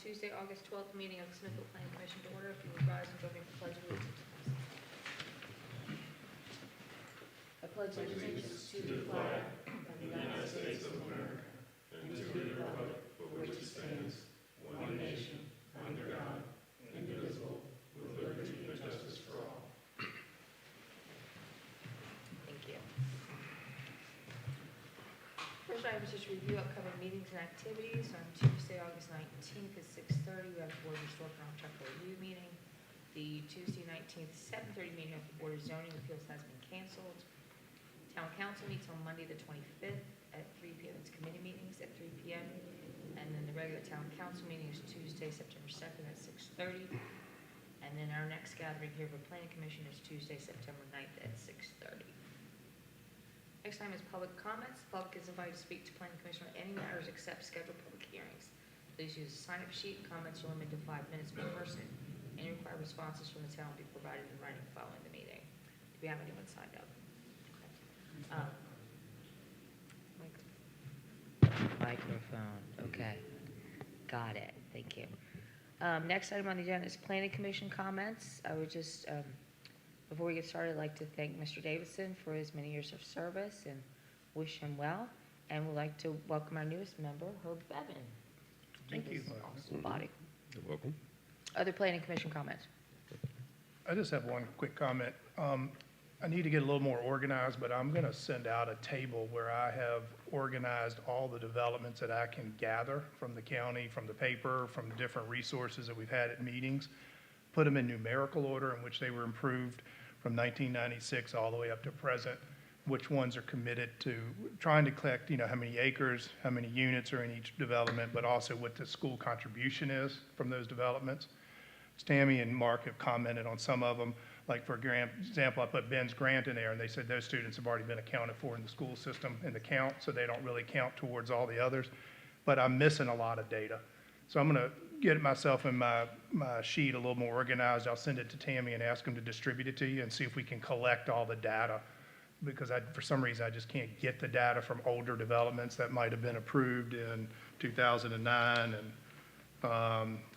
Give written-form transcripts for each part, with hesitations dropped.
Tuesday, August 12th meeting of the Smithfield Planning Commission to order. If you would rise and join me for pledge of allegiance. I pledge allegiance to the flag of the United States of America and to the republic for which it stands, one nation, under God, indivisible, with liberty and justice for all. Thank you. First item is just review upcoming meetings and activities. On Tuesday, August 19th at 6:30, we have the Board of Historical and Architectural Review meeting. The Tuesday 19th, 7:30 meeting of the Board of Zoning Appeals has been canceled. Town Council meets on Monday, the 25th at 3 p.m. It's committee meetings at 3 p.m. And then the regular Town Council meeting is Tuesday, September 2nd at 6:30. And then our next gathering here for Planning Commission is Tuesday, September 9th at 6:30. Next time is public comments. The public is invited to speak to Planning Commission on any matters except scheduled public hearings. Please use a sign-up sheet. Comments are limited to 5 minutes per person. Any required responses from the town will be provided in writing following the meeting. Do we have anyone signed up? Microphone. Okay. Got it. Thank you. Next item on the agenda is Planning Commission comments. I would just, before we get started, I'd like to thank Mr. Davidson for his many years of service and wish him well. And would like to welcome our newest member, Herb Bevan. Thank you. Awesome body. You're welcome. Other Planning Commission comments? I just have one quick comment. I need to get a little more organized, but I'm going to send out a table where I have organized all the developments that I can gather from the county, from the paper, from the different resources that we've had at meetings, put them in numerical order in which they were improved from 1996 all the way up to present, which ones are committed to trying to collect, how many acres, how many units are in each development, but also what the school contribution is from those developments. Tammy and Mark have commented on some of them. Like for example, I put Ben's grant in there, and they said those students have already been accounted for in the school system in the count, so they don't really count towards all the others. But I'm missing a lot of data. So I'm going to get myself in my sheet a little more organized. I'll send it to Tammy and ask them to distribute it to you and see if we can collect all the data. Because for some reason, I just can't get the data from older developments that might have been approved in 2009, and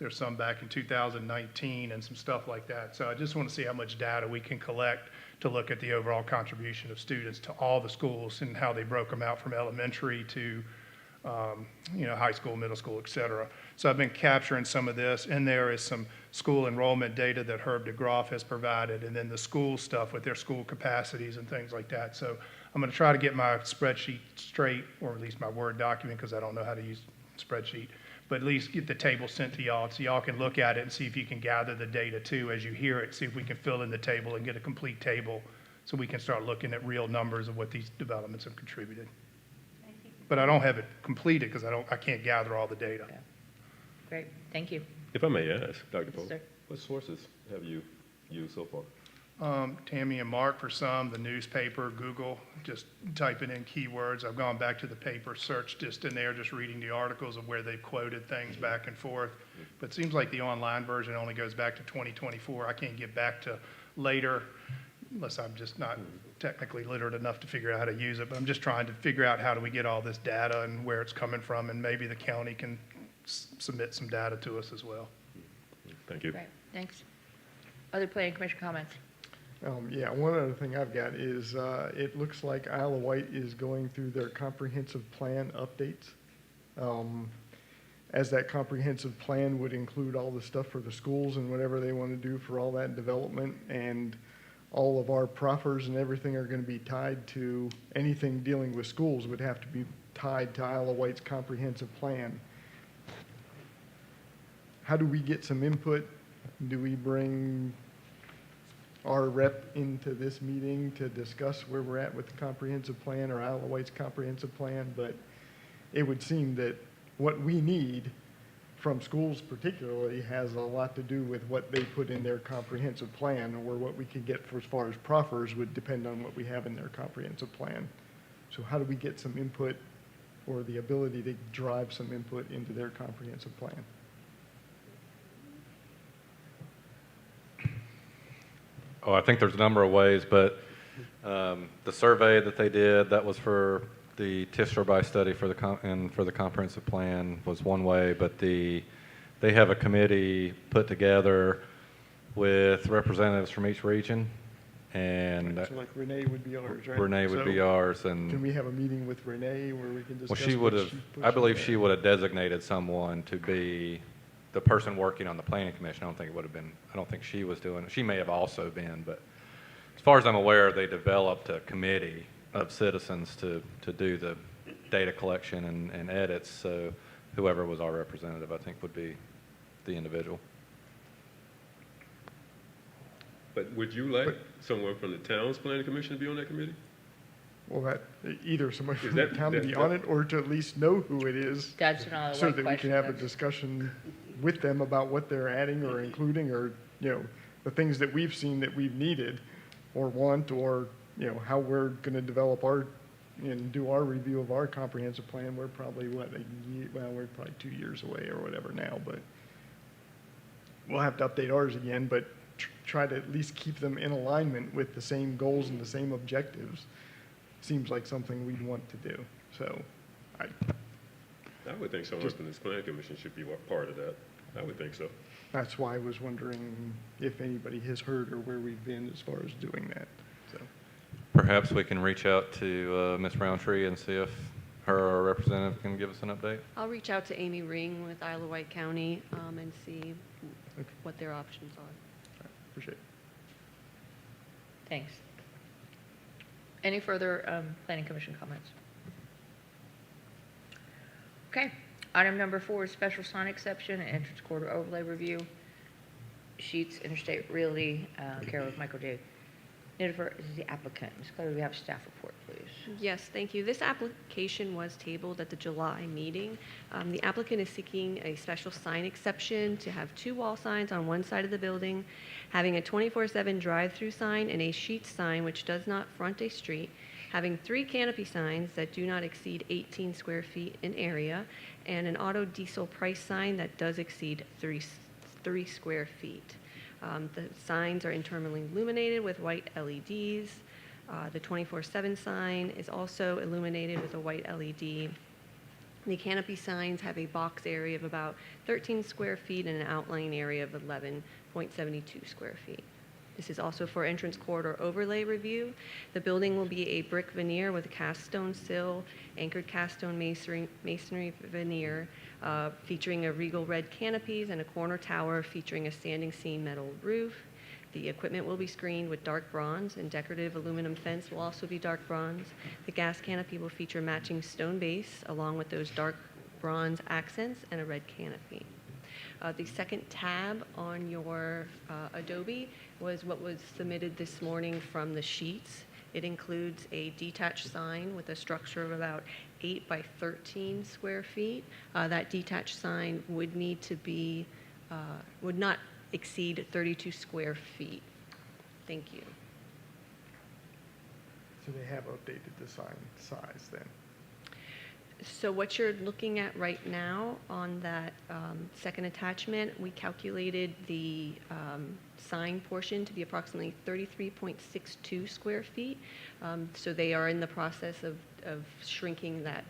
there's some back in 2019 and some stuff like that. So I just want to see how much data we can collect to look at the overall contribution of students to all the schools and how they broke them out from elementary to high school, middle school, et cetera. So I've been capturing some of this, and there is some school enrollment data that Herb DeGroff has provided, and then the school stuff with their school capacities and things like that. So I'm going to try to get my spreadsheet straight, or at least my Word document, because I don't know how to use spreadsheet, but at least get the table sent to y'all so y'all can look at it and see if you can gather the data too as you hear it, see if we can fill in the table and get a complete table so we can start looking at real numbers of what these developments have contributed. But I don't have it completed because I can't gather all the data. Yeah. Great. Thank you. If I may ask, Dr. Pope, Sir. what sources have you used so far? Tammy and Mark for some, the newspaper, Google, just typing in keywords. I've gone back to the paper, searched just in there, just reading the articles of where they've quoted things back and forth. But it seems like the online version only goes back to 2024. I can't get back to later unless I'm just not technically literate enough to figure out how to use it. But I'm just trying to figure out how do we get all this data and where it's coming from, and maybe the county can submit some data to us as well. Thank you. Great. Thanks. Other Planning Commission comments? Yeah, one other thing I've got is it looks like Isle of Wight is going through their comprehensive plan updates. As that comprehensive plan would include all the stuff for the schools and whatever they want to do for all that development, and all of our proffers and everything are going to be tied to anything dealing with schools would have to be tied to Isle of Wight's comprehensive plan. How do we get some input? Do we bring our rep into this meeting to discuss where we're at with the comprehensive plan or Isle of Wight's comprehensive plan? But it would seem that what we need from schools particularly has a lot to do with what they put in their comprehensive plan, or what we can get for as far as proffers would depend on what we have in their comprehensive plan. So how do we get some input or the ability to drive some input into their comprehensive plan? Oh, I think there's a number of ways, but the survey that they did, that was for the Tisserby study for the comprehensive plan, was one way, but the they have a committee put together with representatives from each region, and So like Renee would be ours, right? Renee would be So ours, Can and, we have a meeting with Renee where we can well, discuss she what would have, she I believe pushes she at? would have designated someone to be the person working on the planning commission. I don't think it would have been, I don't think she was doing it. She may have also been, but as far as I'm aware, they developed a committee of citizens to do the data collection and edits, so whoever was our representative, I think, would be the individual. But would you like someone from the town's planning commission to be on that committee? Well, either somebody Is from the that- town to that- be on it, or to at least know who it is, That's another so white that we can question. have a That's- discussion with them about what they're adding or including, or, the things that we've seen that we've needed or want, or, how we're gonna develop and do our review of our comprehensive plan. We're probably, we're probably 2 years away or whatever now, but we'll have to update ours again, but try to at least keep them in alignment with the same goals and the same objectives. Seems like something we'd want to do, so I would think someone from this planning commission should be part of that. I would think so. that's why I was wondering if anybody has heard or where we've been as far as doing that, so. Perhaps we can reach out to Ms. Roundtree and see if her or a representative can give us an update. I'll reach out to Amy Ring with Isle of Wight County and see Okay. what their options are. Appreciate it. Thanks. Any further planning commission comments? Okay. Item number 4 is special sign exception and entrance corridor overlay review. Sheets Interstate Realty, care of Michael J. Nidifer is the applicant. Ms. Clary, we have staff report, please. Yes, thank you. This application was tabled at the July meeting. The applicant is seeking a special sign exception to have 2 wall signs on one side of the building, having a 24/7 drive-through sign and a sheet sign which does not front a street, having 3 canopy signs that do not exceed 18 square feet in area, and an auto diesel price sign that does exceed 3 square feet. The signs are internally illuminated with white LEDs. The 24/7 sign is also illuminated with a white LED. The canopy signs have a box area of about 13 square feet and an outline area of 11.72 square feet. This is also for entrance corridor overlay review. The building will be a brick veneer with a cast stone sill, anchored cast stone masonry veneer, featuring a regal red canopies and a corner tower featuring a standing seam metal roof. The equipment will be screened with dark bronze, and decorative aluminum fence will also be dark bronze. The gas canopy will feature matching stone base along with those dark bronze accents and a red canopy. The second tab on your Adobe was what was submitted this morning from the sheets. It includes a detached sign with a structure of about 8 by 13 square feet. That detached sign would need to be, would not exceed 32 square feet. Thank you. So they have updated the sign size then. So what you're looking at right now on that second attachment, we calculated the sign portion to be approximately 33.62 square feet. So they are in the process of shrinking that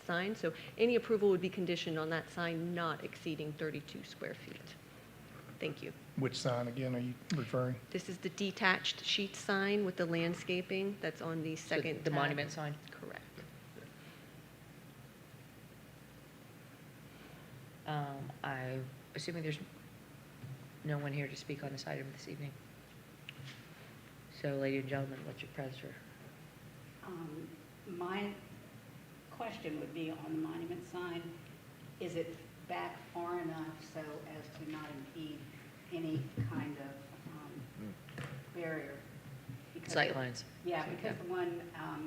sign. So any approval would be conditioned on that sign not exceeding 32 square feet. Thank you. Which sign again are you referring? This is the detached sheet sign with the landscaping that's on the second The tab. monument sign? Correct. Assuming there's no one here to speak on this item this evening. So, ladies and gentlemen, what's your pleasure? My question would be on the monument sign, is it back far enough so as to not impede any kind of barrier? Because Sight lines. Yeah, because the one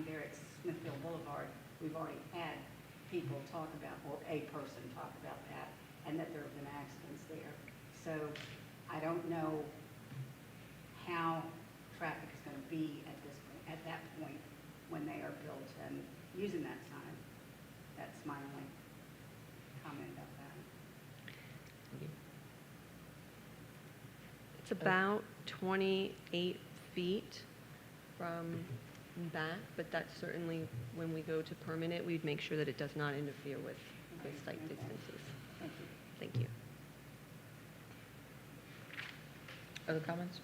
there at Smithfield Boulevard, we've already had people talk about, or a person talk about that, and that there have been accidents there. So I don't know how traffic is going to be at that point when they are built and using that sign. That's my only comment about that. It's about 28 feet from back, but that's certainly, when we go to permit it, we'd make sure that it does not interfere with site distances. Thank you. Thank you. Other comments?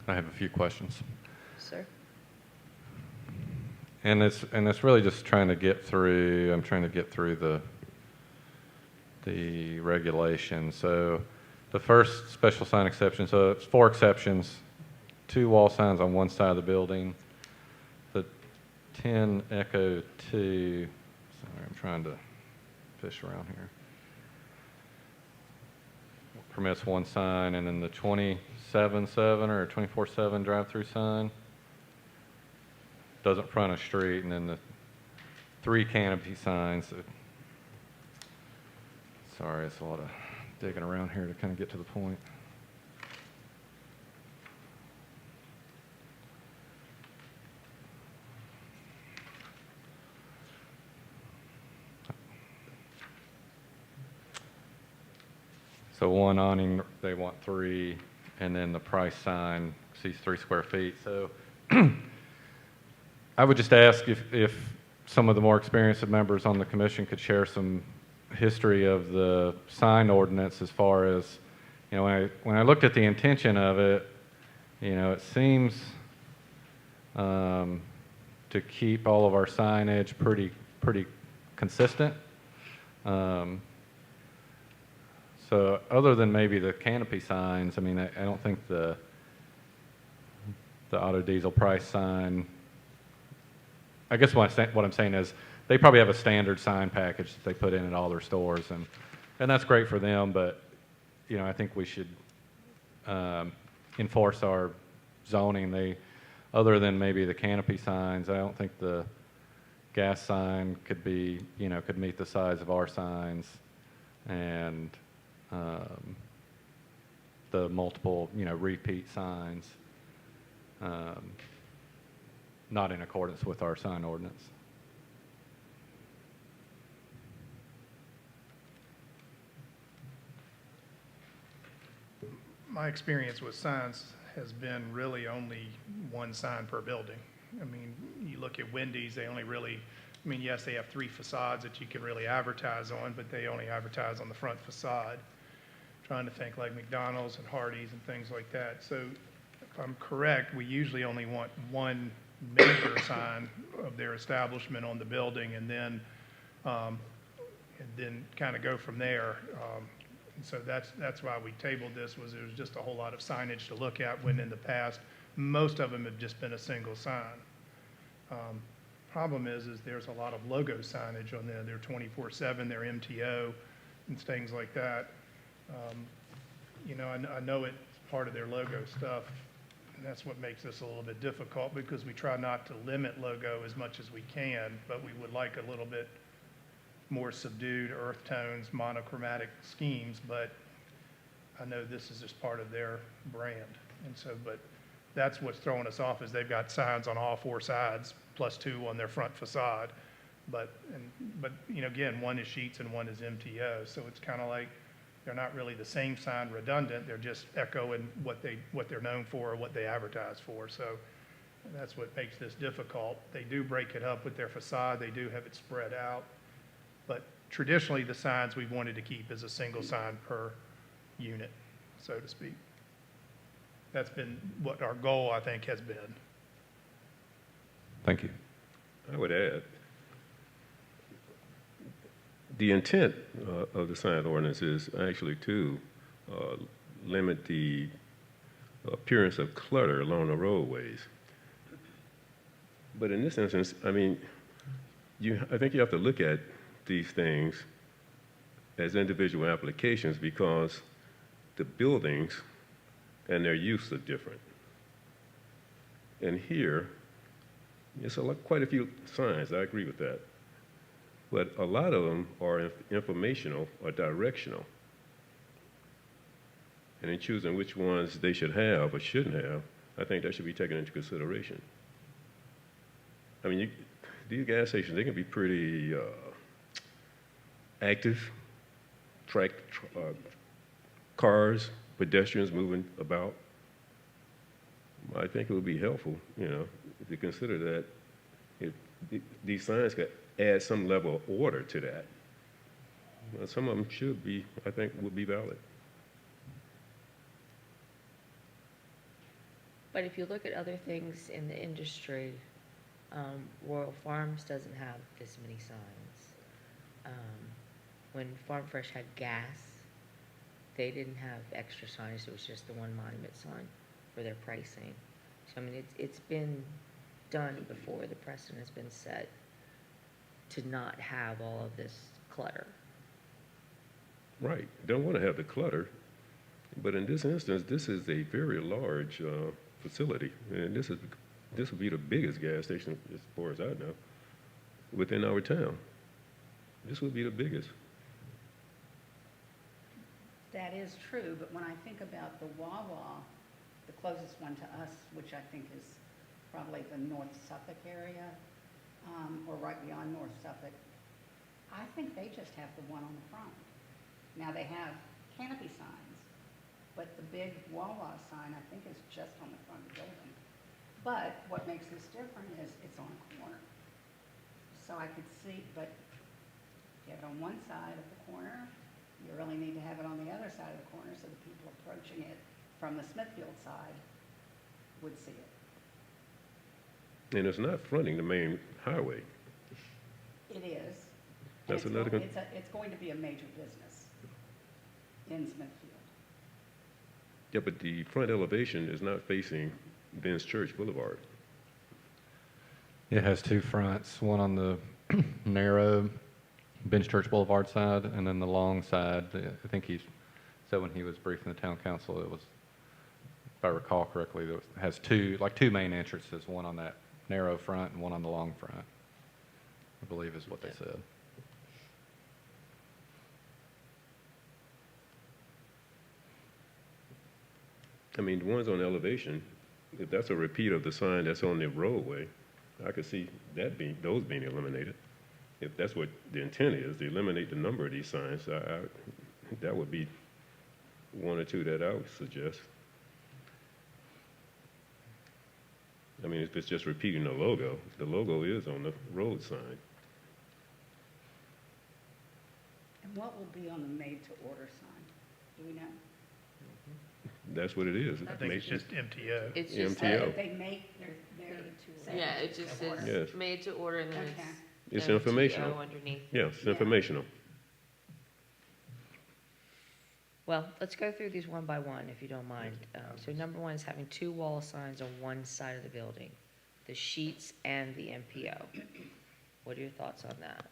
I have a few questions. Sir? And it's really just trying to get through, I'm trying to get through the regulations. So the first special sign exception, so it's 4 exceptions, 2 wall signs on one side of the building. The 10 Echo 2, sorry, I'm trying to fish around here. Permits 1 sign, and then the 27/7 or 24/7 drive-through sign doesn't front a street, and then the 3 canopy signs. Sorry, it's a lot of digging around here to kind of get to the point. So 1 awning, they want 3, and then the price sign sees 3 square feet. So I would just ask if some of the more experienced members on the commission could share some history of the sign ordinance as far as, you know, when I looked at the intention of it, you know, it seems to keep all of our signage pretty consistent. So other than maybe the canopy signs, I mean, I don't think the auto diesel price sign, I guess what I'm saying is they probably have a standard sign package that they put in at all their stores, and that's great for them, but, you know, I think we should enforce our zoning. Other than maybe the canopy signs, I don't think the gas sign could be, you know, could meet the size of our signs, and the multiple, you know, repeat signs, not in accordance with our sign ordinance. My experience with signs has been really only 1 sign per building. I mean, you look at Wendy's, they only really, I mean, yes, they have 3 facades that you can really advertise on, but they only advertise on the front facade. Trying to think like McDonald's and Hardee's and things like that. So if I'm correct, we usually only want 1 major sign of their establishment on the building, and then kind of go from there. And so that's why we tabled this, was there was just a whole lot of signage to look at, when in the past, most of them have just been a single sign. Problem is there's a lot of logo signage on there. They're 24/7, they're MTO and things like that. You know, I know it's part of their logo stuff, and that's what makes this a little bit difficult, because we try not to limit logo as much as we can, but we would like a little bit more subdued earth tones, monochromatic schemes, but I know this is just part of their brand. And so, but that's what's throwing us off, is they've got signs on all 4 sides, plus 2 on their front facade. But you know, again, 1 is sheets and 1 is MTO, so it's kind of like, they're not really the same sign redundant, they're just echoing what they're known for or what they advertise for. So that's what makes this difficult. They do break it up with their facade, they do have it spread out. But traditionally, the signs we've wanted to keep is a single sign per unit, so to speak. That's been what our goal, I think, has been. Thank you. I would add, the intent of the sign ordinance is actually to limit the appearance of clutter along the roadways. But in this instance, I mean, I think you have to look at these things as individual applications, because the buildings and their use are different. And here, it's quite a few signs, I agree with that. But a lot of them are informational or directional. And in choosing which ones they should have or shouldn't have, I think that should be taken into consideration. I mean, these gas stations, they can be pretty active, cars, pedestrians moving about. I think it would be helpful, you know, if you consider that these signs could add some level of order to that. some of them should be, I think, would be valid. But if you look at other things in the industry, Royal Farms doesn't have this many signs. When Farm Fresh had gas, they didn't have extra signage, it was just the one monument sign for their pricing. So, I mean, it's been done before, the precedent has been set to not have all of this clutter. Right, don't want to have the clutter, but in this instance, this is a very large facility, and this would be the biggest gas station, as far as I know, within our town. This would be the biggest. That is true, but when I think about the Wawa, the closest one to us, which I think is probably the North Suffolk area, or right beyond North Suffolk, I think they just have the one on the front. Now, they have canopy signs, but the big Wawa sign, I think, is just on the front of the building. But what makes this different is it's on a corner. So I could see, but if you have it on one side of the corner, you really need to have it on the other side of the corner so the people approaching it from the Smithfield side would see it. And it's not fronting the main highway. It is. That's And another it's going to be a major business in Smithfield. Yeah, but the front elevation is not facing Ben's Church Boulevard. It has two fronts, one on the narrow Bench Church Boulevard side, and then the long side. I think he said when he was briefing the town council, it was, if I recall correctly, it has two main entrances, one on that narrow front and one on the long front, I believe is what they said. I mean, the ones on elevation, if that's a repeat of the sign that's on the roadway, I could see those being eliminated. If that's what the intent is, to eliminate the number of these signs, that would be one or two that I would suggest. I mean, if it's just repeating the logo is on the road sign. And what will be on the made-to-order sign? Do we know? That's what it is. I think it's just MTO. It's just, MTO. They make their. yeah, it just says Yes. made to order and then Okay. It's MTO informational. underneath. Yeah, it's Yeah. informational. Well, let's go through these one by one, if you don't mind. So number one is having two wall signs on one side of the building, the sheets and the MPO. What are your thoughts on that?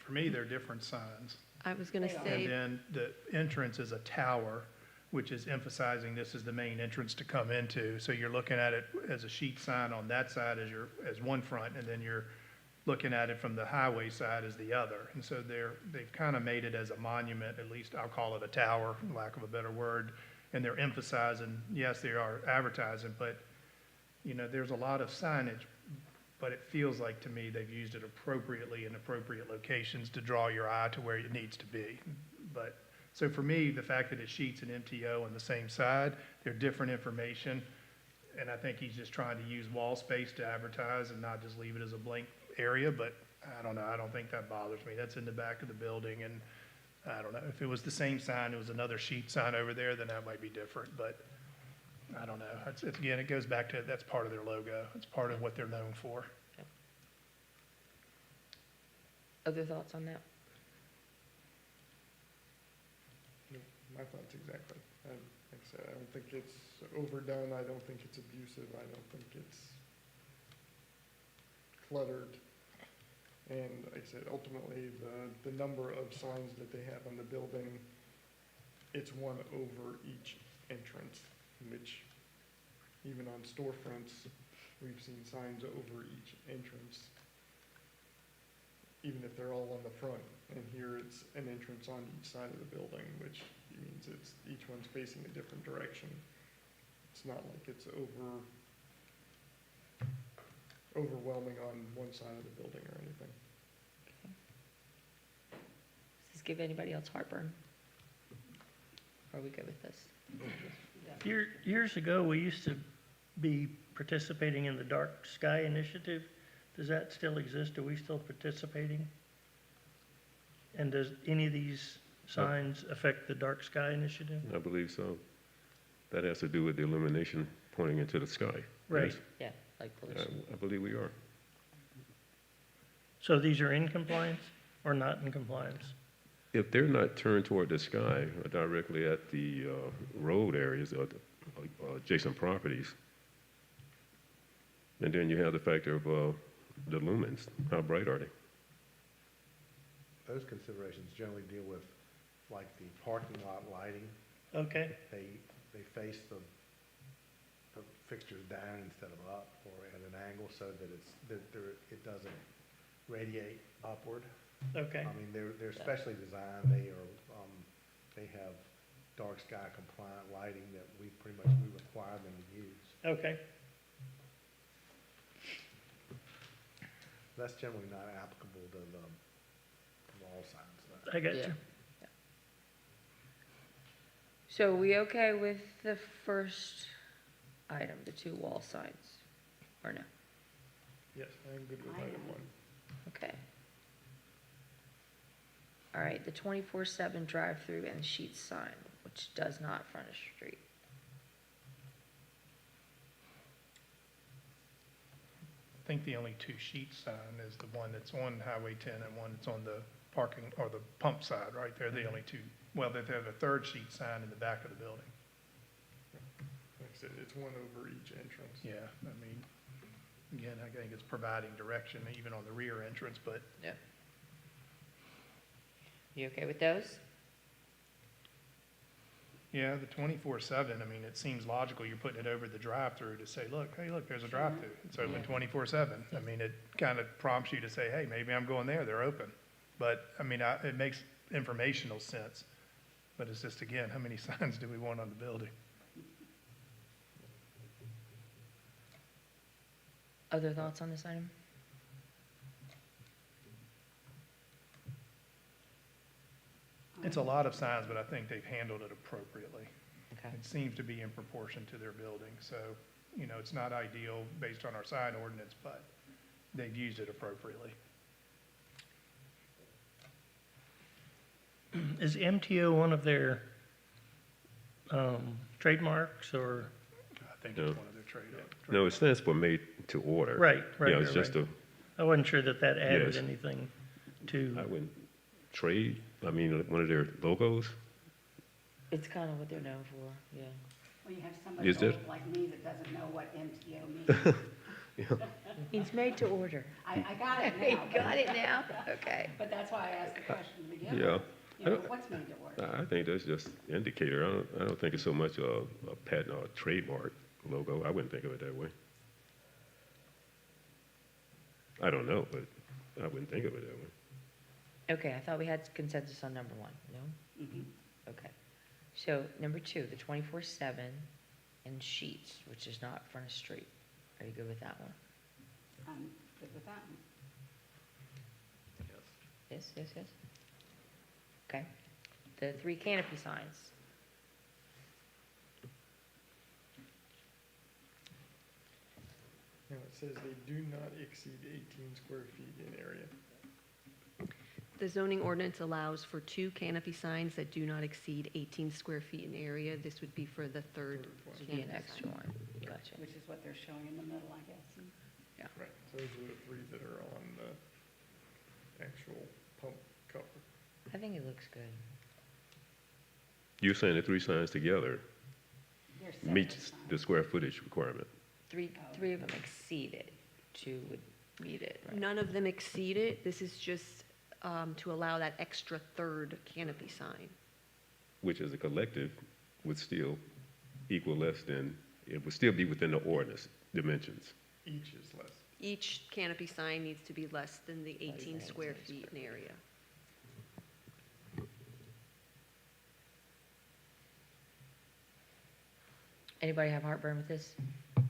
For me, they're different signs. I was going They to are. say, And then the entrance is a tower, which is emphasizing this is the main entrance to come into. So you're looking at it as a sheet sign on that side as one front, and then you're looking at it from the highway side as the other. And so they've kind of made it as a monument, at least I'll call it a tower, lack of a better word. And they're emphasizing, yes, they are advertising, but, there's a lot of signage, but it feels like to me they've used it appropriately in appropriate locations to draw your eye to where it needs to be. But, so for me, the fact that it's sheets and MTO on the same side, they're different information. And I think he's just trying to use wall space to advertise and not just leave it as a blank area, but I don't know, I don't think that bothers me. That's in the back of the building, and I don't know, if it was the same sign, it was another sheet sign over there, then that might be different, but I don't know. It's again, it goes back to, that's part of their logo. It's part of what they're known for. Other thoughts on that? My thoughts exactly. Like I said, I don't think it's overdone, I don't think it's abusive, I don't think it's cluttered. And like I said, ultimately, the number of signs that they have on the building, it's one over each entrance, which even on storefronts, we've seen signs over each entrance, even if they're all on the front. And here it's an entrance on each side of the building, which means each one's facing a different direction. It's not like it's overwhelming on one side of the building or anything. Does this give anybody else heartburn? Or are we good with this? Years ago, we used to be participating in the Dark Sky Initiative, Does that still exist? Are we still participating? And does any of these signs affect the dark sky initiative? I believe so. That has to do with the illumination pointing into the sky. Right. Yes. Yeah, like pollution. I believe we are. So these are in compliance or not in compliance? If they're not turned toward the sky or directly at the road areas or the adjacent properties, and then you have the factor of the lumens. How bright are they? Those considerations generally deal with, like, the parking lot lighting. Okay, They face the fixtures down instead of up, or at an angle so that it doesn't radiate upward. okay, I mean, they're specially designed. They have dark sky compliant lighting that we require them to use. okay. That's generally not applicable to the wall signs, though. I got Yeah. you. So we okay with the first item, the 2 wall signs, or no? Yes, I'm good with item one. Okay. All right, the 24/7 drive-through and sheet sign, which does not front a street. I think the only 2 sheet sign is the one that's on Highway 10 and one that's on the parking, or the pump side, right? They're the only 2. Well, they have a 3rd sheet sign in the back of the building. Like I said, it's one over each entrance. Yeah, I mean, again, I think it's providing direction even on the rear entrance, but Yeah. You okay with those? yeah, the 24/7, I mean, it seems logical. You're putting it over the drive-through to say, look, hey, look, there's a drive-through. It's open Yeah. 24/7. I mean, it kind of prompts you to say, hey, maybe I'm going there, they're open. But, I mean, it makes informational sense. But it's just, again, how many signs do we want on the building? Other thoughts on this item? It's a lot of signs, but I think they've handled it appropriately. Okay. It seems to be in proportion to their building. So, you know, it's not ideal based on our sign ordinance, but they've used it appropriately. Is MTO one of their trademarks or? I think No. it's one of their trade. No, it stands for made to order. Right, right, Yeah, it's right, just right. I wasn't sure that that added Yes. anything I to, wouldn't trade, I mean, one of their logos. It's kind of what they're known for, yeah. Well, you have somebody Is there- old like me that doesn't know what MTO means. It's made to order. I got it You now. got it now? Okay. But that's why I asked the question to begin Yeah. with. You know, what's made to order? I think that's just indicator. I don't think it's so much a patent or a trademark logo. I wouldn't think of it that way. I don't know, but I wouldn't think of it that way. Okay, I thought we had consensus on number 1, no? Mhm. Okay. So number 2, the 24/7 and sheets, which is not front of street. Are you good with that one? I'm good with that one. Yes, yes, yes? Okay. The 3 canopy signs. Now, it says they do not exceed 18 square feet in area. The zoning ordinance allows for 2 canopy signs that do not exceed 18 square feet in area. This would be for the third Should be an canopy extra sign. one. Gotcha. Which is what they're showing in the middle, I guess. Right. So those are the 3 that are on the actual pump cover. I think it looks good. You're saying the 3 signs together They're separate meets signs. the square footage requirement? Three of them exceed it. 2 would meet it, right? None of them exceed it. This is just to allow that extra third canopy sign. Which as a collective would still equal less than, it would still be within the ordinance dimensions. Each is less. Each canopy sign needs to be less than the 18 than square 18 feet in area. Anybody have heartburn with this?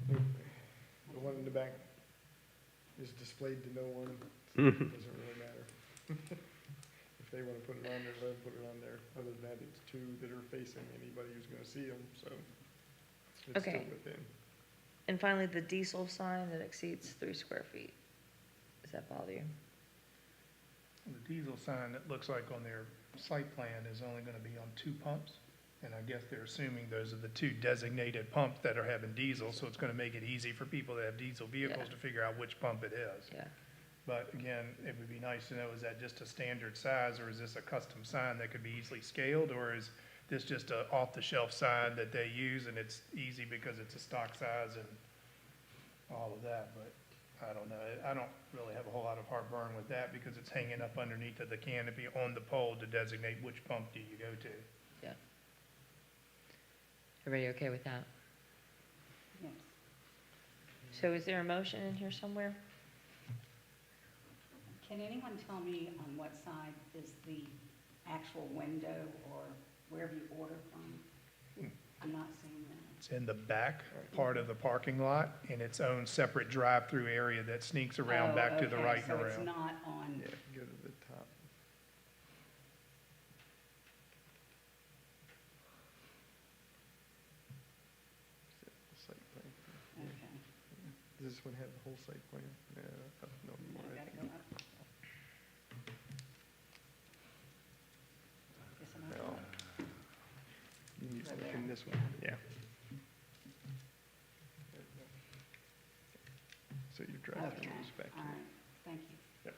The one in the back is displayed to no one, so it doesn't really matter. If they want to put it on there, let them put it on there. Other than that, it's 2 that are facing anybody who's going to see them, so it's Okay. still within. And finally, the diesel sign that exceeds 3 square feet. that bother you? The diesel sign that looks like on their site plan is only gonna be on 2 pumps. And I guess they're assuming those are the 2 designated pumps that are having diesel, so it's gonna make it easy for people that have diesel vehicles Yeah. to figure out which pump it is. Yeah. But again, it would be nice to know, is that just a standard size, or is this a custom sign that could be easily scaled, or is this just a off-the-shelf sign that they use and it's easy because it's a stock size and all of that? But I don't know. I don't really have a whole lot of heartburn with that because it's hanging up underneath of the canopy on the pole to designate which pump do you go to. Yeah. Everybody okay with that? Yes. So is there a motion in here somewhere? Can anyone tell me on what side is the actual window or wherever you order from? I'm not seeing that. It's in the back part of the parking lot in its own separate drive-through area that sneaks around Oh, back to the okay, right and So it's around. not on, Yeah, go to the top. Site plan. okay. Does this one have the whole site plan? No more. I gotta go up. Guess I'm not- No. You need to look in this one, yeah. So your drive Okay, through is back all here. right, thank you. Yep.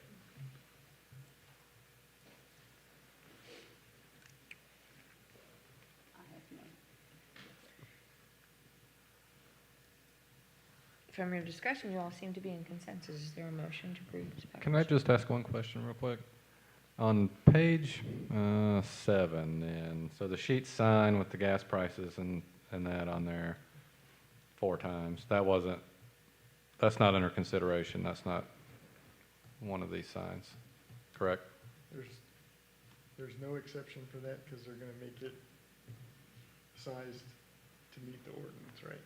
I have no, From your discussion, you all seem to be in consensus. Is there a motion to approve this package? Can I just ask one question real quick? On page 7, and so the sheet sign with the gas prices and that on there 4 times, that's not under consideration, that's not one of these signs, correct? There's no exception for that because they're gonna make it sized to meet the ordinance, right?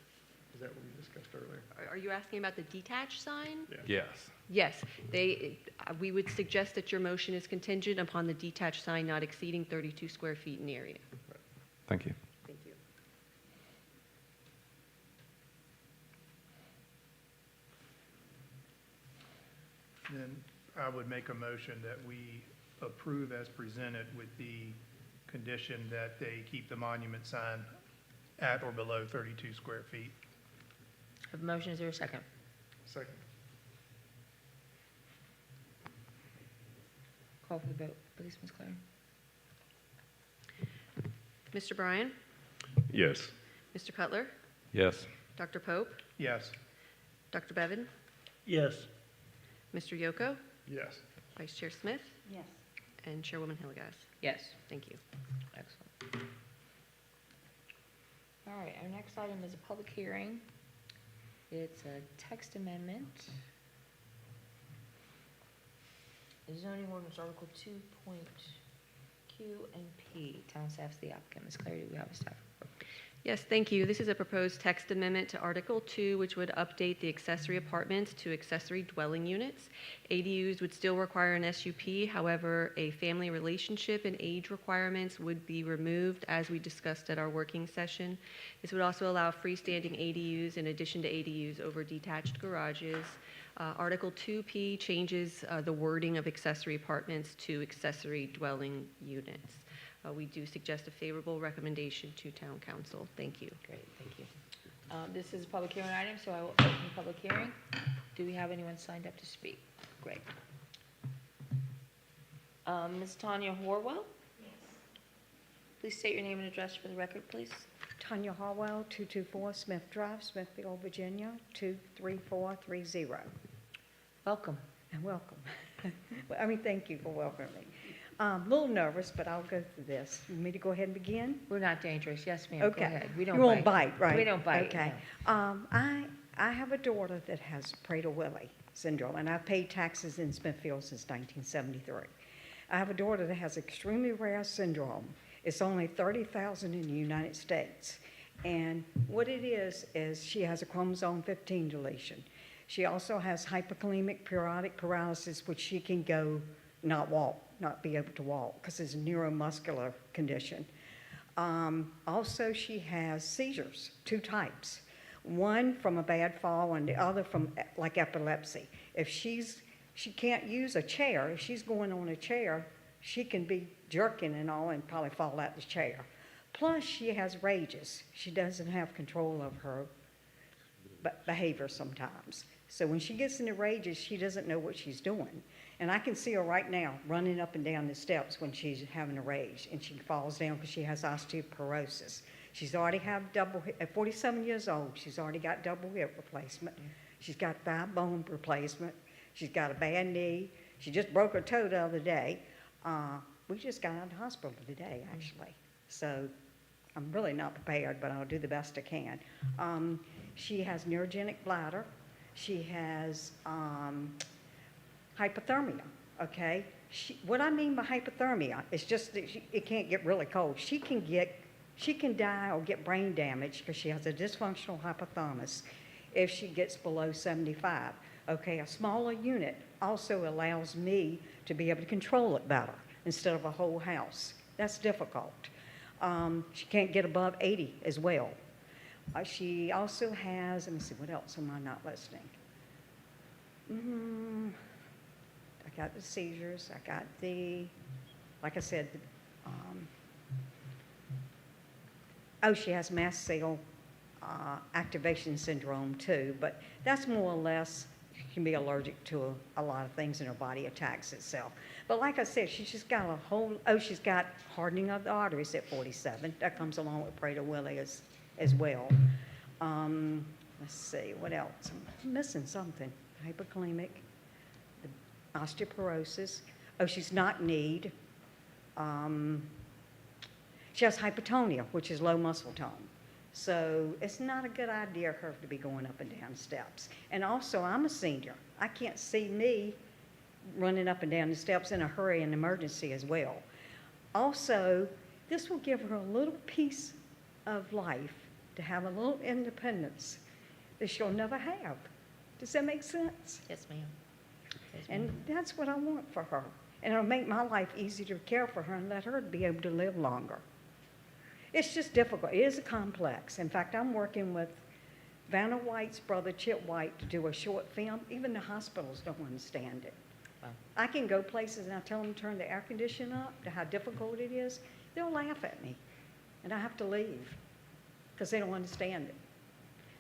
Is that what we discussed earlier? Are you asking about the detached sign? Yeah. Yes. Yes, we would suggest that your motion is contingent upon the detached sign not exceeding 32 square feet in area. Thank you. Thank you. Then I would make a motion that we approve as presented with the condition that they keep the monument sign at or below 32 square feet. Have a motion, is there a second? Second. Call for the vote, please, Ms. Clary. Mr. Bryan? Yes. Mr. Cutler? Yes. Dr. Pope? Yes. Dr. Bevan? Yes. Mr. Yoko? Yes. Vice Chair Smith? yes. And Chairwoman Hilligas? Yes. Thank you. Excellent. All right, our next item is a public hearing. It's a text amendment. The zoning ordinance Article 2. Q and P. Town staff's the applicant. Ms. Clary, do we have a staff report? Yes, thank you. This is a proposed text amendment to Article 2, which would update the accessory apartments to accessory dwelling units. ADUs would still require an SUP, however, a family relationship and age requirements would be removed, as we discussed at our working session. This would also allow freestanding ADUs in addition to ADUs over detached garages. Article 2P changes the wording of accessory apartments to accessory dwelling units. We do suggest a favorable recommendation to Town Council. Thank you. Great, thank you. This is a public hearing item, so I will open the public hearing. Do we have anyone signed up to speak? Great. Ms. Tanya Horwell? Yes. Please state your name and address for the record, please. Tanya Harwell, 224 Smith Drive, Smithfield, Virginia, 23430. Welcome. And welcome. Well, thank you for welcoming me. A little nervous, but I'll go through this. You want me to go ahead and begin? We're not dangerous. Yes, ma'am. Okay. Go ahead. We don't You won't bite, right? We don't bite. Okay. I have a daughter that has Prader-Willi syndrome, and I've paid taxes in Smithfield since 1973. I have a daughter that has extremely rare syndrome. It's only 30,000 in the United States. And what it is she has a chromosome 15 deletion. She also has hypokalemic periodic paralysis, which she can not be able to walk, because it's a neuromuscular condition. Also, she has seizures, 2 types. One from a bad fall and the other from like epilepsy. If she's She can't use a chair. If she's going on a chair, she can be jerking and all and probably fall out the chair. Plus, she has rages. She doesn't have control of her behavior sometimes. So when she gets into rages, she doesn't know what she's doing. And I can see her right now running up and down the steps when she's having a rage, and she falls down because she has osteoporosis. She's already at 47 years old, she's already got double hip replacement. She's got thigh bone replacement. She's got a bad knee. She just broke her toe the other day. We just got out of the hospital today, actually. So I'm really not prepared, but I'll do the best I can. She has neurogenic bladder. She has hypothermia, okay? What I mean by hypothermia is just that it can't get really cold. She can die or get brain damage because she has a dysfunctional hypothalamus if she gets below 75. Okay, a smaller unit also allows me to be able to control it better instead of a whole house. That's difficult. She can't get above 80 as well. She also has, let me see, what else am I not listing? I got the seizures, I got like I said, she has mast cell activation syndrome too, but that's more or less, she can be allergic to a lot of things in her body, attacks itself. But like I said, she's just got she's got hardening of the arteries at 47. That comes along with Prader-Willi as well. Let's see, what else? I'm missing something. Hyperkalemic, the osteoporosis. She's not kneed. She has hypotonia, which is low muscle tone. So it's not a good idea for her to be going up and down steps. And also, I'm a senior. I can't see me running up and down the steps in a hurry and emergency as well. Also, this will give her a little piece of life to have a little independence that she'll never have. Does that make sense? Yes, ma'am. Yes, And ma'am. that's what I want for her. And it'll make my life easier to care for her and let her be able to live longer. It's just difficult. It is a complex. In fact, I'm working with Vanna White's brother, Chip White, to do a short film. Even the hospitals don't understand it. Wow. I can go places and I tell them to turn the air conditioning up to how difficult it is. They'll laugh at me. And I have to leave because they don't understand it.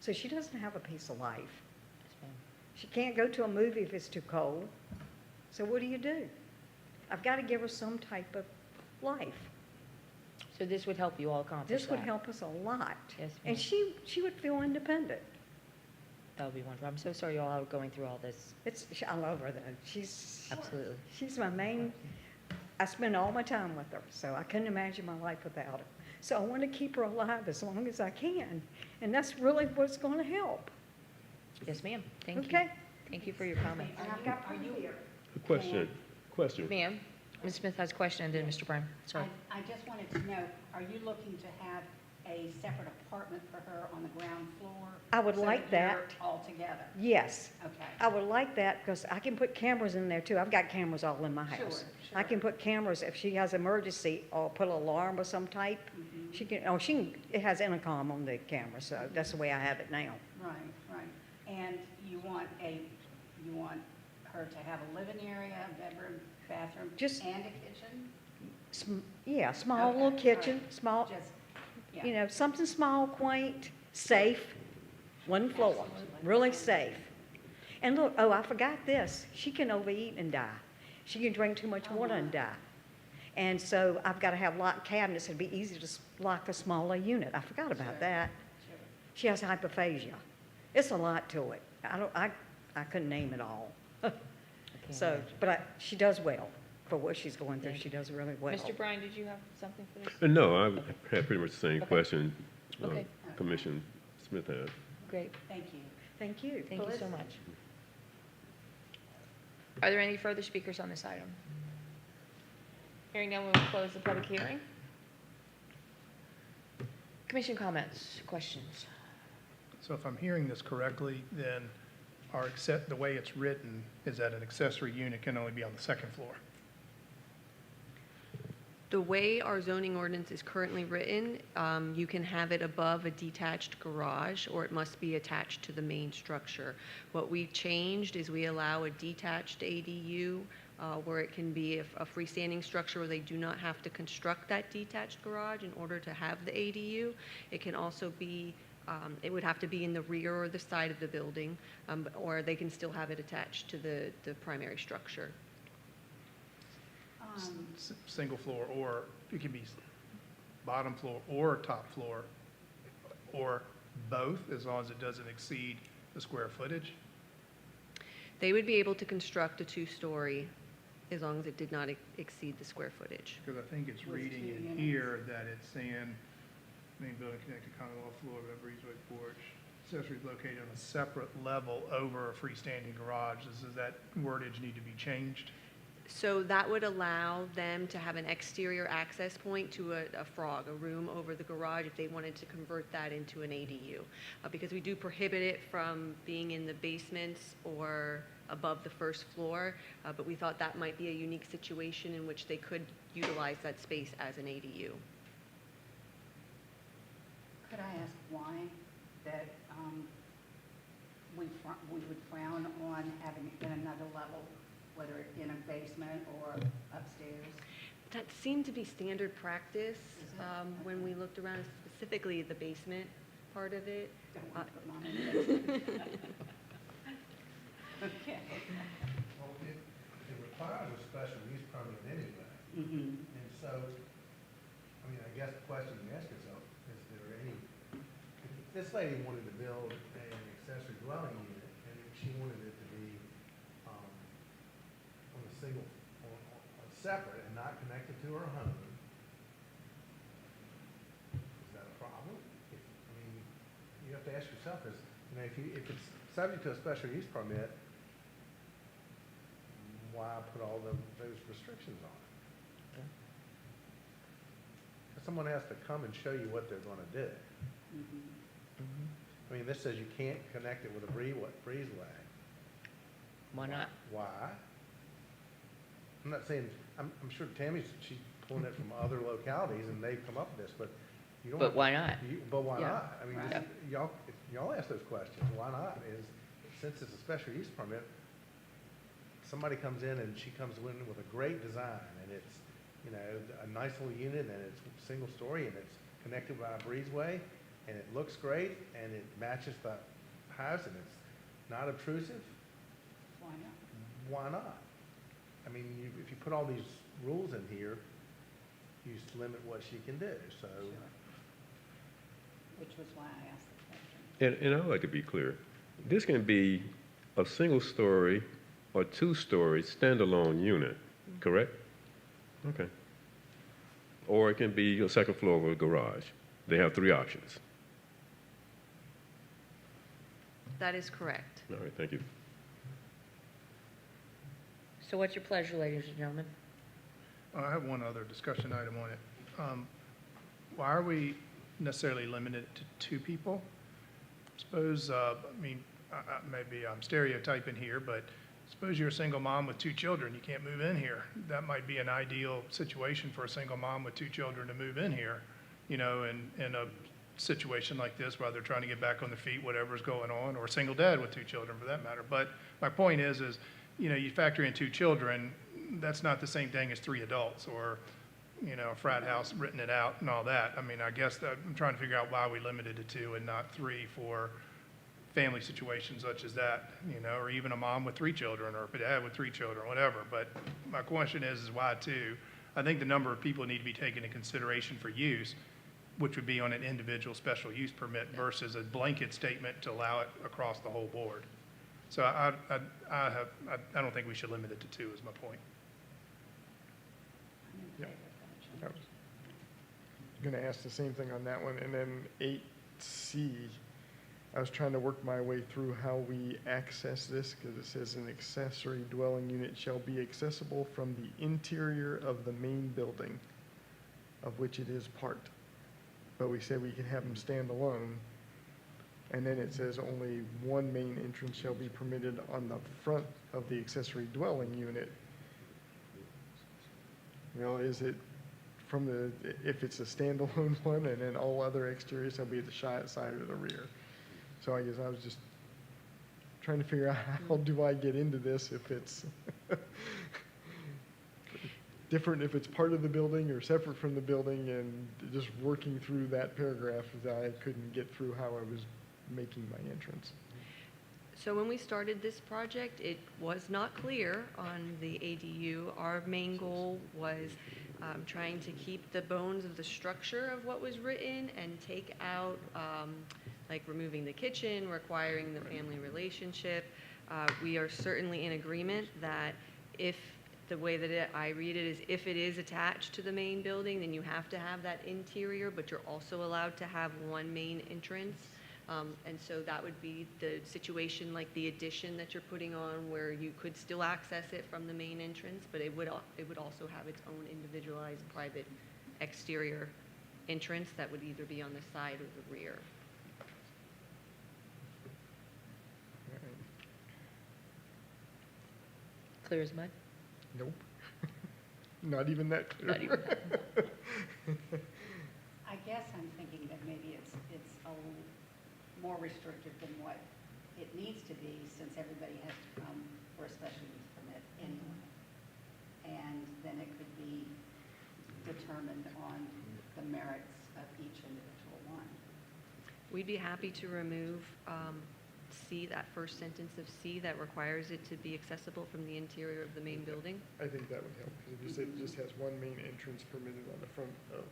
So she doesn't have a piece of life. Yes, ma'am. She can't go to a movie if it's too cold. So what do? I've got to give her some type of life. So this would help you all accomplish This would that. help us a lot. Yes, And ma'am. she would feel independent. That would be wonderful. I'm so sorry you all are going through all this. I love her though. She's Absolutely. my main, I spend all my time with her, so I couldn't imagine my life without her. So I want to keep her alive as long as I can. And that's really what's going to help. Yes, ma'am. Thank you. Okay? Thank you for your comment. And I've got proof here. Question. Ma'am, Ms. Smith has a question, and then Mr. Brown. Sorry. I just wanted to know, are you looking to have a separate apartment for her on the ground floor? I would so like you're that. all together? Yes. Okay. I would like that because I can put cameras in there too. I've got cameras all in my house. Sure, I can put cameras if she has emergency or put an alarm of some type. It has intercom on the camera, so that's the way I have it now. Right. And you want her to have a living area, a bedroom, bathroom, Just- and a kitchen? Small Okay, little kitchen, all right. small, Just, yeah. something small, quaint, safe, one floor, really safe. And look, I forgot this. She can overeat and die. She can drink too much water and die. And so I've got to have locked cabinets. It'd be easy to lock a smaller unit. I forgot about Sure. that. Sure. She has hyperphagia. It's a lot to it. I couldn't name it all. I can't So, imagine. but she does well for what she's going through. Thank She does really well. Mr. Bryan, did you have something for this? No, I had pretty much the same Okay. question Okay. Commissioner Smith had. Great. Thank you. Thank you. Thank you so much. Are there any further speakers on this item? Hearing none, we will close the public hearing. Commission comments, questions? So if I'm hearing this correctly, then the way it's written is that an accessory unit can only be on the second floor. The way our zoning ordinance is currently written, you can have it above a detached garage, or it must be attached to the main structure. What we've changed is we allow a detached ADU, where it can be a freestanding structure where they do not have to construct that detached garage in order to have the ADU. It can also be, it would have to be in the rear or the side of the building, or they can still have it attached to the primary structure. Single floor, or it can be bottom floor or top floor, or both, as long as it doesn't exceed the square footage. They would be able to construct a two-story as long as it did not exceed the square footage. Because I think it's With reading two in units. here that it's saying, main building connected common law floor, breezeway porch, accessory is located on a separate level over a freestanding garage. Does that wordage need to be changed? So that would allow them to have an exterior access point to a frog, a room over the garage, if they wanted to convert that into an ADU. Because we do prohibit it from being in the basements or above the first floor, but we thought that might be a unique situation in which they could utilize that space as an ADU. Could I ask why that we would frown on having it in another level, whether it's in a basement or upstairs? That seemed to be standard practice Is it? when we looked around, specifically the basement part of it. Don't want to put mine in the basement. Okay. Well, it requires a special use permit anyway. Mm-hmm. And so, I mean, I guess the question you ask yourself, is there any, if this lady wanted to build an accessory dwelling unit, and if she wanted it to be, on a single, on separate and not connected to her home, is that a problem? I mean, you have to ask yourself, if it's subject to a special use permit, why put all those restrictions on it? 'Cause someone has to come and show you what they're gonna do. I mean, this says you can't connect it with a breezeway. Why not? Why? I'm not saying, I'm sure she's pulling it from other localities and they've come up with this, but you don't. But why not? But why Yeah, not? I mean, right. y'all ask those questions, why not? Since it's a special use permit, somebody comes in and she comes in with a great design and it's, a nice little unit and it's single story and it's connected by a breezeway and it looks great and it matches the house and it's not obtrusive, Why not? why not? I mean, if you put all these rules in here, you just limit what she can do, so. Sure. Which was why I asked the question. And I'd like to be clear. This can be a single-story or two-story standalone unit, correct? Okay. Or it can be a second floor of a garage. They have three options. That is correct. All right, thank you. So what's your pleasure, ladies and gentlemen? I have one other discussion item on it. Why are we necessarily limited to two people? Suppose, maybe I'm stereotyping here, but suppose you're a single mom with two children, you can't move in here. That might be an ideal situation for a single mom with two children to move in here, in a situation like this, while they're trying to get back on their feet, whatever's going on, or a single dad with two children for that matter. But my point is, you factor in two children, that's not the same thing as three adults, or, a frat house renting it out and all that. I mean, I guess that I'm trying to figure out why we limited it to two and not three for family situations such as that, or even a mom with three children, or a dad with three children, whatever. But my question is why two? I think the number of people need to be taken into consideration for use, which would be on an individual special use permit versus a blanket statement to allow it across the whole board. So I don't think we should limit it to two, is my point. I'm in favor of that change. I'm going to ask the same thing on that one. And then 8C, I was trying to work my way through how we access this, because it says an accessory dwelling unit shall be accessible from the interior of the main building, of which it is part. But we said we can have them stand alone. And then it says only one main entrance shall be permitted on the front of the accessory dwelling unit. Is it from the, if it's a standalone one, and then all other exteriors will be at the side or the rear. So I guess I was just trying to figure out how do I get into this if it's different, if it's part of the building or separate from the building, and just working through that paragraph that I couldn't get through how I was making my entrance. So when we started this project, it was not clear on the ADU. Our main goal was trying to keep the bones of the structure of what was written and take out, like removing the kitchen, requiring the family relationship. We are certainly in agreement that if, the way that I read it is, if it is attached to the main building, then you have to have that interior, but you're also allowed to have one main entrance. And so that would be the situation like the addition that you're putting on, where you could still access it from the main entrance, but it would also have its own individualized private exterior entrance that would either be on the side or the rear. Clear as mud? Nope. Not even that clear. Not even that. I guess I'm thinking that maybe it's a little more restrictive than what it needs to be, since everybody has to come for a special use permit anyway. And then it could be determined on the merits of each individual one. We'd be happy to remove C, that first sentence of C that requires it to be accessible from the interior of the main building. I think that would help, because if you say it just has one main entrance permitted on the front of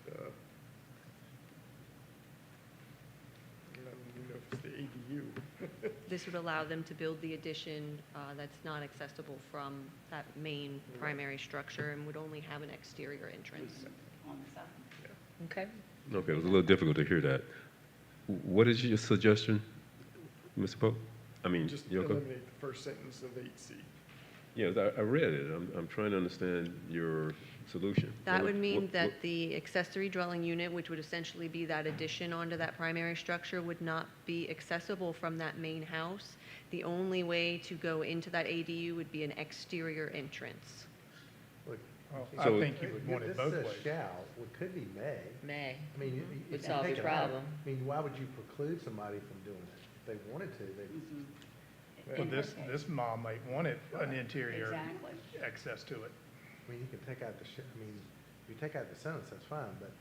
the, I don't even know if it's the ADU. This would allow them to build the addition that's not accessible from that main primary structure and would only have an exterior entrance. On the side. Okay. Okay, it was a little difficult to hear that. What is your suggestion, Mr. Pope? I mean, Just Yoko? eliminate the first sentence of 8C. Yes, I read it. I'm trying to understand your solution. That would mean What- that the accessory dwelling unit, which would essentially be that addition onto that primary structure, would not be accessible from that main house. The only way to go into that ADU would be an exterior entrance. Look, Well, So- I think you would want it both This ways. says shall, it could be may. May. I mean, if Would you solve take your it out, problem. I mean, why would you preclude somebody from doing it? If they wanted to, they, Well, In this, her case. this mom might want it, an interior Exactly. access to it. I mean, you can take out I mean, if you take out the sentence, that's fine, but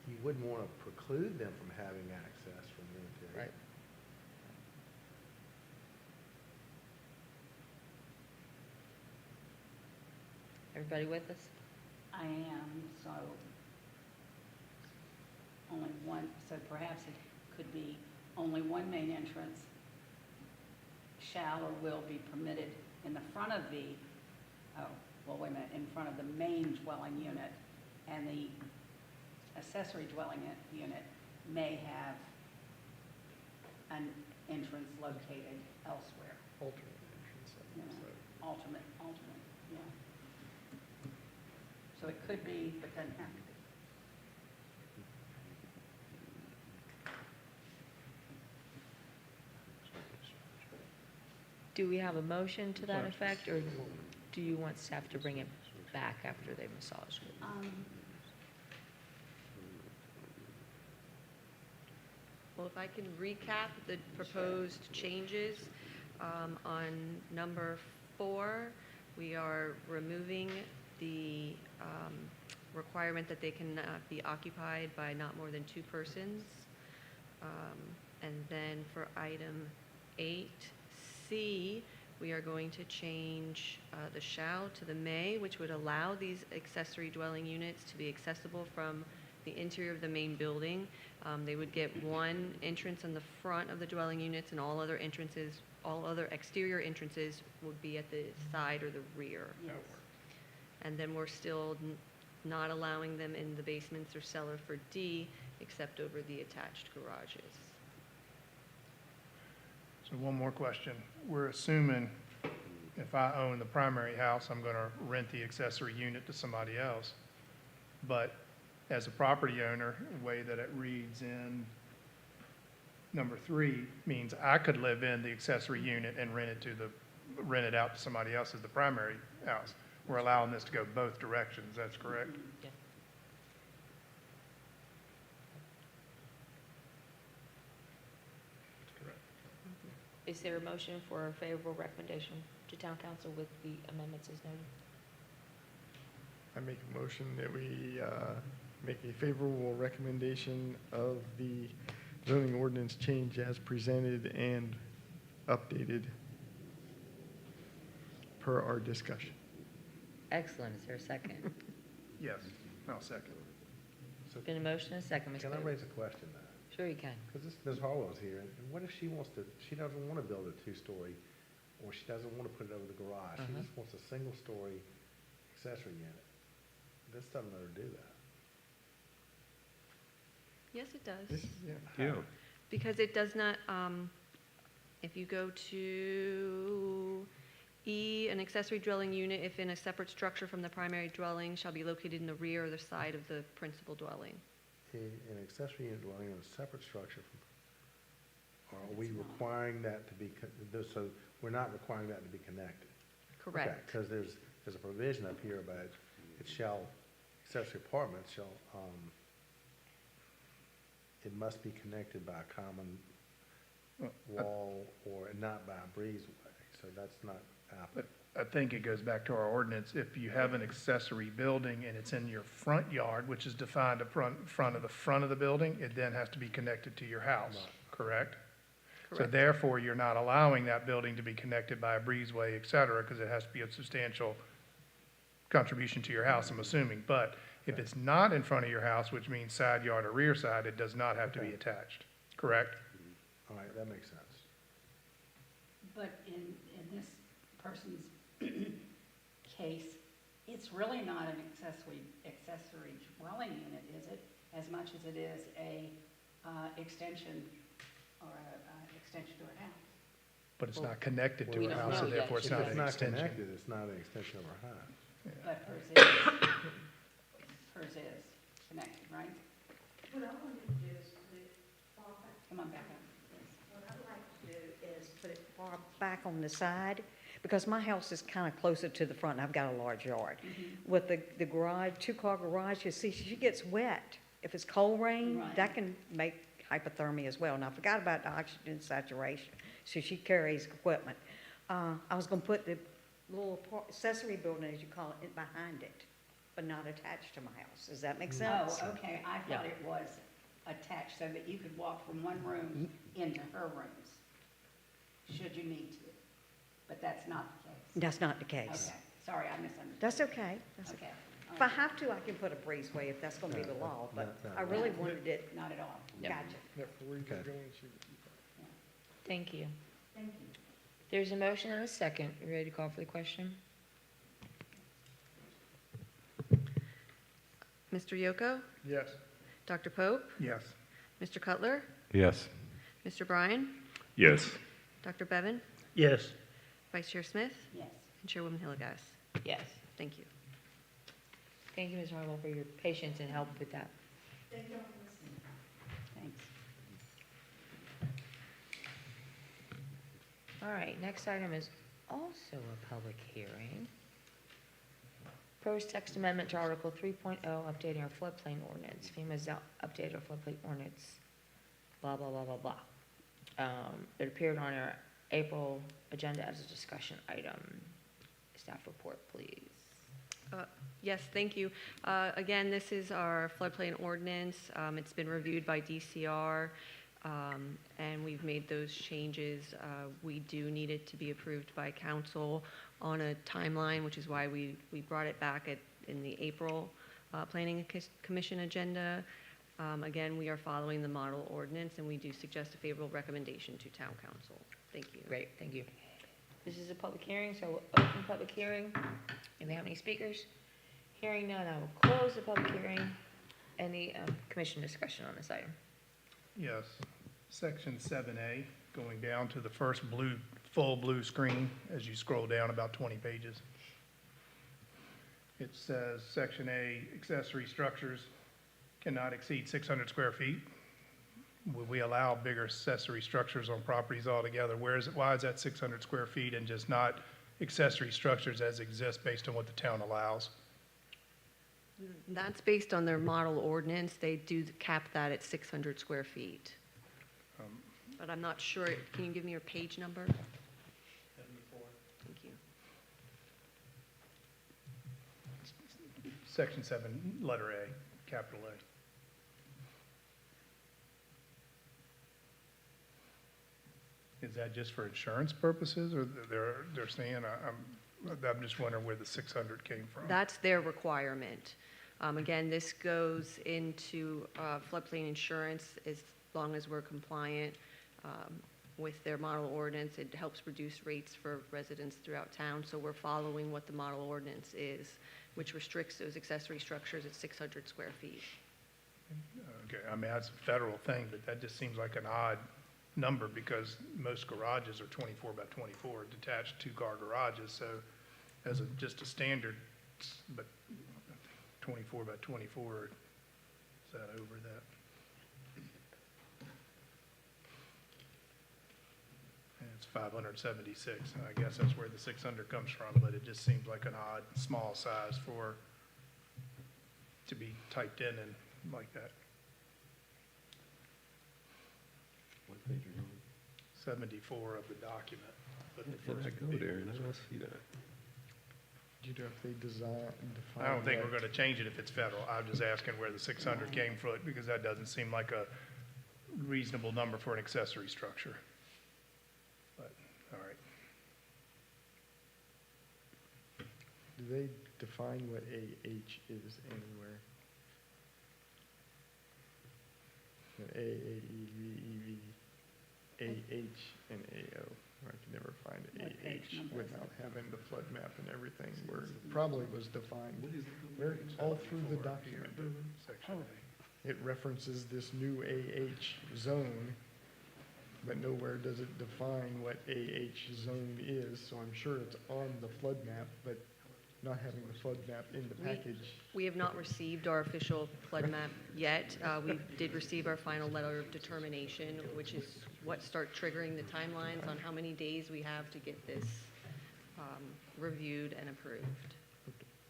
you wouldn't want to preclude them from having access from the interior. Right. Everybody with us? I am, so only one, so perhaps it could be only one main entrance shall or will be permitted in the front of the, oh, well, wait a minute, in front of the main dwelling unit, and the accessory dwelling unit may have an entrance located elsewhere, Alternate entrance. you know, alternate, yeah. So it could be, but doesn't have to be. Do we have a motion to that effect, or do you want staff to bring it back after they massage it? Well, if I can recap the proposed changes, on number 4, we are removing the requirement that they cannot be occupied by not more than 2 persons. And then for item 8C, we are going to change the shall to the may, which would allow these accessory dwelling units to be accessible from the interior of the main building. They would get one entrance on the front of the dwelling units, and all other exterior entrances would be at the side or the rear. Yes. And then we're still not allowing them in the basements or cellar for D, except over the attached garages. So one more question. We're assuming if I own the primary house, I'm going to rent the accessory unit to somebody else. But as a property owner, the way that it reads in number 3 means I could live in the accessory unit and rent it to the rent it out to somebody else as the primary house. We're allowing this to go both directions, that's correct? Yeah. Is there a motion for a favorable recommendation to town council with the amendments as noted? I make a motion that we make a favorable recommendation of the zoning ordinance change as presented and updated per our discussion. Excellent. Is there a second? Yes, I'll second. So Been a motion and a second, Ms. can I Cooper. raise a question now? Sure you can. Because this Ms. Harlow's here, and what if she wants to, she doesn't want to build a two-story, or she doesn't want to put it over the garage, she just wants a single-story accessory unit? This doesn't let her do that. Yes, it does. Yeah. Because it does not, if you go to E, an accessory dwelling unit, if in a separate structure from the primary dwelling, shall be located in the rear or the side of the principal dwelling. An accessory unit dwelling in a separate structure from, are we requiring that to be, so we're not requiring that to be connected? Correct. Because there's a provision up here about it shall, accessory apartments shall, it must be connected by a common wall or not by a breezeway, so that's not applicable. I think it goes back to our ordinance. If you have an accessory building and it's in your front yard, which is defined in front of the building, it then has to be connected to your house, correct? So Correct. therefore, you're not allowing that building to be connected by a breezeway, et cetera, because it has to be a substantial contribution to your house, I'm assuming. But if it's not in front of your house, which means side yard or rear side, it does not have to be attached, correct? All right, that makes sense. But in this person's case, it's really not an accessory dwelling unit, is it? As much as it is a extension or a extension to a house. But it's not connected to we a don't house, so know yet. therefore it's If not it's an not extension. connected, it's not an extension of our house. But hers is. Hers is connected, right? What I want to do is put it far back. Come on back up. What I'd like to do is put it far back on the side, because my house is kind of closer to the front, and I've got a large yard. With the garage, two-car garage, you see, she gets wet. If it's cold rain, Right. that can make hypothermia as well. And I forgot about the oxygen saturation, so she carries equipment. I was gonna put the little accessory building, as you call it, behind it, but not attached to my house. Does that make sense? Oh, okay, I Yeah. thought it was attached so that you could walk from one room into her rooms, should you need to. But that's not the case. That's not the case. Okay, sorry, I misunderstood. That's okay, that's okay. Okay. all If I right. have to, I can put a breezeway if that's gonna be the law, but No, I really wanted it, Not at all. gotcha. Okay. Thank you. Thank you. There's a motion and a second. You ready to call for the question? Mr. Yoko? Yes. Dr. Pope? Yes. Mr. Cutler? Yes. Mr. Bryan? Yes. Dr. Bevan? Yes. Vice Chair Smith? Yes. And Chairwoman Hillegas? Yes. Thank you. Thank you, Ms. Harlow, for your patience and help with that. Thanks. All right, next item is also a public hearing. Proposed text amendment to Article 3.0, updating our floodplain ordinance. FEMA's updated our floodplain ordinance, blah, blah, blah, blah, blah. It appeared on our April agenda as a discussion item. Staff report, please. Yes, thank you. Again, this is our floodplain ordinance. It's been reviewed by DCR, and we've made those changes. We do need it to be approved by council on a timeline, which is why we brought it back in the April Planning Commission agenda. Again, we are following the model ordinance, and we do suggest a favorable recommendation to town council. Thank you. Great, thank you. This is a public hearing, so we'll open public hearing. Do we have any speakers? Hearing none, I will close the public hearing. Any commission discussion on this item? Yes. Section 7A, going down to the first full blue screen as you scroll down about 20 pages. It says, Section A, accessory structures cannot exceed 600 square feet. would we allow bigger accessory structures on properties altogether? Why is that 600 square feet and just not accessory structures as exist based on what the town allows? That's based on their model ordinance. They do cap that at 600 square feet. But I'm not sure. Can you give me your page number? 74. Thank you. Section 7, letter A, capital A. Is that just for insurance purposes, or they're saying, I'm just wondering where the 600 came from? That's their requirement. Again, this goes into floodplain insurance as long as we're compliant with their model ordinance. It helps reduce rates for residents throughout town, so we're following what the model ordinance is, which restricts those accessory structures at 600 square feet. Okay, I mean, that's a federal thing, but that just seems like an odd number because most garages are 24 by 24, detached two-car garages, so as just a standard, but 24 by 24, is that over that? And it's 576, I guess that's where the 600 comes from, but it just seems like an odd, small size to be typed in and like that. What page are you on? 74 of the document. But the Did I first go page- there and I don't see that? Do you know if they define? I don't think we're what- going to change it if it's federal. I'm just asking where the 600 came from, because that doesn't seem like a reasonable number for an accessory structure. But, all right. Do they define what AH is anywhere? A, AEV, AH, and AO. I can never find What page AH number is without it? having the flood map and everything, where it probably was defined, where, all through the document. Section A. It references this new AH zone, but nowhere does it define what AH zone is, so I'm sure it's on the flood map, but not having the flood map in the package. We have not received our official flood map yet. We did receive our final letter of determination, which is what start triggering the timelines on how many days we have to get this reviewed and approved.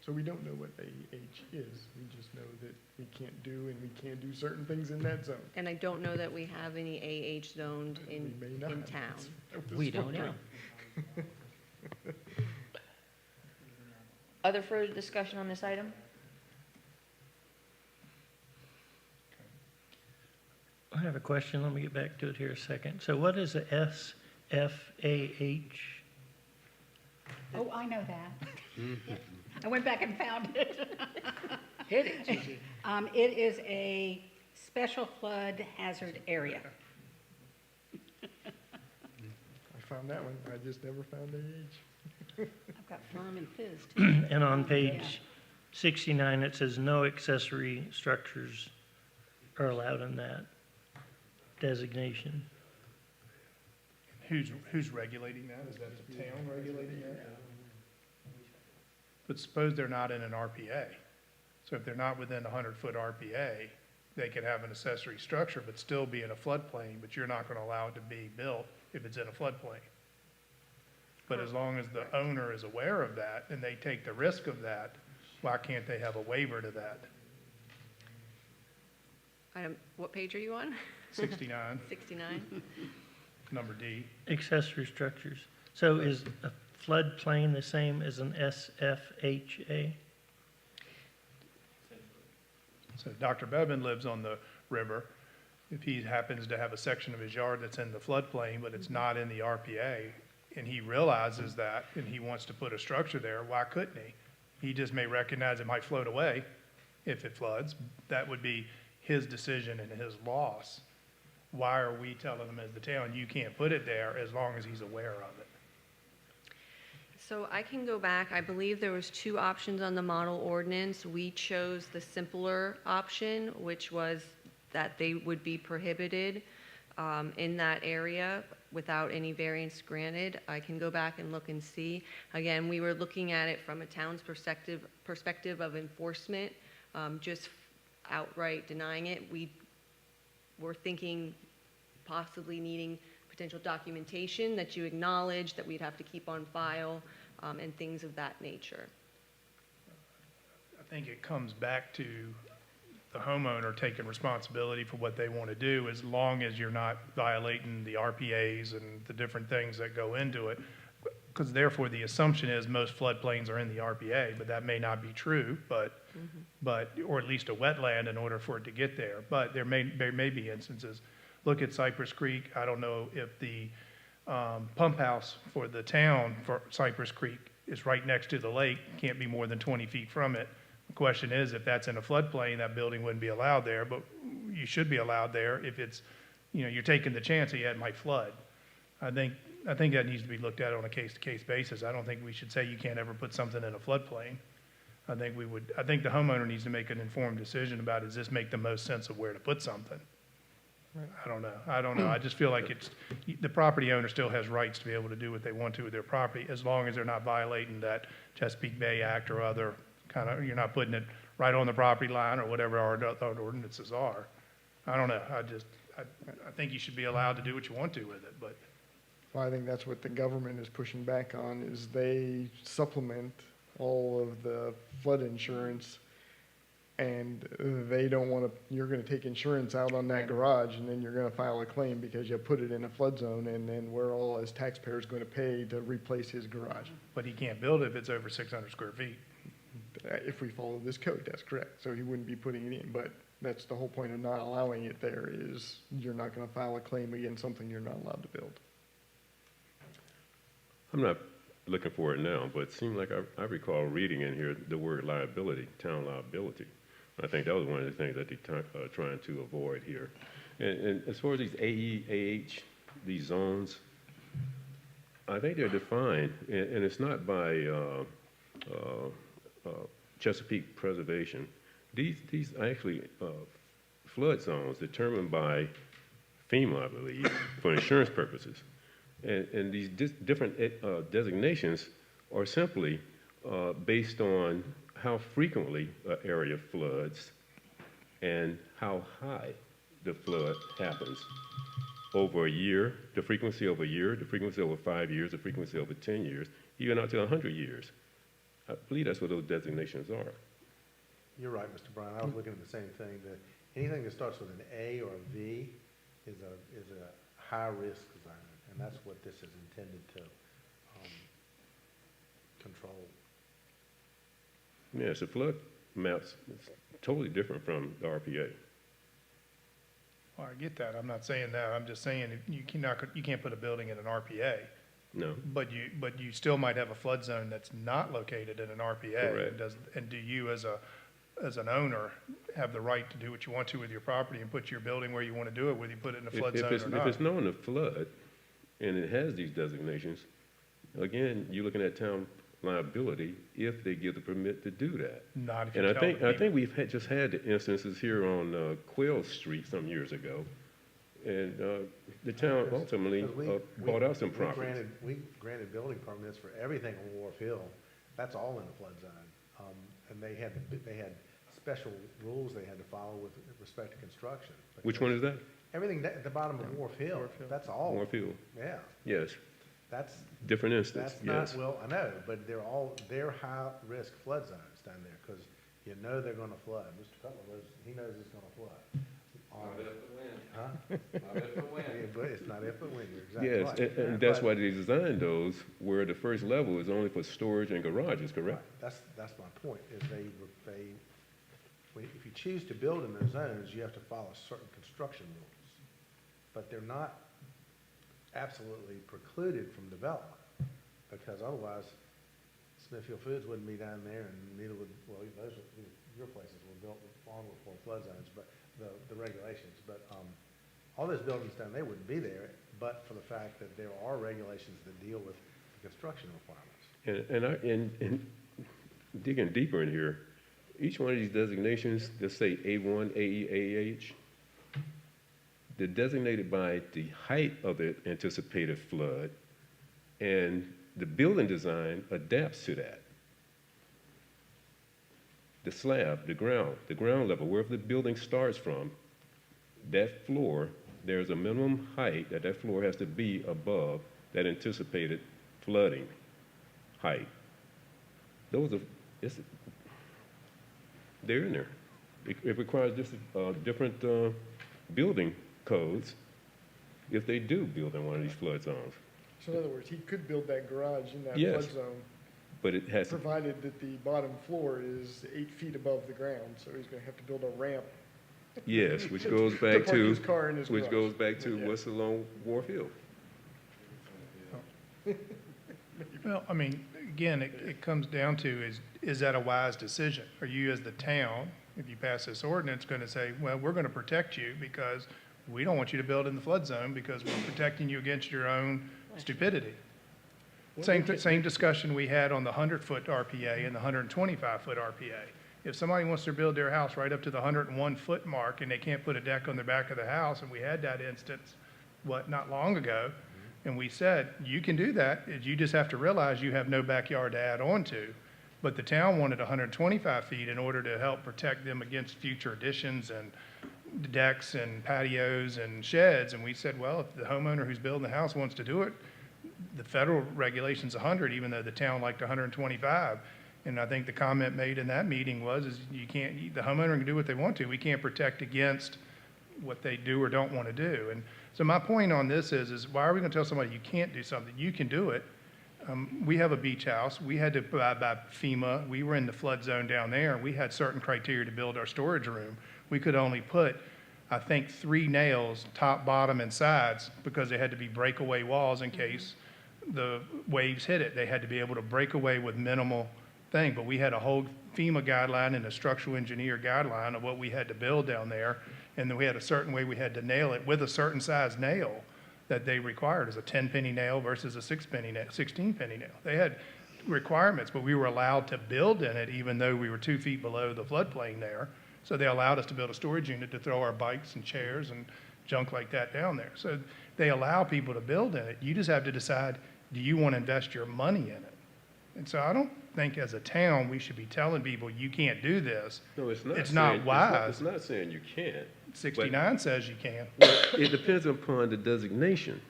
So we don't know what AH is, we just know that we can't do, and we can do certain things in that zone. And I don't know that we have any AH zoned in We may not. town. We don't know. Other further discussion on this item? I have a question, let me get back to it here a second. So what is a SFAH? Oh, I know that. I went back and found it. Hit it, Gigi. It is a special flood hazard area. I found that one, I just never found AH. I've got Firm and Fizz too. And on page 69, it says no accessory structures are allowed in that designation. Who's regulating that? Is that the town regulating that? But suppose they're not in an RPA. So if they're not within a 100-foot RPA, they could have an accessory structure but still be in a floodplain, but you're not going to allow it to be built if it's in a floodplain. But as long as the owner is aware of that and they take the risk of that, why can't they have a waiver to that? What page are you on? 69, 69? number D. Accessory structures. So is a floodplain the same as an SFHA? So Dr. Bevan lives on the river. If he happens to have a section of his yard that's in the floodplain, but it's not in the RPA, and he realizes that, and he wants to put a structure there, why couldn't he? He just may recognize it might float away if it floods. That would be his decision and his loss. Why are we telling him as the town, you can't put it there as long as he's aware of it? So I can go back. I believe there was two options on the model ordinance. We chose the simpler option, which was that they would be prohibited in that area without any variance granted. I can go back and look and see. Again, we were looking at it from a town's perspective of enforcement, just outright denying it. We we're thinking possibly needing potential documentation that you acknowledge that we'd have to keep on file, and things of that nature. I think it comes back to the homeowner taking responsibility for what they want to do, as long as you're not violating the RPAs and the different things that go into it. Because therefore, the assumption is most floodplains are in the RPA, but that may not be true, or at least a wetland in order for it to get there. But there may be instances. Look at Cypress Creek. I don't know if the pump house for the town for Cypress Creek is right next to the lake, can't be more than 20 feet from it. The question is, if that's in a floodplain, that building wouldn't be allowed there, but you should be allowed there if it's, you're taking the chance that it might flood. I think that needs to be looked at on a case-to-case basis. I don't think we should say you can't ever put something in a floodplain. I think the homeowner needs to make an informed decision about, does this make the most sense of where to put something? I don't know. I just feel like the property owner still has rights to be able to do what they want to with their property, as long as they're not violating that Chesapeake Bay Act or other kind of, you're not putting it right on the property line or whatever our ordinances are. I don't know. I think you should be allowed to do what you want to with it, but. Well, I think that's what the government is pushing back on, is they supplement all of the flood insurance, and they don't want to, you're going to take insurance out on that garage, and then you're going to file a claim because you put it in a flood zone, and then we're all, as taxpayers, going to pay to replace his garage. But he can't build it if it's over 600 square feet. If we follow this code, that's correct. So he wouldn't be putting it in, but that's the whole point of not allowing it there, is you're not going to file a claim against something you're not allowed to build. I'm not looking for it now, but it seemed like I recall reading in here the word liability, town liability. I think that was one of the things that they're trying to avoid here. And as far as these AE, AH, these zones, I think they're defined, and it's not by Chesapeake Preservation. These actually flood zones determined by FEMA, I believe, for insurance purposes. And these different designations are simply based on how frequently an area floods and how high the flood happens over a year, the frequency over a year, the frequency over 5 years, the frequency over 10 years, even out to 100 years. I believe that's what those designations are. You're right, Mr. Bryan. I was looking at the same thing, that anything that starts with an A or a V is a high-risk zone, and that's what this is intended to control. Yes, the flood maps is totally different from the RPA. Well, I get that. I'm not saying that. I'm just saying you can't put a building in an RPA. No. But you still might have a flood zone that's not located in an RPA. Correct. And do you, as an owner, have the right to do what you want to with your property and put your building where you want to do it, whether you put it in a flood zone or not? If it's known to flood, and it has these designations, again, you're looking at town liability if they give the permit to do that. Not if you And tell them. I think we've just had the instances here on Quail Street some years ago, and the town ultimately bought out some properties. We granted building permits for everything on Wharf Hill. That's all in the flood zone. And they had special rules they had to follow with respect to construction. Which one is that? Everything at the bottom of Wharf Hill, that's all. Wharf Hill. Yeah, Yes, that's, different instance, that's not, yes. well, I know, but they're high-risk flood zones down there, because you know they're gonna flood. Mr. Cutler knows, he knows it's gonna flood. Huh? Yeah, but it's not if, but when, you're exactly Yes, right. and that's But- why they designed those, where the first level is only for storage and garages, correct? Right. That's my point, is if you choose to build in those zones, you have to follow certain construction rules. But they're not absolutely precluded from development, because otherwise Smithfield Foods wouldn't be down there, and neither would, well, your places were built long before flood zones, but the regulations, but all those buildings down there wouldn't be there, but for the fact that there are regulations that deal with the construction requirements. And digging deeper in here, each one of these designations, let's say A1, AE, AH, they're designated by the height of the anticipated flood, and the building design adapts to that. The slab, the ground level, wherever the building starts from, that floor, there's a minimum height that that floor has to be above that anticipated flooding height. Those are, they're in there. It requires just different building codes if they do build in one of these flood zones. So in other words, he could build that garage in that Yes. flood zone, But it has, provided that the bottom floor is 8 feet above the ground, so he's gonna have to build a ramp. yes, which goes back park to, his car in his which garage. goes back to Yeah. what's along Wharf Hill. Well, I mean, again, it comes down to is that a wise decision? Are you as the town, if you pass this ordinance, going to say, well, we're going to protect you because we don't want you to build in the flood zone because we're protecting you against your own stupidity? Same discussion we had on the 100-foot RPA and the 125-foot RPA. If somebody wants to build their house right up to the 101-foot mark and they can't put a deck on the back of the house, and we had that instance, not long ago, and we said, you can do that, you just have to realize you have no backyard to add on to. But the town wanted 125 feet in order to help protect them against future additions and decks and patios and sheds. And we said, well, if the homeowner who's building the house wants to do it, the federal regulation's 100, even though the town liked 125. And I think the comment made in that meeting is you can't, the homeowner can do what they want to. We can't protect against what they do or don't want to do. And so my point on this is why are we going to tell somebody you can't do something? You can do it. We have a beach house. We had to abide by FEMA. We were in the flood zone down there. We had certain criteria to build our storage room. We could only put, I think, 3 nails, top, bottom, and sides, because they had to be breakaway walls in case the waves hit it. They had to be able to break away with minimal thing. But we had a whole FEMA guideline and a structural engineer guideline of what we had to build down there. And then we had a certain way we had to nail it with a certain size nail that they required as a 10-penny nail versus a 16-penny nail. They had requirements, but we were allowed to build in it even though we were 2 feet below the floodplain there. So they allowed us to build a storage unit to throw our bikes and chairs and junk like that down there. So they allow people to build in it. You just have to decide, do you want to invest your money in it? And so I don't think as a town we should be telling people you can't do this. No, it's not. It's not saying- wise. It's not saying you can't. 69 says you can. Well, it depends upon the designation.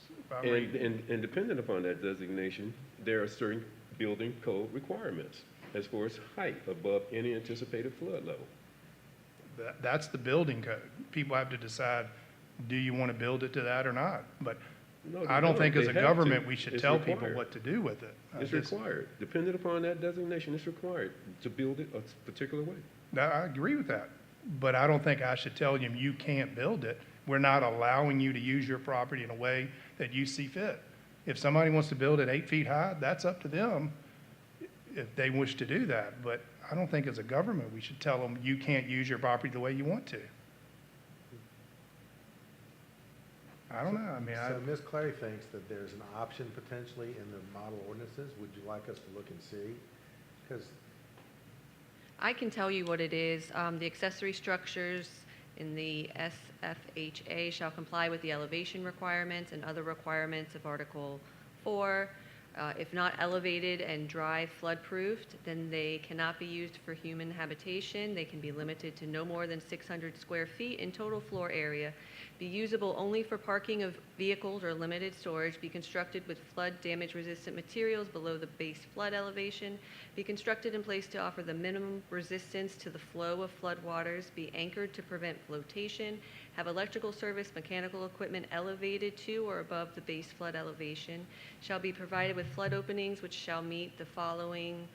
If I read- And dependent upon that designation, there are certain building code requirements as far as height above any anticipated flood level. That's the building code. People have to decide, do you want to build it to that or not? But No, I don't think they as a have government to. we should It's tell people required. what to do with it. It's required. Dependent upon that designation, it's required to build it a particular way. I agree with that, but I don't think I should tell you you can't build it. We're not allowing you to use your property in a way that you see fit. If somebody wants to build it 8 feet high, that's up to them if they wish to do that. But I don't think as a government we should tell them you can't use your property the way you want to. I don't know. I mean, So Ms. Clary thinks that there's an option potentially in the model ordinances. Would you like us to look and see? Because I can tell you what it is. The accessory structures in the SFHA shall comply with the elevation requirements and other requirements of Article 4. If not elevated and dry flood-proofed, then they cannot be used for human habitation. They can be limited to no more than 600 square feet in total floor area, be usable only for parking of vehicles or limited storage, be constructed with flood damage-resistant materials below the base flood elevation, be constructed in place to offer the minimum resistance to the flow of flood waters, be anchored to prevent flotation, have electrical service, mechanical equipment elevated to or above the base flood elevation, shall be provided with flood openings which shall meet the following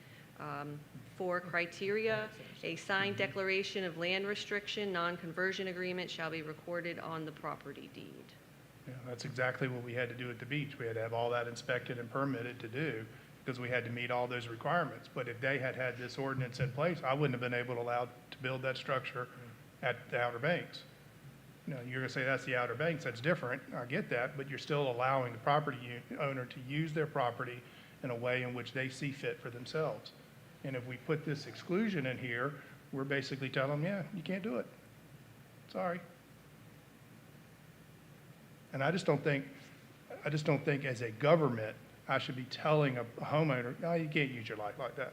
4 criteria. A signed declaration of land restriction, non-conversion agreement shall be recorded on the property deed. Yeah, that's exactly what we had to do at the beach. We had to have all that inspected and permitted to do because we had to meet all those requirements. But if they had had this ordinance in place, I wouldn't have been able to allow to build that structure at the Outer Banks. You know, you're going to say that's the Outer Banks, that's different. I get that, but you're still allowing the property owner to use their property in a way in which they see fit for themselves. And if we put this exclusion in here, we're basically telling them, yeah, you can't do it. Sorry. And I just don't think as a government, I should be telling a homeowner, no, you can't use your light like that.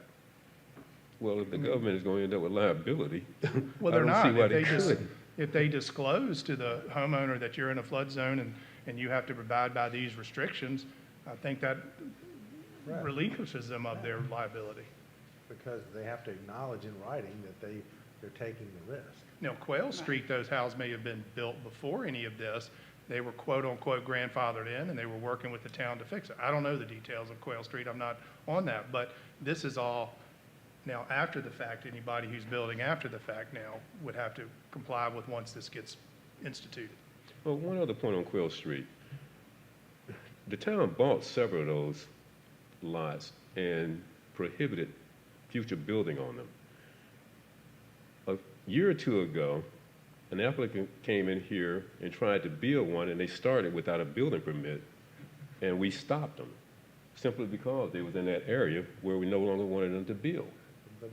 Well, if the government is going to end up with liability, Well, I they're don't see not. why If they they just, could. if they disclose to the homeowner that you're in a flood zone and you have to abide by these restrictions, I think that Right. relinquishes them of their liability. Because they have to acknowledge in writing that they're taking the risk. Now, Quail Street, those houses may have been built before any of this. They were quote-unquote grandfathered in, and they were working with the town to fix it. I don't know the details of Quail Street, I'm not on that, but this is all now after the fact. Anybody who's building after the fact now would have to comply with once this gets instituted. Well, one other point on Quill Street. The town bought several of those lots and prohibited future building on them. A year or two ago, an applicant came in here and tried to build one, and they started without a building permit, and we stopped them, simply because they was in that area where we no longer wanted them to build. But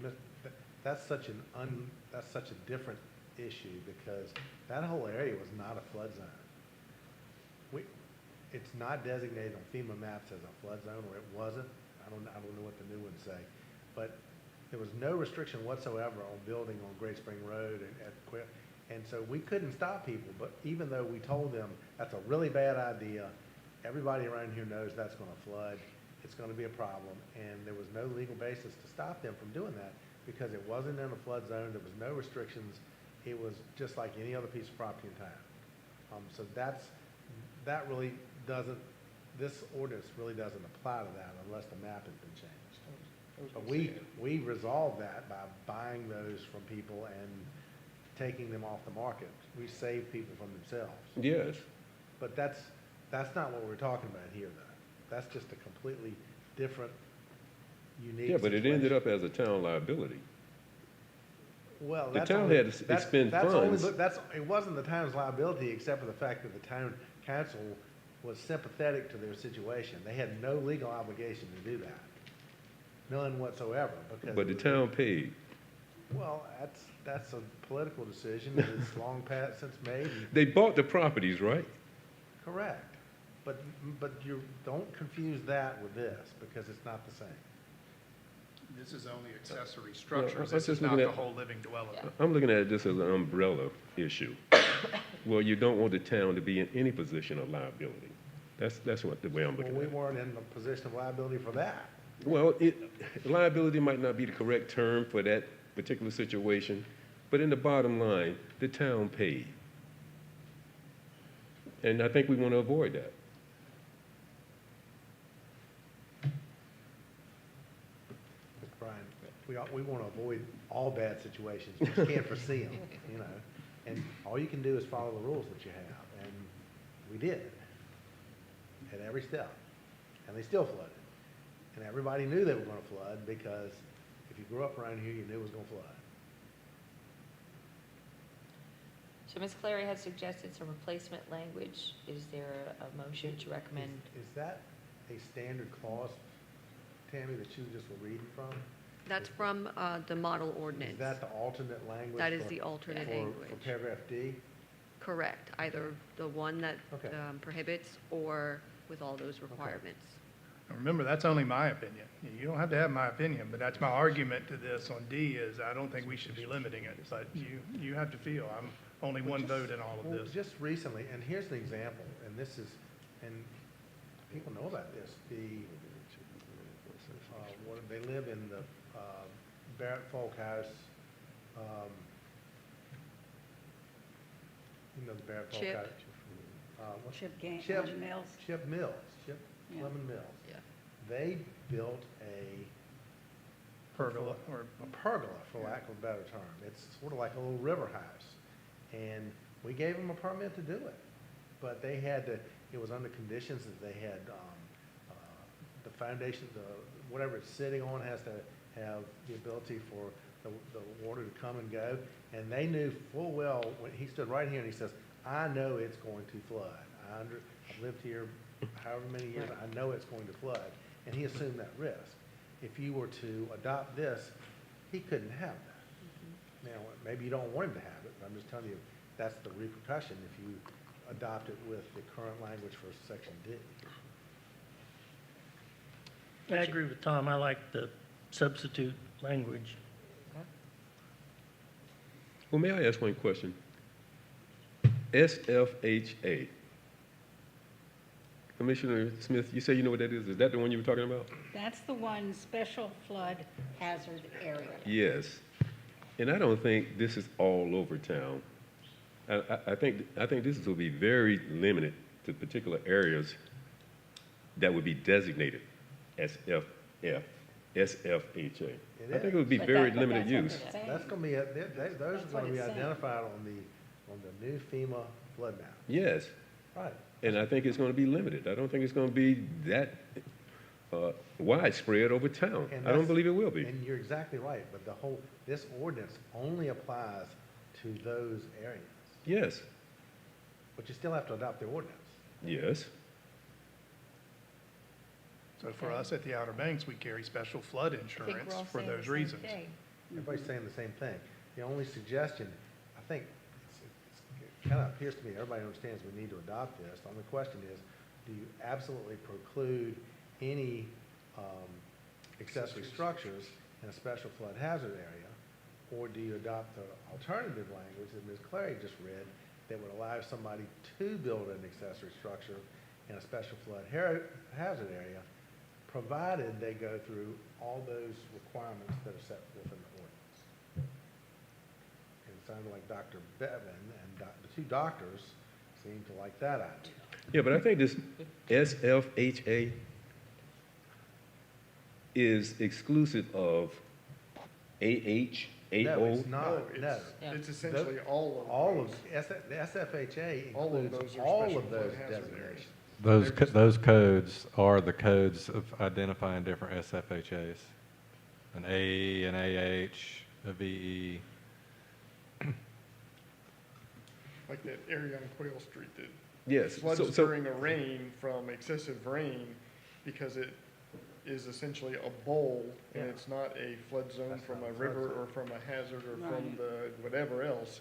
that's such a different issue, because that whole area was not a flood zone. It's not designated on FEMA maps as a flood zone, or it wasn't. I don't know what the new ones say, but there was no restriction whatsoever on building on Great Spring Road and at Quill. And so we couldn't stop people, but even though we told them that's a really bad idea, everybody around here knows that's gonna flood, it's gonna be a problem, and there was no legal basis to stop them from doing that, because it wasn't in a flood zone, there was no restrictions, it was just like any other piece of property in town. So that really doesn't, this ordinance really doesn't apply to that unless the map has been changed. But we resolved that by buying those from people and taking them off the market. We saved people from themselves. Yes. But that's not what we're talking about here, though. That's just a completely different, unique Yeah, but it situation. ended up as a town liability. Well, the that's town only- had to that's- expend that's only- funds. it wasn't the town's liability, except for the fact that the town council was sympathetic to their situation. They had no legal obligation to do that. None whatsoever, because. But the town paid. Well, that's a political decision that's long past since made. They bought the properties, right? Correct. But you don't confuse that with this, because it's not the same. This is only accessory Well, I structures, was this is just not looking the at- whole living dwelling. I'm looking at this as an umbrella issue. Well, you don't want the town to be in any position of liability. That's what the way I'm Well, looking we at it. weren't in a position of liability for that. Well, liability might not be the correct term for that particular situation, but in the bottom line, the town paid. And I think we want to avoid that. Mr. Brian, we want to avoid all bad situations, but you can't foresee them, you know? And all you can do is follow the rules that you have, and we did at every step, and they still flooded. And everybody knew they were going to flood, because if you grew up around here, you knew it was going to flood. So Ms. Clary has suggested some replacement language. Is there a motion to recommend? Is that a standard clause, Tammy, that you just were reading from? That's from the model ordinance. Is that the alternate language? That is for- the alternate for language. paragraph D? Correct, either the one that Okay. prohibits or with all those requirements. Now, remember, that's only my opinion. You don't have to have my opinion, but that's my argument to this on D is I don't think we should be limiting it. But you have to feel, I'm only one vote in all of Well, this. just recently, and here's an example, and this is, and people know about this, they live in the Barrett Folk House, you know the Barrett Folk Chip. House? What's- Chip Chip- Mills. Chip Mills, Chip Yeah. Lemon Mills. Yeah. They built a Pergola or a pergola, for lack of a better term. It's sort of like a little river house. And we gave them a permit to do it. But they had to, it was under conditions that they had, the foundation, whatever it's sitting on has to have the ability for the water to come and go. And they knew full well, when he stood right here and he says, I know it's going to flood. I've lived here however many years, I know it's going to flood. And he assumed that risk. If you were to adopt this, he couldn't have that. Now, maybe you don't want him to have it, but I'm just telling you, that's the repercussion if you adopt it with the current language for section D. I agree with Tom. I like the substitute language Well, may I ask one question? SFHA. Commissioner Smith, you say you know what that is? Is that the one you were talking about? That's the one, special flood hazard area. Yes. And I don't think this is all over town. I think this will be very limited to particular areas that would be designated as SFHA. I think it would be But very that- but limited that's what use. it's saying. That's gonna be, those are That's what gonna be it's saying. identified on the new FEMA flood map. Yes. Right. And I think it's going to be limited. I don't think it's going to be that widespread over town. And I don't that's- believe it will be. And you're exactly right, but this ordinance only applies to those areas. Yes, But you still have to adopt the ordinance. yes. So for us at the Outer Banks, we carry special flood I think insurance we're all for saying the those same reasons. thing. Everybody's saying the same thing. The only suggestion, I think, it kind of appears to me, everybody understands we need to adopt this. The only question is, do you absolutely preclude any accessory structures in a special flood hazard area? Or do you adopt the alternative language that Ms. Clary just read that would allow somebody to build an accessory structure in a special flood hazard area, provided they go through all those requirements that are set forth in the ordinance? And it sounded like Dr. Bevan and the two doctors seem to like that idea. Yeah, but I think this SFHA is exclusive of AH, No, AO. it's not, no. Yeah. It's essentially all of All of, those. the SFHA All of includes those are all special of those flood hazard designations. areas. Those codes are the codes of identifying different SFHAs. An A, an AH, a VE. Like that area on Quail Street that Yes. floods during a rain from excessive rain because it is essentially a bowl and Yeah. it's not a flood zone That's from not a a flood river zone. or from a hazard or from Right. the whatever else.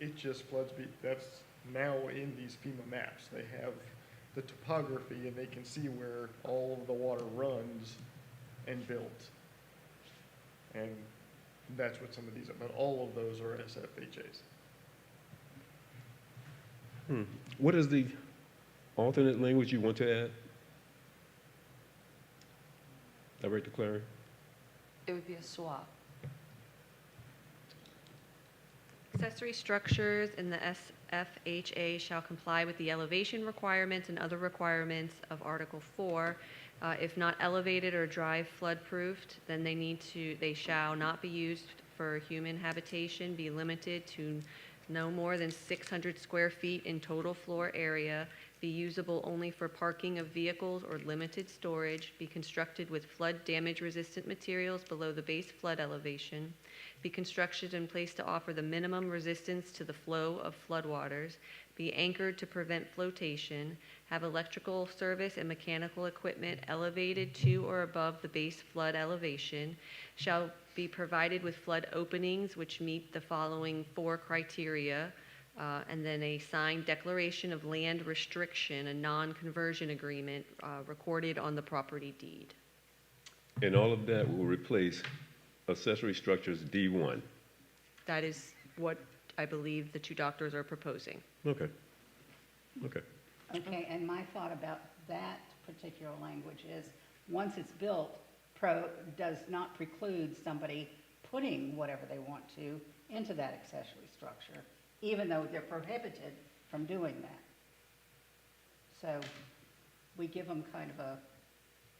It just floods, that's now in these FEMA maps. They have the topography and they can see where all of the water runs and builds. And that's what some of these are, but all of those are SFHA's. What is the alternate language you want to add? Director Clary? It would be a swap. Accessory structures in the SFHA shall comply with the elevation requirements and other requirements of Article 4. If not elevated or dry flood-proofed, then they shall not be used for human habitation, be limited to no more than 600 square feet in total floor area, be usable only for parking of vehicles or limited storage, be constructed with flood damage-resistant materials below the base flood elevation, be constructed in place to offer the minimum resistance to the flow of floodwaters, be anchored to prevent flotation, have electrical service and mechanical equipment elevated to or above the base flood elevation, shall be provided with flood openings which meet the following 4 criteria, and then a signed declaration of land restriction, a non-conversion agreement recorded on the property deed. And all of that will replace accessory structures D1. That is what I believe the two doctors are proposing. Okay. Okay. Okay, and my thought about that particular language is, once it's built, does not preclude somebody putting whatever they want to into that accessory structure, even though they're prohibited from doing that. So we give them kind of a,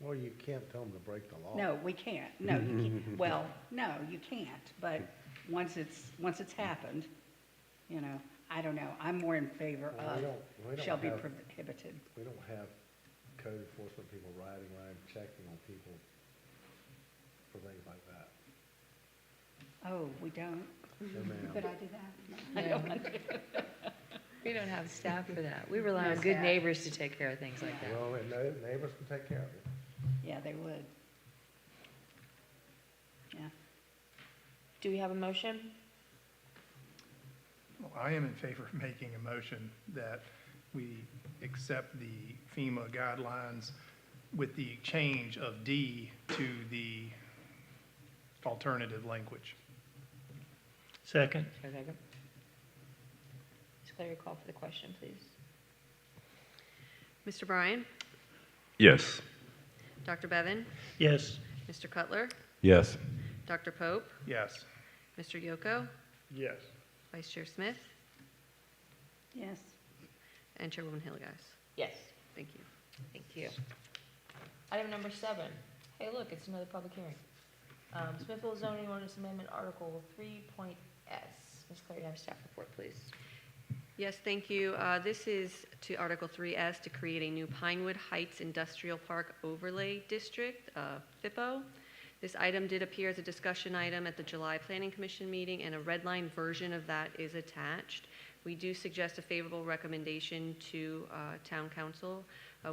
Well, you can't tell them to break the law. no, we can't, no, you can't, well, no, you can't, but once it's happened, you know, I don't know, I'm more in favor Well, we of don't shall be have- prohibited. We don't have code enforcement people riding around checking on people for things like that. Oh, we don't? No, ma'am. Could I do that? No, I No. don't want to. We don't have staff for that. We rely No on good staff. neighbors to take care of things like that. Well, and neighbors can take care of it. Yeah, they would. Yeah. Do we have a motion? Well, I am in favor of making a motion that we accept the FEMA guidelines with the change of D to the alternative language. Second. Is there a second? Ms. Clary, call for the question, please. Mr. Bryan? Yes. Dr. Bevan? Yes. Mr. Cutler? Yes. Dr. Pope? Yes. Mr. Yoko? Yes. Vice Chair Smith? Yes. And Chairwoman Hillegas? Yes. Thank you. Thank you. Item number 7. Hey, look, it's another public hearing. Smithfield zoning ordinance amendment, Article 3.S. Ms. Clary, have staff report, please. Yes, thank you. This is to Article 3S to create a new Pinewood Heights Industrial Park Overlay District, FIPO. This item did appear as a discussion item at the July Planning Commission meeting, and a red line version of that is attached. We do suggest a favorable recommendation to Town Council.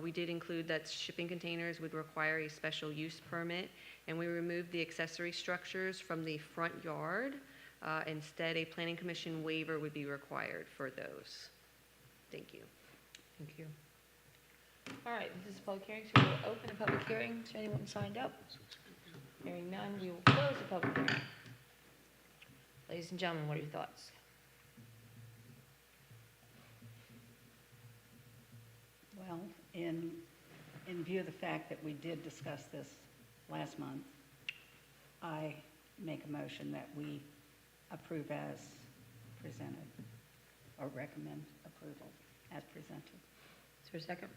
We did include that shipping containers would require a special use permit, and we removed the accessory structures from the front yard. Instead, a Planning Commission waiver would be required for those. Thank you. Thank you. All right, this is a public hearing, so we'll open the public hearing. Is there anyone signed up? Hearing none, we will close the public hearing. Ladies and gentlemen, what are your thoughts? Well, in view of the fact that we did discuss this last month, I make a motion that we approve as presented, or recommend approval as presented. Is there a second?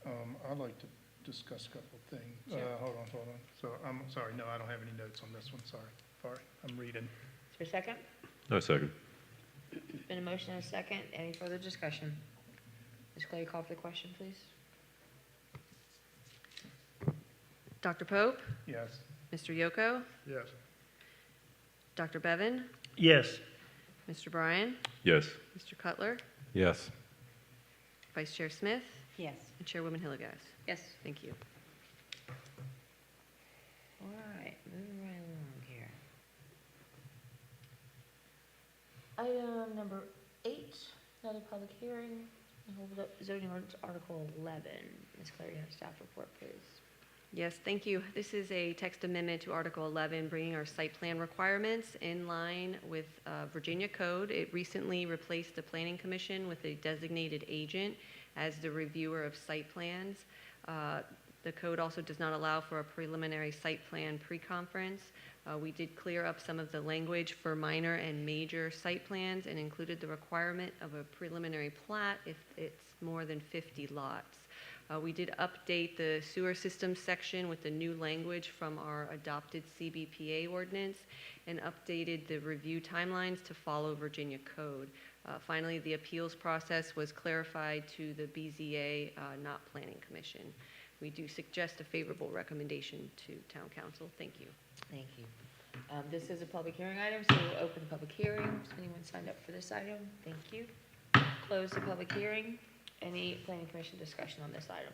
I'd like to discuss a couple of things. Sure. Hold on. So, I'm sorry, no, I don't have any notes on this one, sorry, I'm reading. Is there a second? No, second. There's been a motion and a second. Any further discussion? Ms. Clay, call for the question, please. Dr. Pope? Yes. Mr. Yoko? Yes. Dr. Bevan? Yes. Mr. Bryan? Yes. Mr. Cutler? Yes. Vice Chair Smith? Yes. And Chairwoman Hillegas? Yes. Thank you. All right, moving right along here. Item number 8, another public hearing. Hold up zoning ordinance Article 11. Ms. Clary, have staff report, please. Yes, thank you. This is a text amendment to Article 11, bringing our site plan requirements in line with Virginia code. It recently replaced the Planning Commission with a designated agent as the reviewer of site plans. The code also does not allow for a preliminary site plan pre-conference. We did clear up some of the language for minor and major site plans and included the requirement of a preliminary plat if it's more than 50 lots. We did update the sewer system section with the new language from our adopted CBPA ordinance and updated the review timelines to follow Virginia code. Finally, the appeals process was clarified to the BZA, not Planning Commission. We do suggest a favorable recommendation to Town Council. Thank you. Thank you. This is a public hearing item, so we'll open the public hearing. Has anyone signed up for this item? Thank you. Close the public hearing. Any Planning Commission discussion on this item?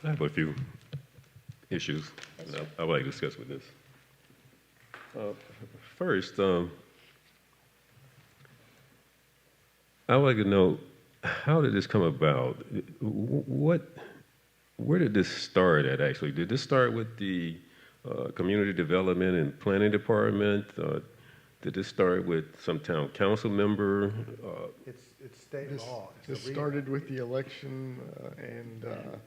I have a few issues Yes, that sir. I would like to discuss with this. First, I would like to know, how did this come about? Where did this start at, actually? Did this start with the Community Development and Planning Department? Did this start with some town council member? It's state This, law. It's this the started with the election and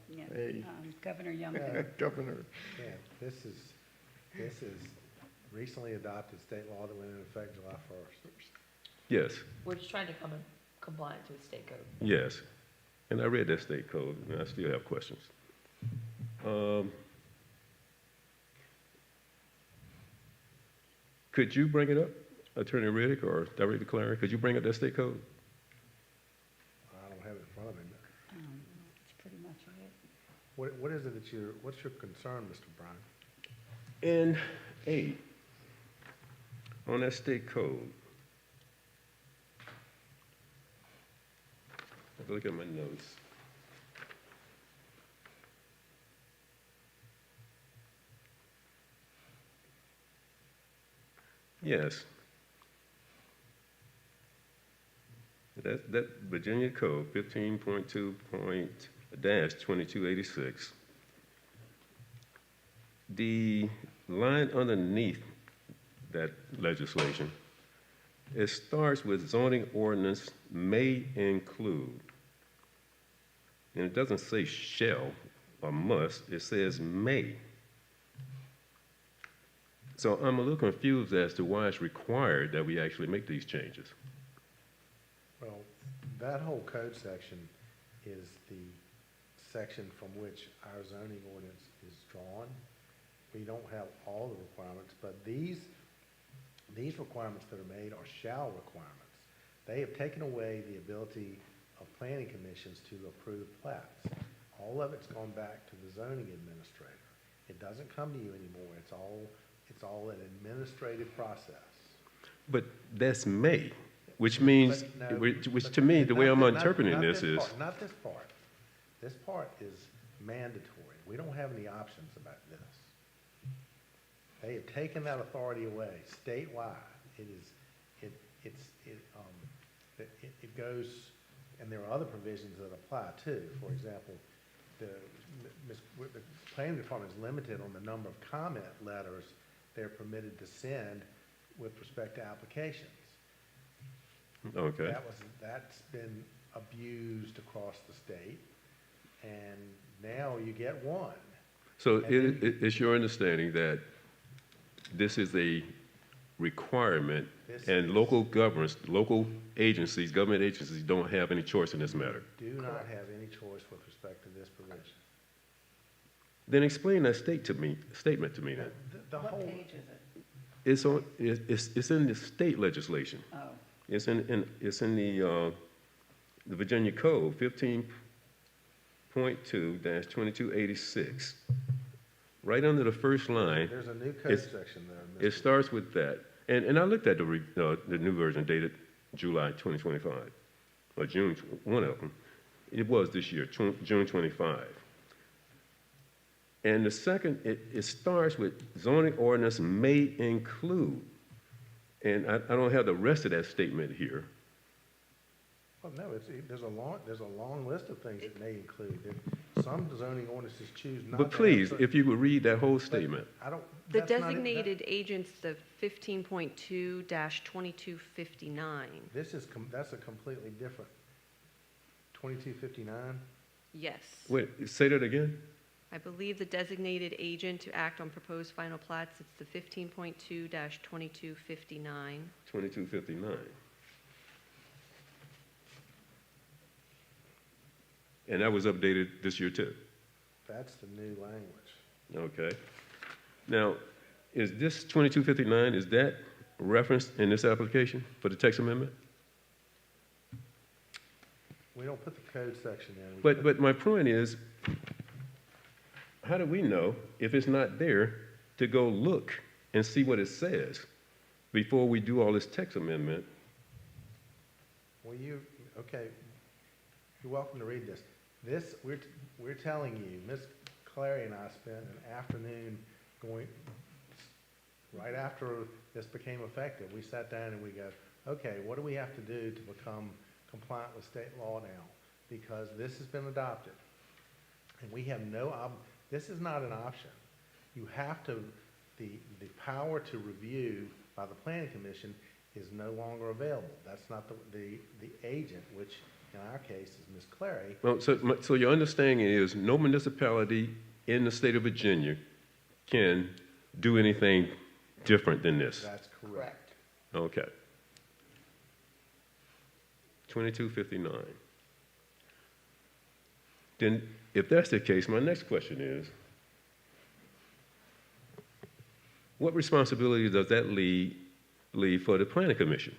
Yeah. a Governor Youngkin. governor. Yeah, this is recently adopted state law that went into effect July 1st. Yes, We're just trying to come in compliance with state code. yes. And I read that state code, and I still have questions. Could you bring it up, Attorney Riddick or Director Clary? Could you bring up that state code? I don't have it in front of me. That's pretty much it. What is it that what's your concern, Mr. Bryan? In 8, on that state code, look at my notes. Yes. That Virginia Code 15.2.-2286. The line underneath that legislation, it starts with zoning ordinance may include. And it doesn't say shall or must, it says may. So I'm a little confused as to why it's required that we actually make these changes. Well, that whole code section is the section from which our zoning ordinance is drawn. We don't have all the requirements, but these requirements that are made are shall requirements. They have taken away the ability of planning commissions to approve plats. All of it's gone back to the zoning administrator. It doesn't come to you anymore. It's all an administrative process. But that's may, which means, But no, which but to me, the way I'm not interpreting this is, part, not this part. This part is mandatory. We don't have any options about this. They have taken that authority away statewide. It goes, and there are other provisions that apply too. For example, the planning department is limited on the number of comment letters they're permitted to send with respect to applications. okay. That's been abused across the state, and now you get one. So And it's your understanding that this is a requirement This and is- local governments, local agencies, government agencies don't have any choice in this matter? Do not have any choice with respect to this provision. Then explain that statement to me then. The What whole, page is it? It's in the state legislation. Oh, It's in the Virginia Code, 15.2-2286. Right under the first line, there's a new code It's- section there. it starts with that. And I looked at the new version dated July 2025, or June, one of them. It was this year, June 25. And the second, it starts with zoning ordinance may include. And I don't have the rest of that statement here. Well, no, there's a long list of things it may include. Some zoning ordinances choose not to. But please, have if you would read that whole but statement. I don't. The that's not it. designated agents, the 15.2-2259. That's a completely different. 2259? Yes. Wait, say that again? I believe the designated agent to act on proposed final plats, it's the 15.2-2259. 2259. And that was updated this year too? That's the new language. Okay. Now, is this 2259, is that referenced in this application for the text amendment? We don't put the code section in. We But my point is, how do we know if it's not there to go look and see what it says before we do all this text amendment? Well, okay, you're welcome to read this. We're telling you, Ms. Clary and I spent an afternoon right after this became effective, we sat down and we go, okay, what do we have to do to become compliant with state law now? Because this has been adopted. And we have this is not an option. You have to, the power to review by the planning commission is no longer available. That's not the agent, which in our case is Ms. Clary. Well, so your understanding is no municipality in the state of Virginia can do anything different than this? That's correct. Okay. 2259. Then, if that's the case, my next question is, what responsibility does that leave for the planning commission?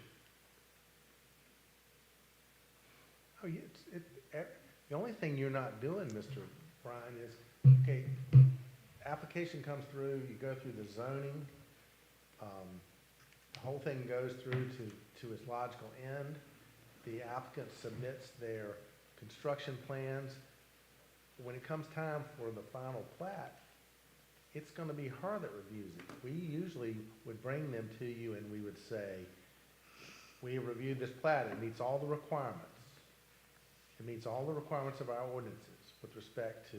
Oh, yeah, the only thing you're not doing, Mr. Bryan, is, okay, application comes through, you go through the zoning, the whole thing goes through to its logical end. The applicant submits their construction plans. When it comes time for the final plat, it's going to be her that reviews it. We usually would bring them to you and we would say, we have reviewed this plat, it meets all the requirements. It meets all the requirements of our ordinances with respect to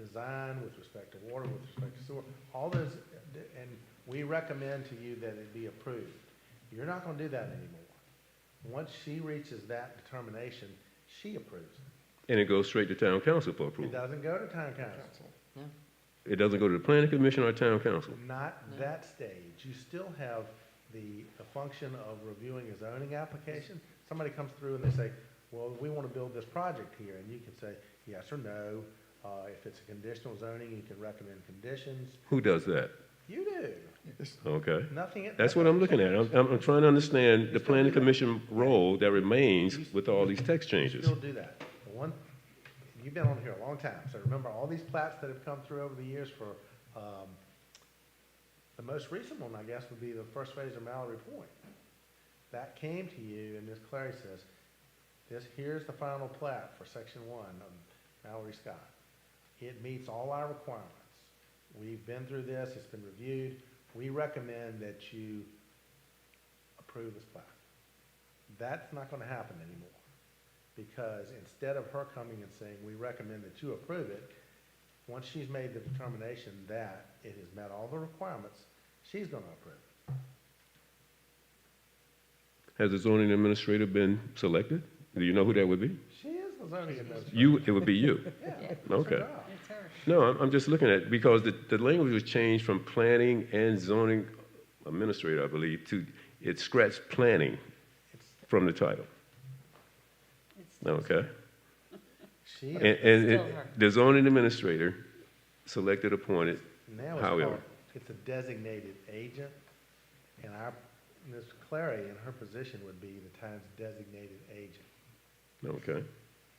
design, with respect to water, with respect to sewer, all those, and we recommend to you that it be approved. You're not gonna do that anymore. Once she reaches that determination, she approves it. And it goes straight to town council for It approval. doesn't go to town council. It doesn't go to the planning commission or town council. Not that stage. You still have the function of reviewing a zoning application. Somebody comes through and they say, well, we want to build this project here, and you can say yes or no. If it's a conditional zoning, you can recommend conditions. Who does that? You do. Okay. Nothing. That's what I'm looking at. I'm trying to understand the planning commission role that remains with all these text You changes. still do that. The one, you've been on here a long time, so remember all these plats that have come through over the years for, the most recent one, I guess, would be the first phase of Mallory Point. That came to you, and Ms. Clary says, here's the final plat for section 1 of Mallory Scott. It meets all our requirements. We've been through this, it's been reviewed. We recommend that you approve this plat. That's not gonna happen anymore, because instead of her coming and saying, we recommend that you approve it, once she's made the determination that it has met all the requirements, she's gonna approve it. Has the zoning administrator been selected? Do you know who that would be? She is the zoning administrator. It would be you. Yeah. Okay. It's her. No, I'm just looking at, because the language was changed from planning and zoning administrator, I believe, to, it scratched planning from the title. Okay? She is. And the zoning administrator, selected, appointed, Now it's however. called, it's a designated agent, and Ms. Clary, in her position, would be the town's designated agent. Okay.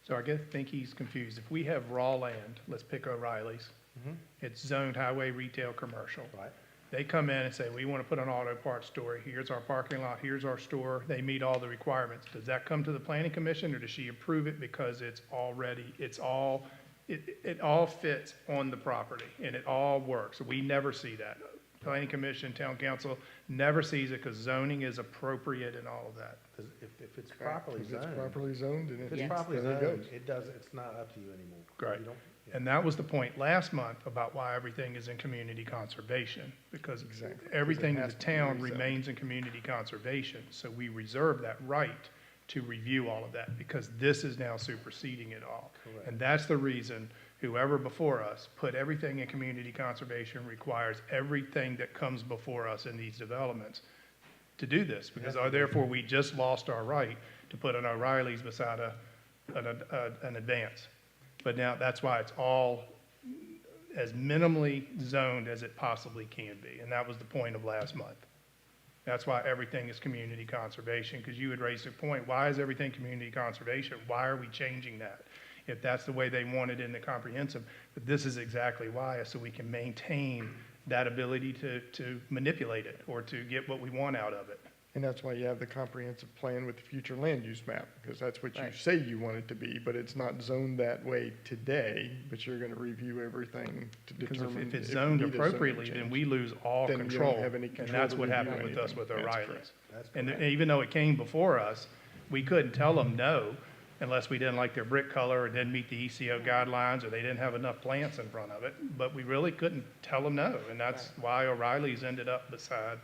So think he's confused. If we have raw land, let's pick O'Reilly's, Mhm. it's zoned highway, retail, commercial. Right. They come in and say, we want to put an auto parts store, here's our parking lot, here's our store, they meet all the requirements. Does that come to the planning commission, or does she approve it because it all fits on the property and it all works? We never see that. Planning commission, town council never sees it because zoning is appropriate and all of that. 'Cause if it's properly If it's zoned, properly zoned, and if it, it's properly then it zoned, goes. it's not up to you anymore. Right. You don't- yeah. And that was the point last month about why everything is in community conservation, because Exactly. everything in Because the it has to be town rezoned. remains in community conservation. So we reserve that right to review all of that, because this is now superseding it all. Correct. And that's the reason whoever before us put everything in community conservation requires everything that comes before us in these developments to do this, because therefore we just lost our right to put an O'Reilly's beside an Advance. But now that's why it's all as minimally zoned as it possibly can be, and that was the point of last month. That's why everything is community conservation, because you had raised a point, why is everything community conservation? Why are we changing that? If that's the way they want it in the comprehensive, but this is exactly why, so we can maintain that ability to manipulate it or to get what we want out of it. And that's why you have the comprehensive plan with the future land use map, because that's what you Right. say you want it to be, but it's not zoned that way today, but you're gonna review everything to Because determine. if it's you zoned need a zoning appropriately, then change. we lose all Then you don't control. have any And control that's to what review happened with us anything. with That's O'Reilly's. correct. That's And correct. even though it came before us, we couldn't tell them no unless we didn't like their brick color or didn't meet the ECO guidelines or they didn't have enough plants in front of it. But we really couldn't tell them no, and that's why O'Reilly's ended up beside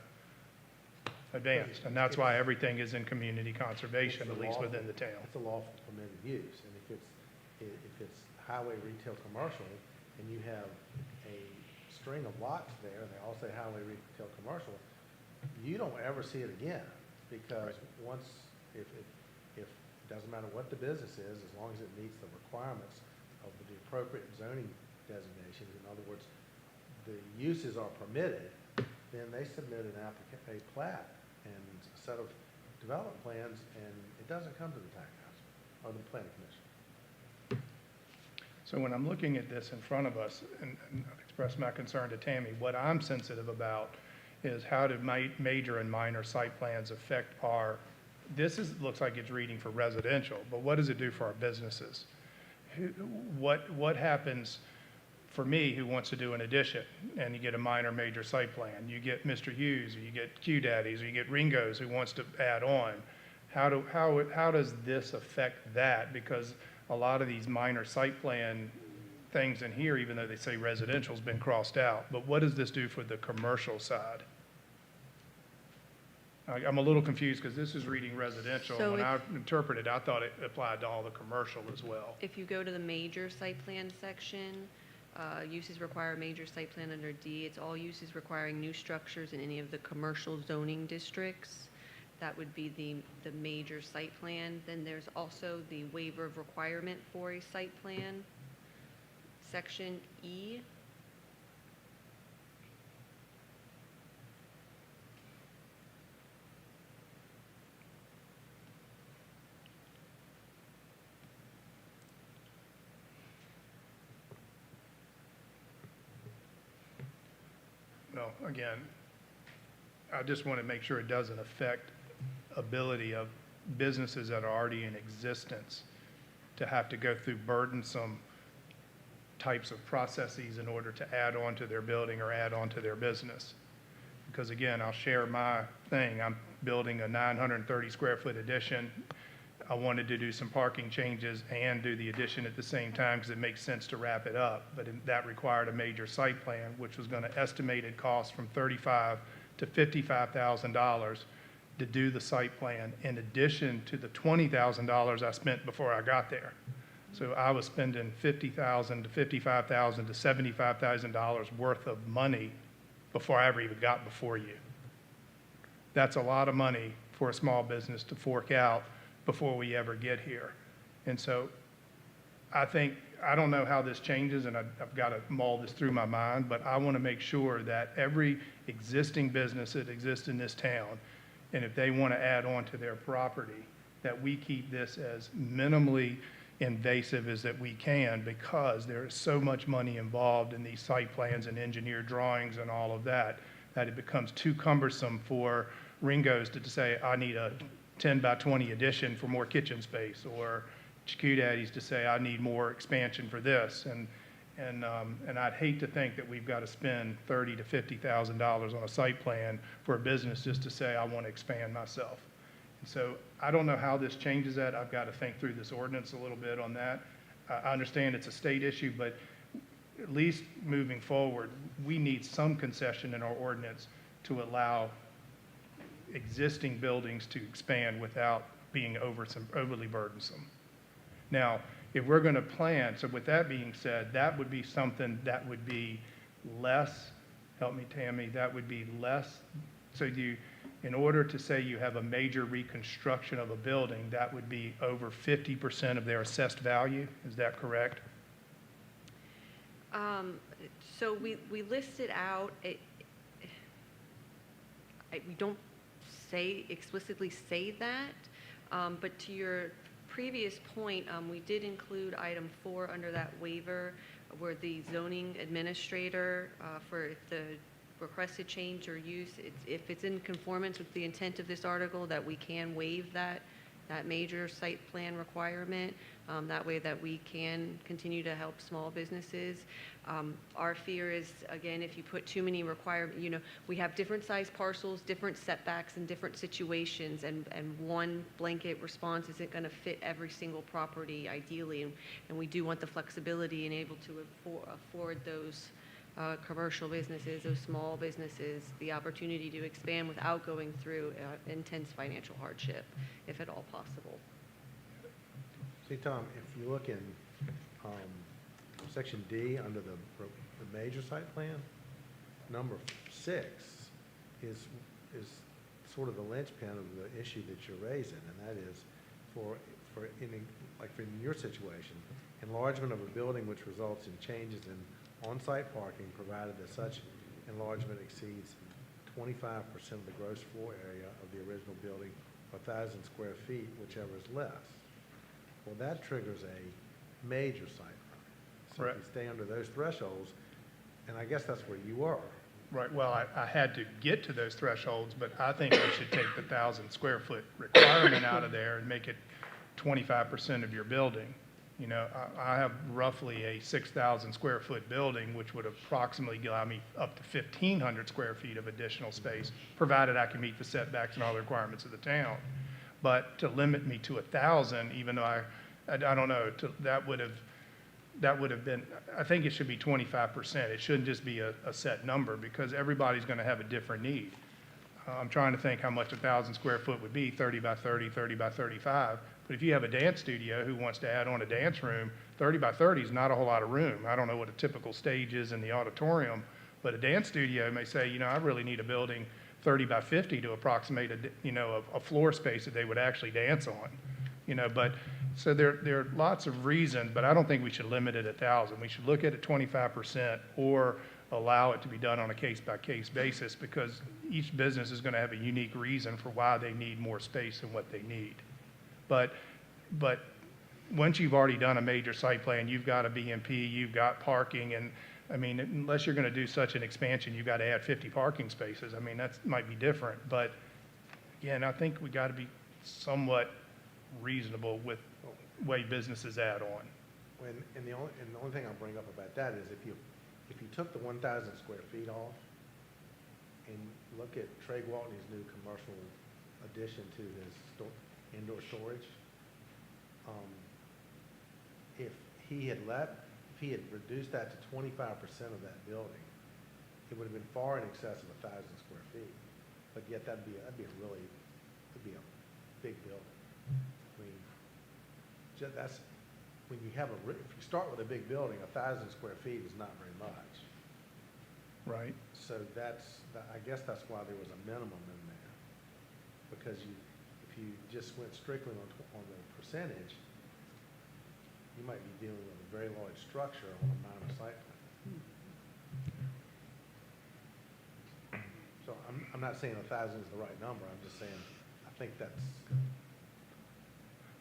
Advanced. And that's why everything is in community conservation, It's a at least lawful- within the town. It's a lawful permitted use, and if it's highway, retail, commercial, and you have a string of lots there, and they all say highway, retail, commercial, you don't ever see it again, because once, if, doesn't matter what the business is, as long as it meets the requirements of the appropriate zoning designations, in other words, the uses are permitted, then they submit a plat and a set of development plans, and it doesn't come to the town council or the planning commission. So when I'm looking at this in front of us, and I've expressed my concern to Tammy, what I'm sensitive about is how do major and minor site plans affect looks like it's reading for residential, but what does it do for our businesses? What happens for me who wants to do an addition and you get a minor major site plan? You get Mr. Hughes, or you get Q Daddies, or you get Ringo's who wants to add on. How does this affect that? Because a lot of these minor site plan things in here, even though they say residential's been crossed out. But what does this do for the commercial side? I'm a little confused because this is reading residential. So When if- I interpreted, I thought it applied to all the commercial as well. If you go to the major site plan section, uses require a major site plan under D. It's all uses requiring new structures in any of the commercial zoning districts. That would be the major site plan. Then there's also the waiver of requirement for a site plan, section E. Well, again, I just want to make sure it doesn't affect ability of businesses that are already in existence to have to go through burdensome types of processes in order to add on to their building or add on to their business. Because again, I'll share my thing. I'm building a 930 square foot addition. I wanted to do some parking changes and do the addition at the same time because it makes sense to wrap it up. But that required a major site plan, which was going to estimated cost from $35,000 to $55,000 to do the site plan, in addition to the $20,000 I spent before I got there. So I was spending $50,000 to $55,000 to $75,000 worth of money before I ever even got before you. That's a lot of money for a small business to fork out before we ever get here. And so I think, I don't know how this changes, and I've got to mull this through my mind, but I want to make sure that every existing business that exists in this town, and if they want to add on to their property, that we keep this as minimally invasive as that we can, because there is so much money involved in these site plans and engineered drawings and all of that, that it becomes too cumbersome for Ringo's to say, I need a 10 by 20 addition for more kitchen space, or Daddy's to say, I need more expansion for this. And I'd hate to think that we've got to spend $30,000 to $50,000 on a site plan for a business just to say, I want to expand myself. And so I don't know how this changes that. I've got to think through this ordinance a little bit on that. I understand it's a state issue, but at least moving forward, we need some concession in our ordinance to allow existing buildings to expand without being overly burdensome. Now, if we're going to plan, so with that being said, that would be something that would be less, help me, Tammy, that would be less, so in order to say you have a major reconstruction of a building, that would be over 50% of their assessed value, is that correct? So we listed out, we don't explicitly say that, but to your previous point, we did include item 4 under that waiver, where the zoning administrator, for the requested change or use, if it's in conformance with the intent of this article, that we can waive that major site plan requirement. That way that we can continue to help small businesses. Our fear is, again, if you put too many requirements, we have different size parcels, different setbacks in different situations, and one blanket response isn't going to fit every single property ideally, and we do want the flexibility and able to afford those commercial businesses, those small businesses, the opportunity to expand without going through intense financial hardship, if at all possible. See, Tom, if you look in section D under the major site plan, number 6 is sort of the linchpin of the issue that you're raising, and that is like in your situation, enlargement of a building which results in changes in on-site parking, provided that such enlargement exceeds 25% of the gross floor area of the original building, 1,000 square feet, whichever is less. Well, that triggers a major site permit. So if you stay under those thresholds, and I guess that's where you are. Right, well, I had to get to those thresholds, but I think we should take the 1,000 square foot requirement out of there and make it 25% of your building. I have roughly a 6,000 square foot building, which would approximately allow me up to 1,500 square feet of additional space, provided I can meet the setbacks and all the requirements of the town. But to limit me to 1,000, even though I don't know, that would have that would have been, I think it should be 25%. It shouldn't just be a set number, because everybody's going to have a different need. I'm trying to think how much 1,000 square foot would be, 30 by 30, 30 by 35. But if you have a dance studio who wants to add on a dance room, 30 by 30 is not a whole lot of room. I don't know what a typical stage is in the auditorium, but a dance studio may say, I really need a building 30 by 50 to approximate a floor space that they would actually dance on. But so there are lots of reasons, but I don't think we should limit it at 1,000. We should look at it 25% or allow it to be done on a case-by-case basis, because each business is going to have a unique reason for why they need more space than what they need. But once you've already done a major site plan, you've got a BMP, you've got parking, and unless you're going to do such an expansion, you've got to add 50 parking spaces. That might be different, but again, I think we got to be somewhat reasonable with the way businesses add on. And the only thing I'll bring up about that is if you took the 1,000 square feet off and look at Trey Waltney's new commercial addition to his indoor storage, if he had reduced that to 25% of that building, it would have been far in excess of 1,000 square feet. But yet that'd be a big building. That's when you have if you start with a big building, 1,000 square feet is not very much. Right. So I guess that's why there was a minimum in there, because if you just went strictly on the percentage, you might be dealing with a very large structure on a minor site plan. So I'm not saying 1,000 is the right number. I'm just saying I think that's.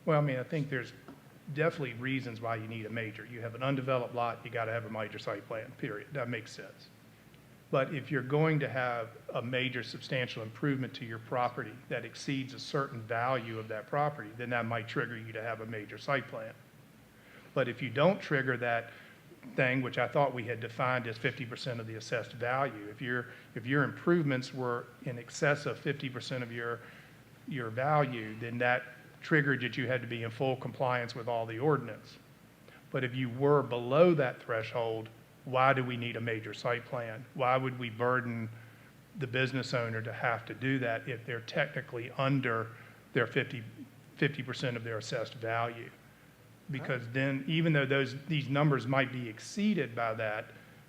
Well, I think there's definitely reasons why you need a major. You have an undeveloped lot, you got to have a major site plan, period. That makes sense. But if you're going to have a major substantial improvement to your property that exceeds a certain value of that property, then that might trigger you to have a major site plan. But if you don't trigger that thing, which I thought we had defined as 50% of the assessed value, if your improvements were in excess of 50% of your value, then that triggered that you had to be in full compliance with all the ordinance. But if you were below that threshold, why do we need a major site plan? Why would we burden the business owner to have to do that if they're technically under their 50% of their assessed value? Because then, even though these numbers might be exceeded by that,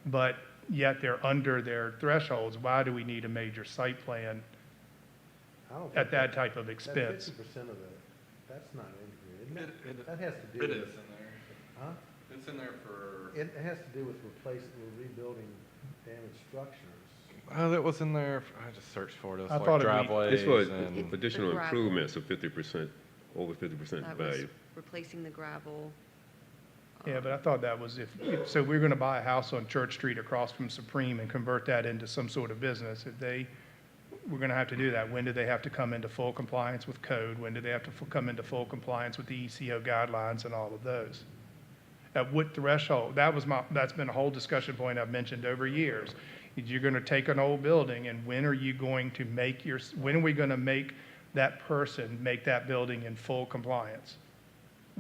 but yet they're under their thresholds, why do we need a major site plan at that type of expense? That 50% of that's not in here, isn't it? That has to do It with. is in there. Huh? It's in there for. It has to do with rebuilding damaged structures. Oh, that was in there. I just searched for it. It was I like thought driveways It's for and additional The gravel. improvements of 50%, over 50% That was value. replacing the gravel. Yeah, but I thought that was so we're going to buy a house on Church Street across from Supreme and convert that into some sort of business. We're going to have to do that. When do they have to come into full compliance with code? When do they have to come into full compliance with the ECO guidelines and all of those? At what threshold? That's been a whole discussion point I've mentioned over years. You're going to take an old building, and when are we going to make that person make that building in full compliance?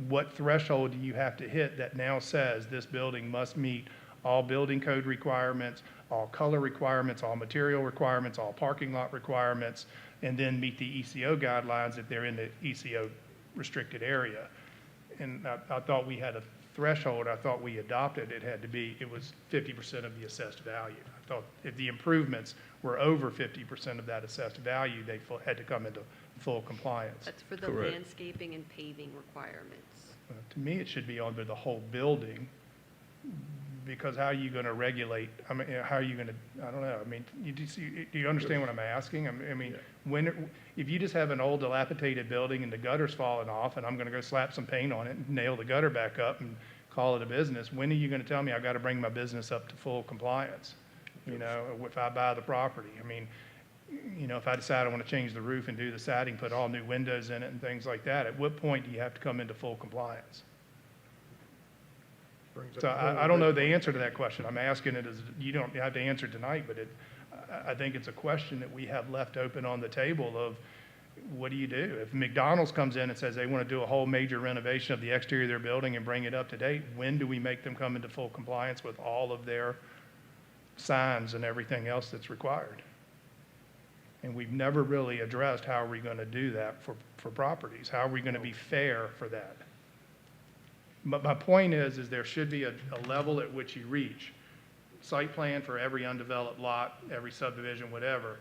What threshold do you have to hit that now says this building must meet all building code requirements, all color requirements, all material requirements, all parking lot requirements, and then meet the ECO guidelines if they're in the ECO restricted area? And I thought we had a threshold. I thought we adopted it was 50% of the assessed value. I thought if the improvements were over 50% of that assessed value, they had to come into full compliance. That's for the Correct. landscaping and paving requirements. To me, it should be under the whole building, because how are you going to regulate? How are you going to? I don't know. Do you understand what I'm asking? If you just have an old dilapidated building and the gutter's falling off, and I'm going to go slap some paint on it and nail the gutter back up and call it a business, when are you going to tell me I've got to bring my business up to full compliance? If I buy the property, if I decide I want to change the roof and do the siding, put all new windows in it and things like that, at what point do you have to come into full compliance? So I don't know the answer to that question. I'm asking it you don't have to answer tonight, but I think it's a question that we have left open on the table of, what do you do? If McDonald's comes in and says they want to do a whole major renovation of the exterior of their building and bring it up to date, when do we make them come into full compliance with all of their signs and everything else that's required? And we've never really addressed how are we going to do that for properties? How are we going to be fair for that? But my point is there should be a level at which you reach. Site plan for every undeveloped lot, every subdivision, whatever.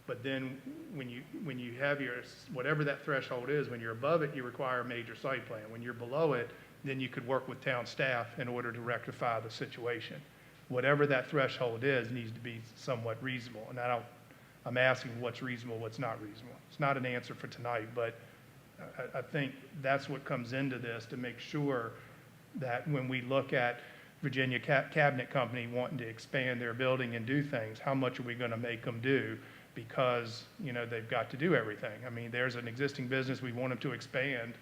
But then when you have your, whatever that threshold is, when you're above it, you require a major site plan. When you're below it, then you could work with town staff in order to rectify the situation. Whatever that threshold is needs to be somewhat reasonable. And I'm asking what's reasonable, what's not reasonable. It's not an answer for tonight, but I think that's what comes into this, to make sure that when we look at Virginia Cabinet Company wanting to expand their building and do things, how much are we going to make them do? Because, you know, they've got to do everything. I mean, there's an existing business, we want them to expand.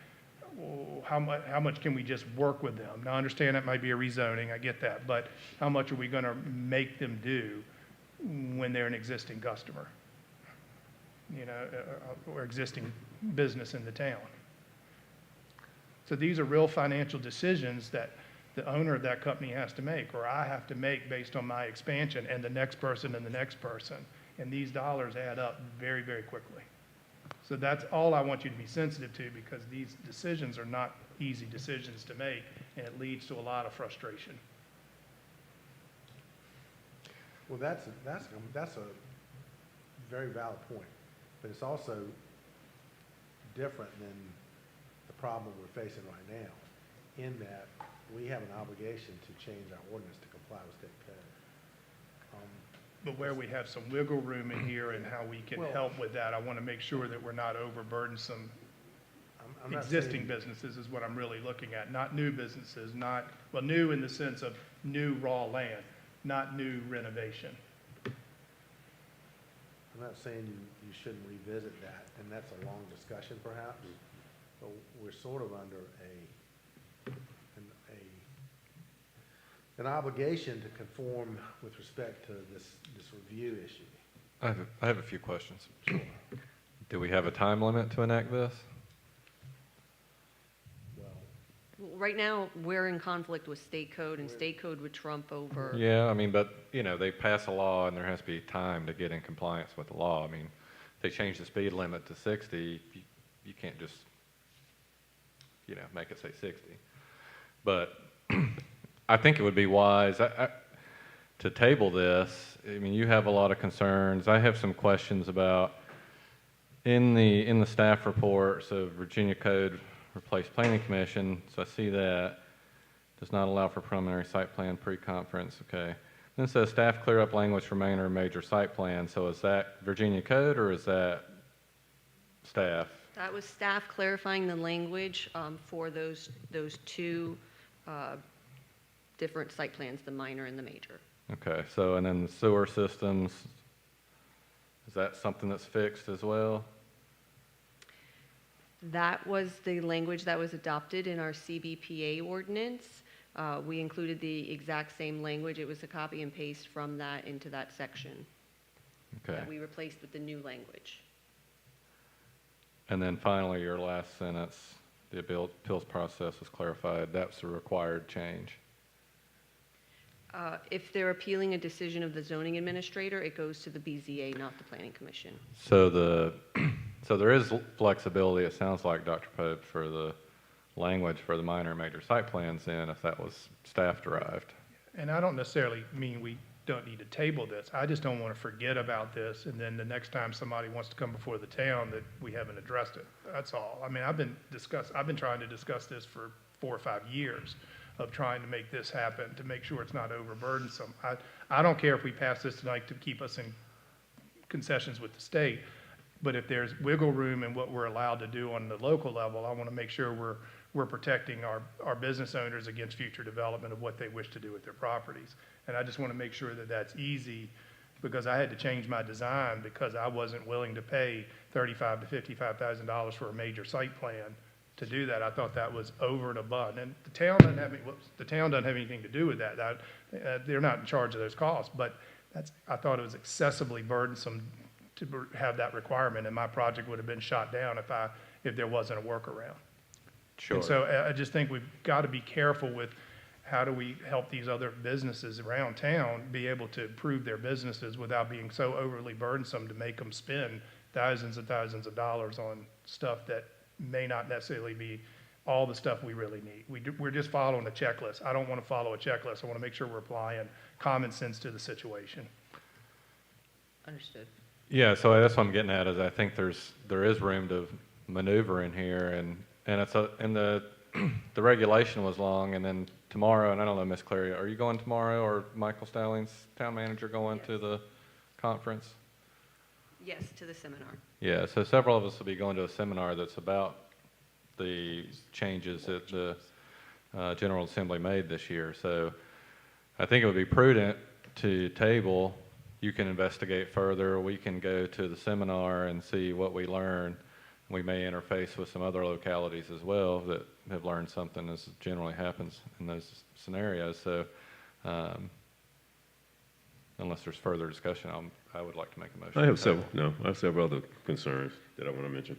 Well, how much can we just work with them? Now, I understand that might be a rezoning, I get that, but how much are we going to make them do when they're an existing customer? You know, or existing business in the town. So these are real financial decisions that the owner of that company has to make, or I have to make based on my expansion and the next person and the next person. And these dollars add up very, very quickly. So that's all I want you to be sensitive to, because these decisions are not easy decisions to make, and it leads to a lot of frustration. Well, that's a very valid point, but it's also different than the problem we're facing right now, in that we have an obligation to change our ordinance to comply with state code. But where we have some wiggle room in here and how we can Well- help with that, I want to make sure that we're not overburdensome. I'm not Existing saying- businesses is what I'm really looking at, not new businesses, well, new in the sense of new raw land, not new renovation. I'm not saying you shouldn't revisit that, and that's a long discussion perhaps, but we're sort of under an obligation to conform with respect to this review issue. I have a few questions. Do we have a time limit to enact this? Well, Right now, we're in conflict with state code, and state code would trump over. Yeah, I mean, but, you know, they pass a law and there has to be time to get in compliance with the law. I mean, if they change the speed limit to 60, you can't just, you know, make it say 60. But I think it would be wise to table this. I mean, you have a lot of concerns. I have some questions about, in the staff report, so Virginia Code replace Planning Commission, so I see that. Does not allow for preliminary site plan pre-conference, okay. Then it says staff clear up language for minor and major site plan, so is that Virginia Code or is that staff? That was staff clarifying the language for those two different site plans, the minor and the major. Okay, so, and then the sewer systems, is that something that's fixed as well? That was the language that was adopted in our CBPA ordinance. We included the exact same language. It was a copy and paste from that into that section Okay. that we replaced with the new language. And then finally, your last sentence, the appeals process was clarified. That's a required change. If they're appealing a decision of the zoning administrator, it goes to the BZA, not the Planning Commission. So so there is flexibility, it sounds like, Dr. Pope, for the language for the minor and major site plans in, if that was staff derived. And I don't necessarily mean we don't need to table this. I just don't want to forget about this, and then the next time somebody wants to come before the town that we haven't addressed it. That's all. I mean, I've been trying to discuss this for 4 or 5 years, of trying to make this happen, to make sure it's not overburdensome. I don't care if we pass this tonight to keep us in concessions with the state, but if there's wiggle room in what we're allowed to do on the local level, I want to make sure we're protecting our business owners against future development of what they wish to do with their properties. And I just want to make sure that that's easy, because I had to change my design because I wasn't willing to pay $35,000 to $55,000 for a major site plan to do that. I thought that was over and above. And the town doesn't have anything to do with that. They're not in charge of those costs, but I thought it was excessively burdensome have that requirement, and my project would have been shot down if there wasn't a workaround. Sure. And so I just think we've got to be careful with how do we help these other businesses around town be able to improve their businesses without being so overly burdensome to make them spend thousands and thousands of dollars on stuff that may not necessarily be all the stuff we really need. We're just following a checklist. I don't want to follow a checklist. I want to make sure we're applying common sense to the situation. Understood. Yeah, so that's what I'm getting at, is I think there is room to maneuver in here, and the the regulation was long, and then tomorrow, and I don't know, Miss Clary, are you going tomorrow, or Michael Stallings, town manager, going to the conference? Yes, to the seminar. Yeah, so several of us will be going to a seminar that's about the changes that the General Assembly made this year. So I think it would be prudent to table. You can investigate further. We can go to the seminar and see what we learn. We may interface with some other localities as well that have learned something, as generally happens in those scenarios. So unless there's further discussion, I would like to make a motion. I have several other concerns that I want to mention.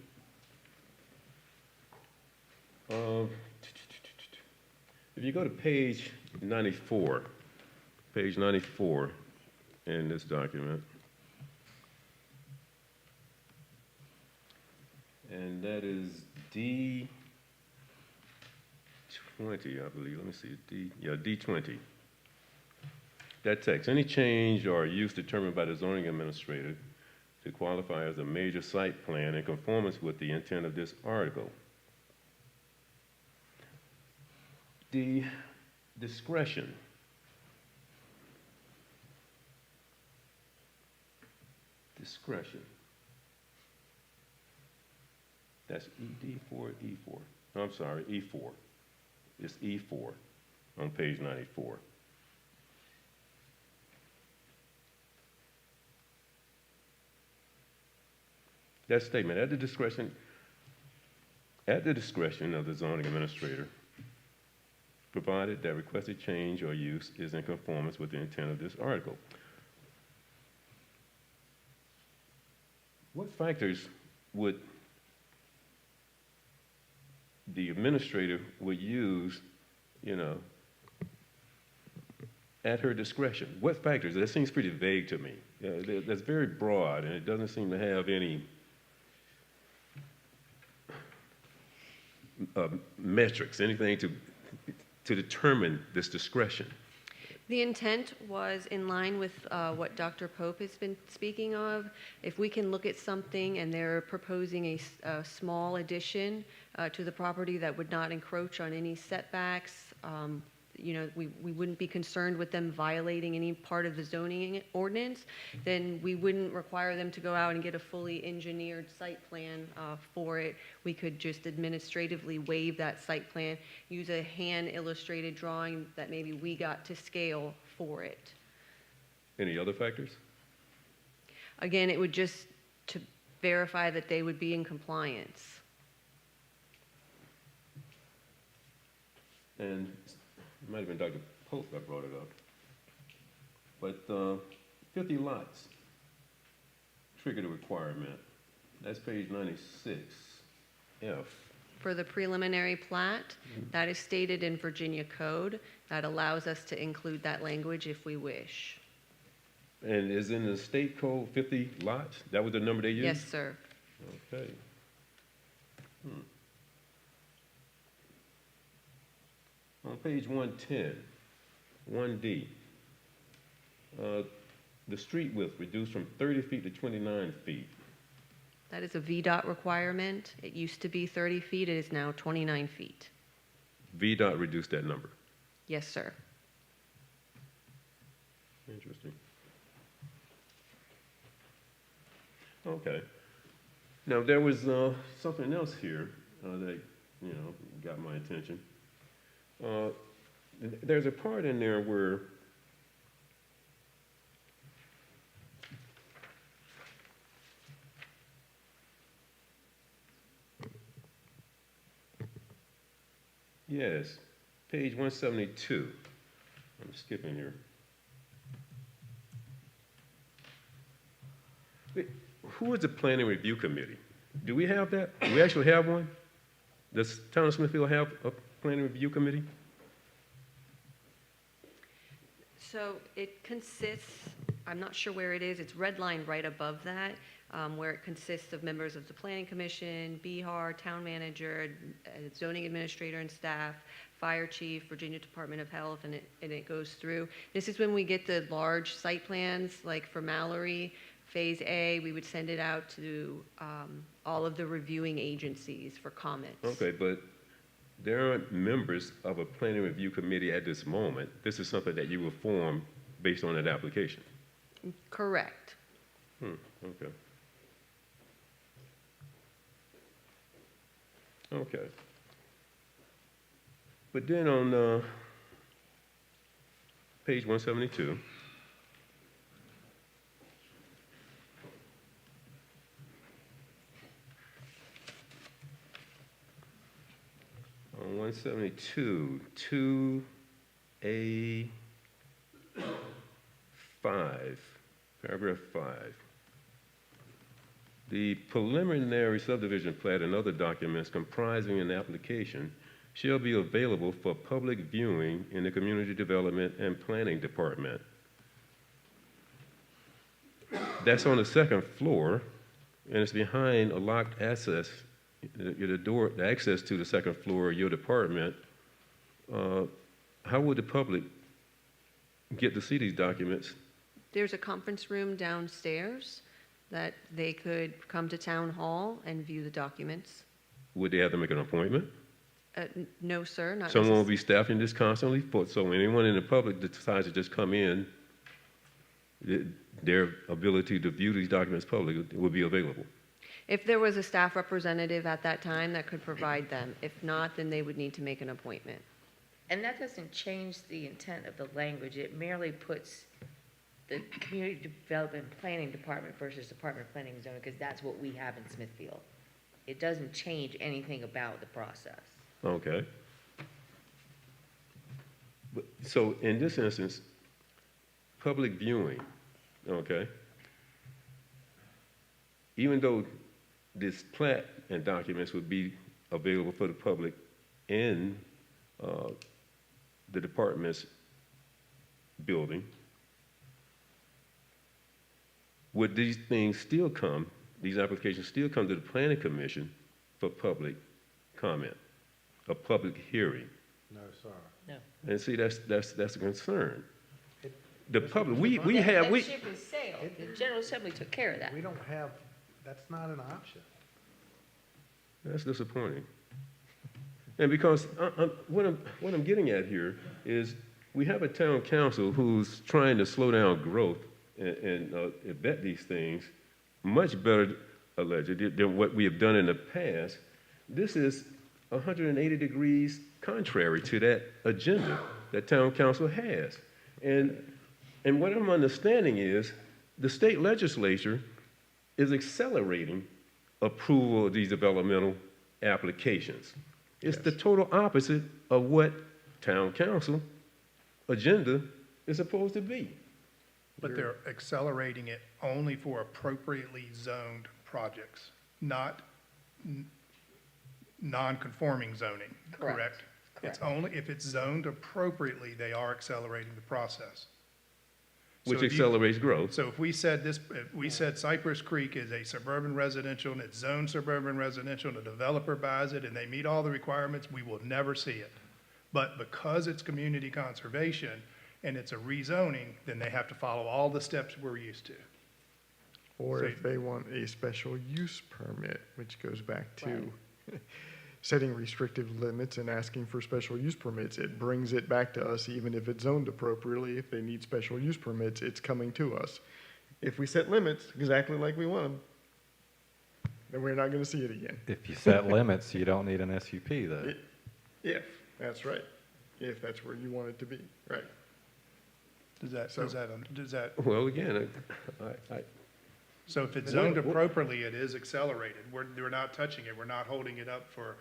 If you go to page 94 in this document, and that is D20, I believe. Let me see, D20. That text, any change or use determined by the zoning administrator to qualify as a major site plan in conformance with the intent of this article. The discretion. Discretion. That's ED4, E4. No, I'm sorry, E4. It's E4 on page 94. That statement, at the discretion of the zoning administrator, provided that requested change or use is in conformance with the intent of this article. What factors would the administrator would use, at her discretion? What factors? That seems pretty vague to me. That's very broad, and it doesn't seem to have any metrics, anything to determine this discretion. The intent was in line with what Dr. Pope has been speaking of. If we can look at something and they're proposing a small addition to the property that would not encroach on any setbacks, we wouldn't be concerned with them violating any part of the zoning ordinance, then we wouldn't require them to go out and get a fully engineered site plan for it. We could just administratively waive that site plan, use a hand illustrated drawing that maybe we got to scale for it. Any other factors? Again, it would just to verify that they would be in compliance. And it might have been Dr. Pope that brought it up, but 50 lots triggered a requirement. That's page 96, F. For the preliminary plat, that is stated in Virginia code. That allows us to include that language if we wish. And is in the state code 50 lots? That was the number they used? Yes, sir. Okay. On page 110, 1D, the street width reduced from 30 feet to 29 feet. That is a VDOT requirement. It used to be 30 feet. It is now 29 feet. VDOT reduced that number. Yes, sir. Interesting. Okay. Now, there was something else here that, got my attention. There's a part in there where yes, page 172. I'm skipping here. who is the planning review committee? Do we have that? Do we actually have one? Does Town of Smithfield have a planning review committee? So it consists, I'm not sure where it is, it's redlined right above that, where it consists of members of the Planning Commission, BHAR, Town Manager, Zoning Administrator and staff, Fire Chief, Virginia Department of Health, and it goes through. This is when we get the large site plans, like for Mallory, Phase A, we would send it out to all of the reviewing agencies for comments. Okay, but there aren't members of a planning review committee at this moment. This is something that you will form based on that application. Correct. Okay. Okay. But then on page 172, on 172, 2A5, paragraph 5. The preliminary subdivision plat and other documents comprising an application shall be available for public viewing in the Community Development and Planning Department. That's on the second floor, and it's behind a locked access, the access to the second floor of your department. How would the public get to see these documents? There's a conference room downstairs that they could come to Town Hall and view the documents. Would they have to make an appointment? No, sir, not Someone will necessarily. be staffing this constantly, so anyone in the public that decides to just come in, their ability to view these documents publicly will be available. If there was a staff representative at that time that could provide them. If not, then they would need to make an appointment. And that doesn't change the intent of the language. It merely puts the Community Development Planning Department versus Department of Planning and Zoning, because that's what we have in Smithfield. It doesn't change anything about the process. Okay. But, so in this instance, public viewing, okay? Even though this plat and documents would be available for the public in the department's building, would these things still come, these applications still come to the Planning Commission for public comment, a public hearing? No, sir. No. And see, that's a concern. It- The Mr. public, Mr. we Bond, have, That ship has sailed. The General Assembly took care of that. We don't have, that's not an option. that's disappointing. And because what I'm getting at here is we have a town council who's trying to slow down growth and vet these things much better, allegedly, than what we have done in the past. This is 180 degrees contrary to that agenda that town council has. And what I'm understanding is the state legislature is accelerating approval of these developmental applications. It's the total opposite of what town council agenda is supposed to be. But they're accelerating it only for appropriately zoned projects, not non-conforming zoning, Correct. correct? It's only, if it's zoned appropriately, they are accelerating the process. Which So if you- accelerates growth. So if we said if we said Cypress Creek is a suburban residential and it's zoned suburban residential and a developer buys it and they meet all the requirements, we will never see it. But because it's community conservation and it's a rezoning, then they have to follow all the steps we're used to. Or So- if they want a special use permit, which goes back to setting restrictive limits and asking for special use permits. It brings it back to us, even if it's zoned appropriately. If they need special use permits, it's coming to us. If we set limits exactly like we want them, then we're not going to see it again. If you set limits, you don't need an SUP though. If, that's right. If that's where you want it to be, right. Does that, So- does that, Well, again, so if it's Well, zoned well- appropriately, it is accelerated. We're not touching it. We're not holding it up for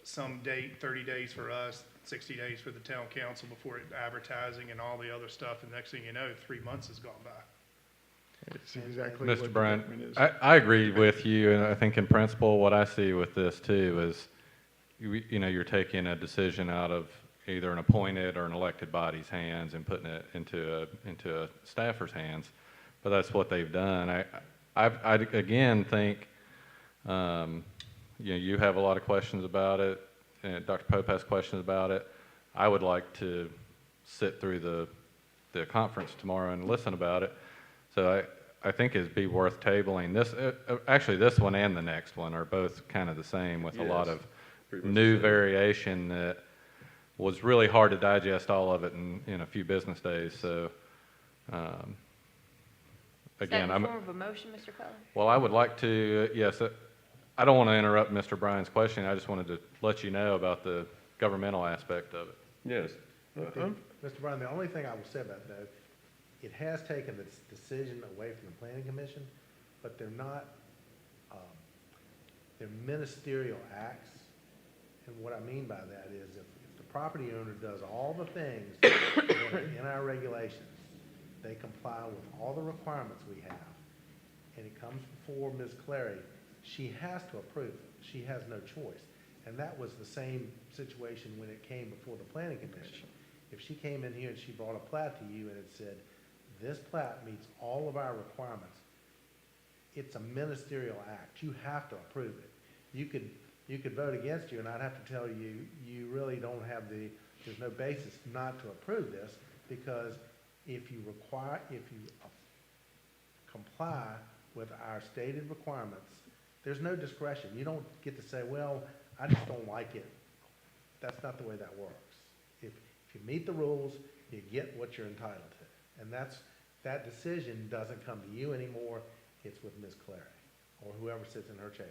some date, 30 days for us, 60 days for the town council before advertising and all the other stuff. And next thing you know, 3 months has gone by. It's exactly what the Mr. Bryant, document is. I agree with you, and I think in principle, what I see with this too is, you're taking a decision out of either an appointed or an elected body's hands and putting it into a staffer's hands, but that's what they've done. I again think, you have a lot of questions about it, and Dr. Pope has questions about it. I would like to sit through the conference tomorrow and listen about it. So I think it'd be worth tabling this. Actually, this one and the next one are both kind of the same with a lot Yes, of pretty much new the same. variation that was really hard to digest all of it in a few business days. So, again, Is that in the form of a motion, Mr. Cullen? well, I would like to, yes, I don't want to interrupt Mr. Bryan's question. I just wanted to let you know about the governmental aspect of it. Yes. Mr. Brown, the only thing I will say about that, it has taken this decision away from the planning commission, but they're not, they're ministerial acts. And what I mean by that is if the property owner does all the things that are in our regulations, they comply with all the requirements we have, and it comes before Ms. Clary, she has to approve it. She has no choice. And that was the same situation when it came before the planning commission. If she came in here and she brought a plat to you and it said, this plat meets all of our requirements, it's a ministerial act. You have to approve it. You could vote against you, and I'd have to tell you, you really don't have there's no basis not to approve this, because if you comply with our stated requirements, there's no discretion. You don't get to say, well, I just don't like it. That's not the way that works. If you meet the rules, you get what you're entitled to. And that decision doesn't come to you anymore. It's with Ms. Clary or whoever sits in her chair,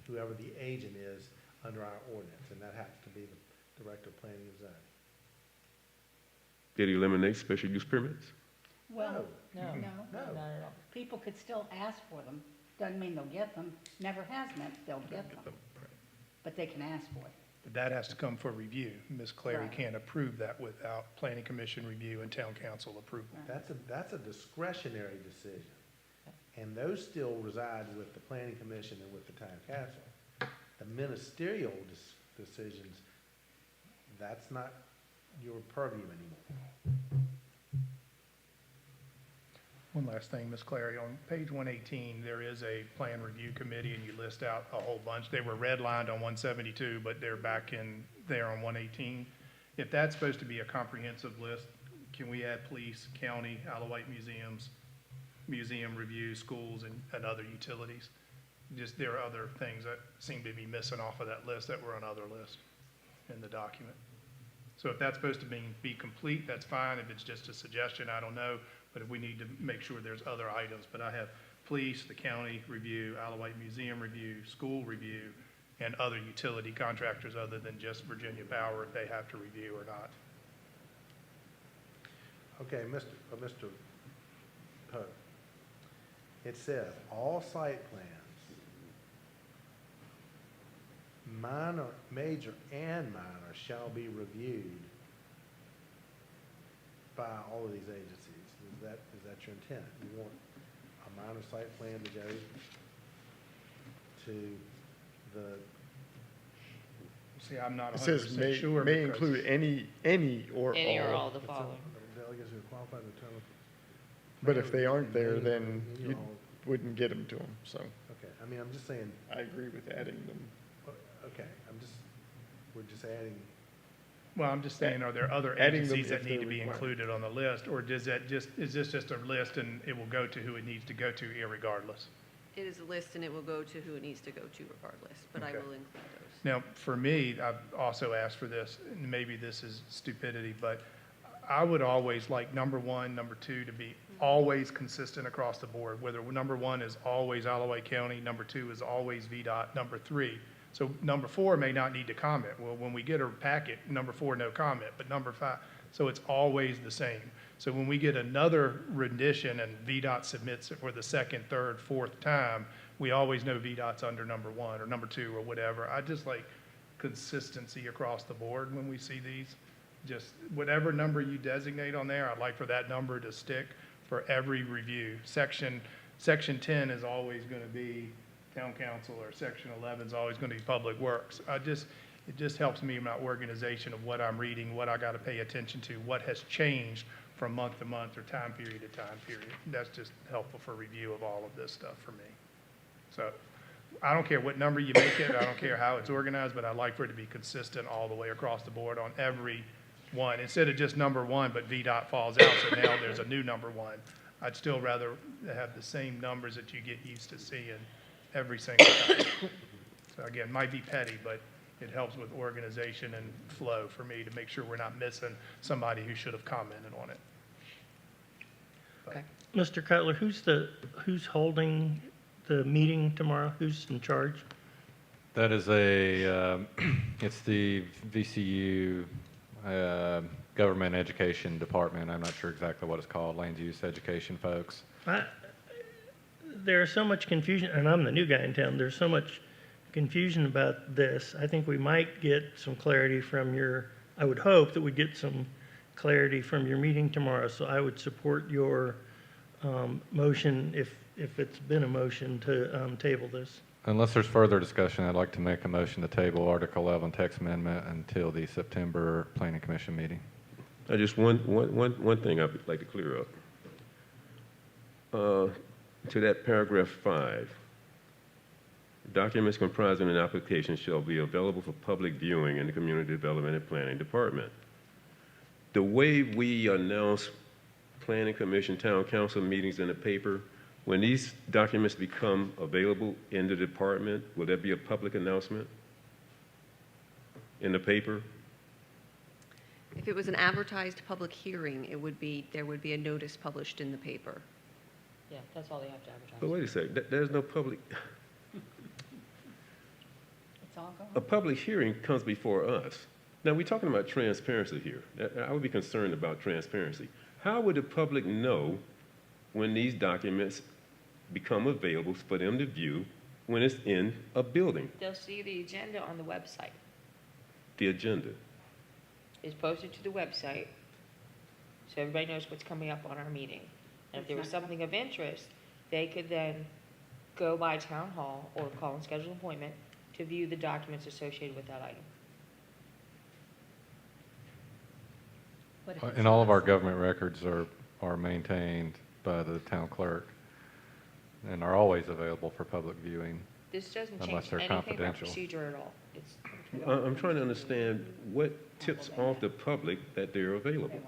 whoever the agent is under our ordinance, and that happens to be the Director of Planning and Zoning. Did he eliminate special use permits? Well, No, no, not at all. people could still ask for them. Doesn't mean they'll get them. Never has meant they'll get them. But they can ask for it. But that has to come for review. Ms. Clary Right. can't approve that without planning commission review and town council approval. That's a discretionary decision. And those still reside with the planning commission and with the town council. The ministerial decisions, that's not your purview anymore. One last thing, Ms. Clary, on page 118, there is a plan review committee, and you list out a whole bunch. They were redlined on 172, but they're back in there on 118. If that's supposed to be a comprehensive list, can we add police, county, Isle of Wight museums, museum review, schools, and other utilities? Just, there are other things that seem to be missing off of that list that were on other lists in the document. So if that's supposed to be complete, that's fine. If it's just a suggestion, I don't know. But if we need to make sure there's other items, but I have police, the county review, Isle of Wight museum review, school review, and other utility contractors other than just Virginia Power, if they have to review or not. Okay, Mr. Pope. It says, all site plans, minor, major, and minor shall be reviewed by all of these agencies. Is that your intent? You want a minor site plan to go to the, See, I'm not It says 100% sure. may because- include any or Any or all all. the following. delegates who are qualified to determine. But if they aren't there, then You you know, wouldn't get them to them, so okay, I mean, I'm just saying, I agree with adding them. okay, we're just adding. Well, I'm just saying, are there other Adding them agencies that if need to they're be required. included on the list? Or is this just a list and it will go to who it needs to go to irregardless? It is a list and it will go to who it needs to go to regardless, but I Okay. will include those. Now, for me, I've also asked for this, and maybe this is stupidity, but I would always like number one, number two to be always consistent across the board, whether number one is always Isle of Wight County, number two is always VDOT, number three. So number four may not need to comment. Well, when we get a packet, number four, no comment, but number five, so it's always the same. So when we get another rendition and VDOT submits it for the second, third, fourth time, we always know VDOT's under number one or number two or whatever. I just like consistency across the board when we see these. Just whatever number you designate on there, I'd like for that number to stick for every review. Section 10 is always going to be town council, or section 11 is always going to be public works. It just helps me in my organization of what I'm reading, what I got to pay attention to, what has changed from month to month or time period to time period. That's just helpful for review of all of this stuff for me. So I don't care what number you make it, I don't care how it's organized, but I'd like for it to be consistent all the way across the board on every one. Instead of just number one, but VDOT falls out, so now there's a new number one. I'd still rather have the same numbers that you get used to seeing every single time. So again, might be petty, but it helps with organization and flow for me to make sure we're not missing somebody who should have commented on it. Okay. Mr. Cutler, who's holding the meeting tomorrow? Who's in charge? That is it's the VCU Government Education Department. I'm not sure exactly what it's called, land use education folks. There's so much confusion, and I'm the new guy in town. There's so much confusion about this. I think we might get some clarity from I would hope that we get some clarity from your meeting tomorrow. So I would support your motion, if it's been a motion, to table this. Unless there's further discussion, I'd like to make a motion to table Article 11 text amendment until the September Planning Commission meeting. I just one thing I'd like to clear up. To that paragraph 5, documents comprising an application shall be available for public viewing in the Community Development and Planning Department. The way we announce Planning Commission, Town Council meetings in the paper, when these documents become available in the department, will there be a public announcement in the paper? If it was an advertised public hearing, there would be a notice published in the paper. Yeah, that's all they have to advertise. But wait a second, there's no public, It's all gone. a public hearing comes before us. Now, we're talking about transparency here. I would be concerned about transparency. How would the public know when these documents become available for them to view when it's in a building? They'll see the agenda on the website. The agenda. It's posted to the website, so everybody knows what's coming up on our meeting. And if there was something of interest, they could then go by town hall or call and schedule an appointment to view the documents associated with that item. But if it's And all not of our something- government records are maintained by the town clerk and are always available for public viewing. This doesn't Unless change they're anything about confidential. procedure at all. It's, I'm trying to understand what tips off the public that they're available.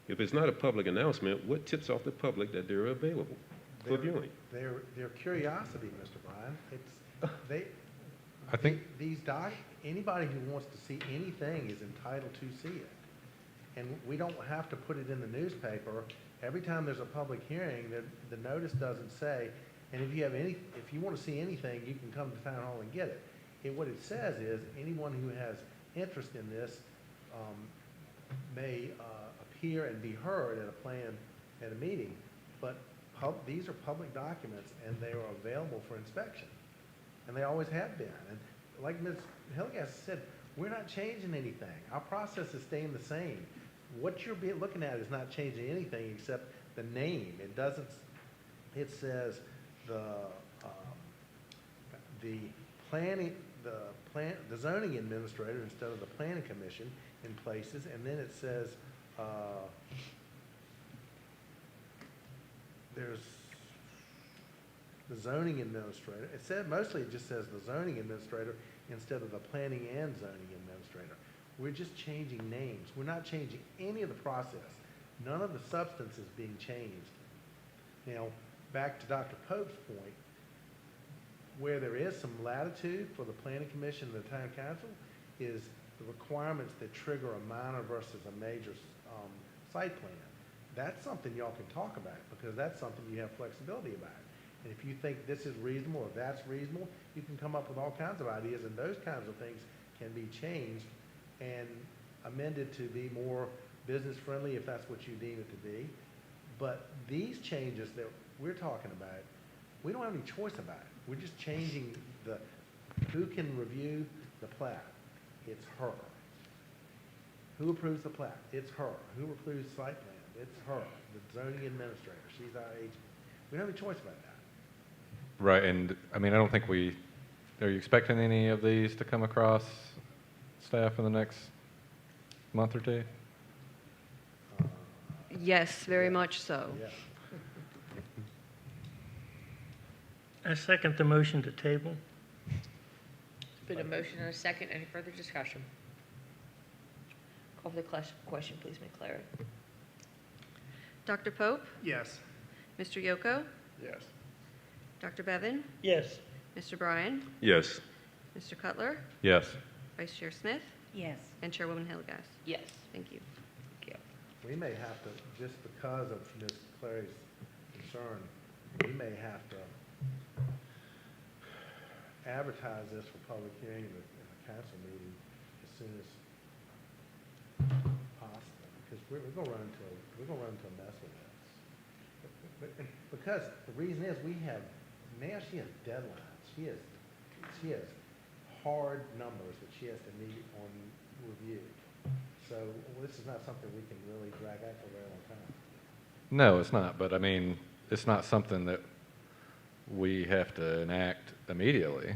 If it's not a public announcement, what tips off the public that they're available for viewing? Their curiosity, Mr. Bryan, I think anybody who wants to see anything is entitled to see it. And we don't have to put it in the newspaper. Every time there's a public hearing, the notice doesn't say, and if you want to see anything, you can come to town hall and get it. What it says is, anyone who has interest in this may appear and be heard at a meeting, but these are public documents, and they are available for inspection, and they always have been. And like Ms. Hilgast said, we're not changing anything. Our process is staying the same. What you're looking at is not changing anything except the name. It says the zoning administrator instead of the planning commission in places, and then it says, there's the zoning administrator. Mostly it just says the zoning administrator instead of the planning and zoning administrator. We're just changing names. We're not changing any of the process. None of the substance is being changed. Now, back to Dr. Pope's point, where there is some latitude for the planning commission and the town council is the requirements that trigger a minor versus a major site plan. That's something y'all can talk about, because that's something you have flexibility about. And if you think this is reasonable or that's reasonable, you can come up with all kinds of ideas, and those kinds of things can be changed and amended to be more business-friendly if that's what you deem it to be. But these changes that we're talking about, we don't have any choice about it. We're just changing who can review the plat. It's her. Who approves the plat? It's her. Who approves site plan? It's her. the zoning administrator. She's our agent. We don't have a choice about that. Right, and, I mean, I don't think are you expecting any of these to come across staff in the next month or two? Yes, very Yeah. much so. Yeah. I second the motion to table. It's been a motion and a second. Any further discussion? Call for the question, please, Ms. Clary. Dr. Pope, Yes. Mr. Yoko, Yes. Dr. Bevan, Yes. Mr. Bryan, Yes. Mr. Cutler, Yes. Vice Chair Smith, Yes. and Chairwoman Hillegas. Yes. Thank you. Thank you. We may have to, just because of Ms. Clary's concern, we may have to advertise this for public hearing in a council meeting as soon as possible, because we're gonna run into a mess with this. Because the reason is, now she has deadlines, she has hard numbers that she has to meet on review. So this is not something we can really drag out for a very long time. No, it's not, but I mean, it's not something that we have to enact immediately.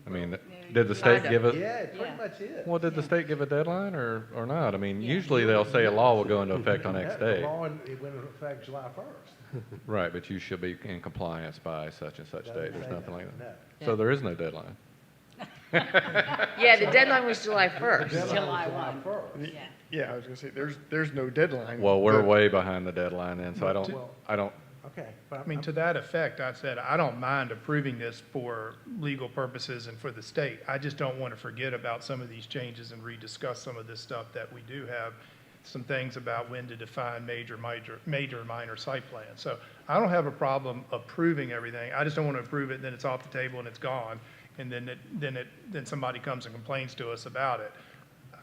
I mean, did the state Kinda. give a, Yeah, it pretty Yeah. much is. well, did the state give a deadline or not? I mean, Yeah. usually they'll say a law will go into effect on X The day. law, it went into effect July 1st. Right, but you should be in compliance by such and such Doesn't date. There's say nothing like No. that. So there is no deadline. Yeah, the deadline was July 1st. Deadline was July 1. 1st. Yeah. Yeah, I was gonna say, there's no deadline. Well, we're but- way behind the deadline then, so I Well- don't, Okay, but I mean, to that effect, I said, I don't mind approving this for legal purposes and for the state. I just don't want to forget about some of these changes and rediscuss some of this stuff that we do have, some things about when to define major, minor site plan. So I don't have a problem approving everything. I just don't want to approve it, and then it's off the table and it's gone, and then somebody comes and complains to us about it.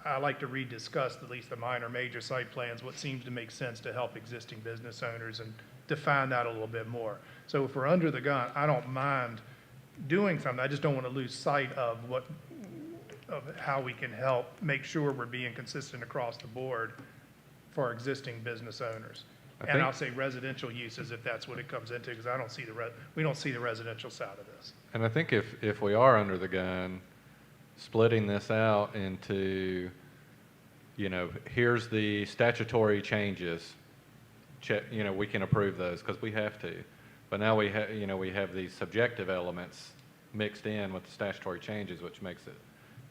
I like to rediscuss at least the minor, major site plans, what seems to make sense to help existing business owners and define that a little bit more. So if we're under the gun, I don't mind doing something. I just don't want to lose sight of how we can help make sure we're being consistent across the board for our existing business owners. I And think- I'll say residential uses if that's what it comes into, because I don't see we don't see the residential side of this. and I think if we are under the gun, splitting this out into, here's the statutory changes, we can approve those because we have to. But now we have these subjective elements mixed in with the statutory changes, which makes it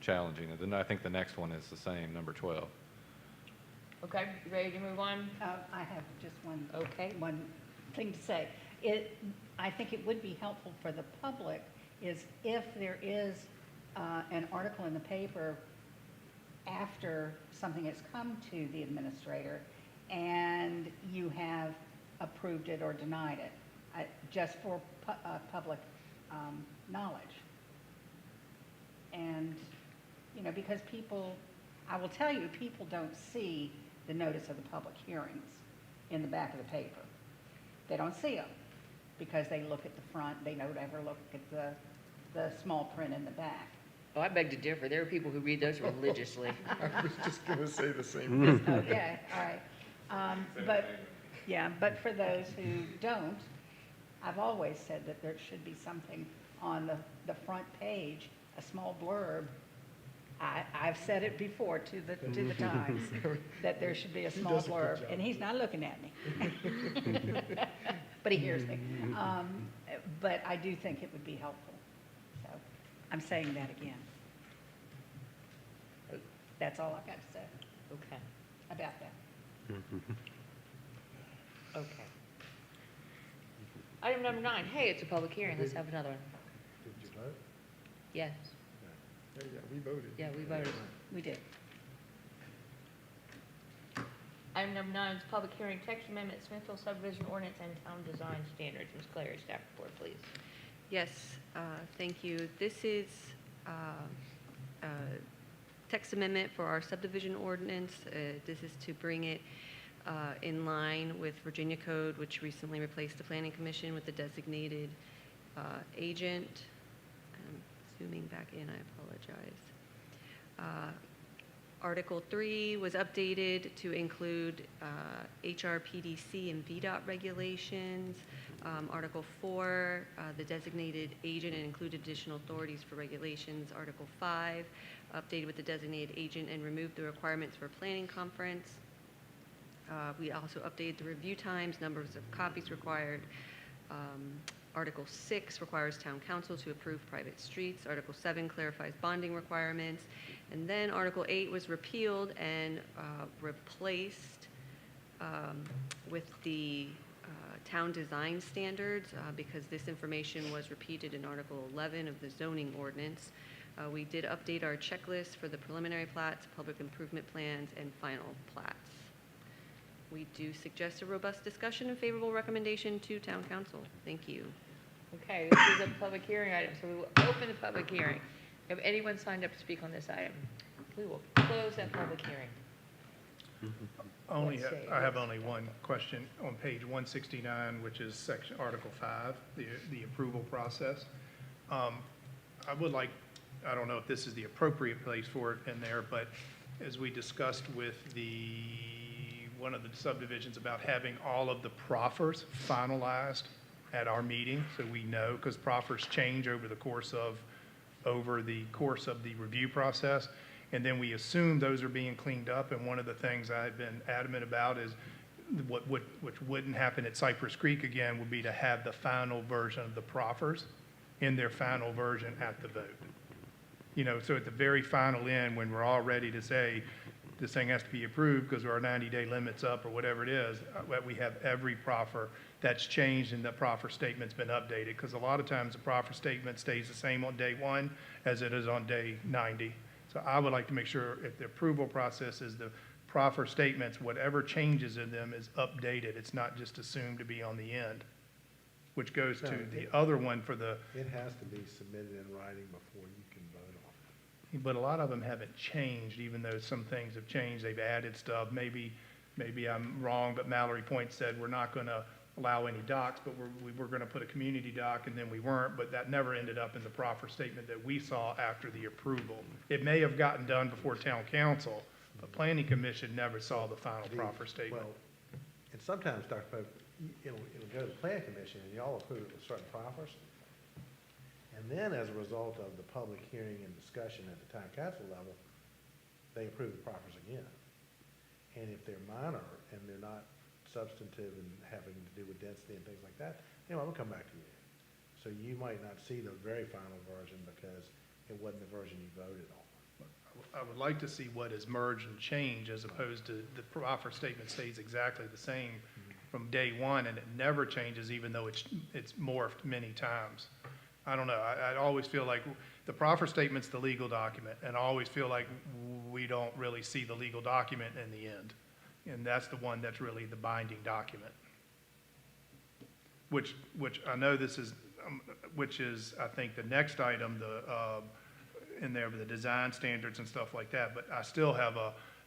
challenging. And then I think the next one is the same, number 12. Okay, you ready to move on? I have just Okay. one thing to say. I think it would be helpful for the public is if there is an article in the paper after something has come to the administrator and you have approved it or denied it, just for public knowledge. And, because I will tell you, people don't see the notice of the public hearings in the back of the paper. They don't see them because they look at the front, they don't ever look at the small print in the back. Oh, I beg to differ. There are people who read those religiously. I was just gonna say the same thing. Okay, all right. But for those who don't, I've always said that there should be something on the front page, a small blurb. I've said it before to the Times, that there should be a small does a good blurb, job. and he's not looking at me. But he hears me. But I do think it would be helpful. So I'm saying that again. That's all I've got to say Okay, about that. okay. Item number 9, hey, it's a public hearing. Let's have another one. Did you vote? Yes, Yeah, we voted. yeah, we voted. We did. Item number 9 is public hearing, text amendment, Smithfield subdivision ordinance and town design standards. Ms. Clary, staff report, please. Yes, thank you. This is text amendment for our subdivision ordinance. This is to bring it in line with Virginia Code, which recently replaced the Planning Commission with the designated agent. I'm zooming back in, I apologize. Article 3 was updated to include HRPDC and VDOT regulations. Article 4, the designated agent and included additional authorities for regulations. Article 5, updated with the designated agent and removed the requirements for planning conference. We also updated the review times, numbers of copies required. Article 6 requires town council to approve private streets. Article 7 clarifies bonding requirements. And then Article 8 was repealed and replaced with the town design standards because this information was repeated in Article 11 of the zoning ordinance. We did update our checklist for the preliminary plats, public improvement plans, and final plats. We do suggest a robust discussion and favorable recommendation to town council. Thank you. Okay, this is a public hearing item, so we will open the public hearing. If anyone signed up to speak on this item, we will close that public hearing. Only, Let's see. I have only one question on page 169, which is section, Article 5, the approval process. I would like, I don't know if this is the appropriate place for it in there, but as we discussed with one of the subdivisions about having all of the proffers finalized at our meeting, so we know, because proffers change over the course of the review process. And then we assume those are being cleaned up, and one of the things I've been adamant about is which wouldn't happen at Cypress Creek again, would be to have the final version of the proffers in their final version at the vote. You know, so at the very final end, when we're all ready to say, this thing has to be approved because our 90-day limit's up or whatever it is, we have every proffer that's changed and the proffer statement's been updated. Because a lot of times the proffer statement stays the same on day 1 as it is on day 90. So I would like to make sure if the approval process is the proffer statements, whatever changes in them is updated. It's not just assumed to be on the end, which goes to the other one for the, It has to be submitted in writing before you can vote on it. but a lot of them haven't changed, even though some things have changed. They've added stuff. Maybe I'm wrong, but Mallory Point said we're not going to allow any docks, but we were going to put a community dock, and then we weren't, but that never ended up in the proffer statement that we saw after the approval. It may have gotten done before town council, but planning commission never saw the final proffer statement. Well, and sometimes, Dr. Pope, it'll go to the planning commission and y'all approve it with certain proffers. And then as a result of the public hearing and discussion at the town council level, they approve the proffers again. And if they're minor and they're not substantive and having to do with density and things like that, anyway, we'll come back to you. So you might not see the very final version because it wasn't the version you voted on. I would like to see what is merged and changed as opposed to the proffer statement stays exactly the same from day 1 and it never changes even though it's morphed many times. I don't know. I always feel like the proffer statement's the legal document, and I always feel like we don't really see the legal document in the end. And that's the one that's really the binding document. Which I know this is, which is, I think, the next item, in there with the design standards and stuff like that. But I still have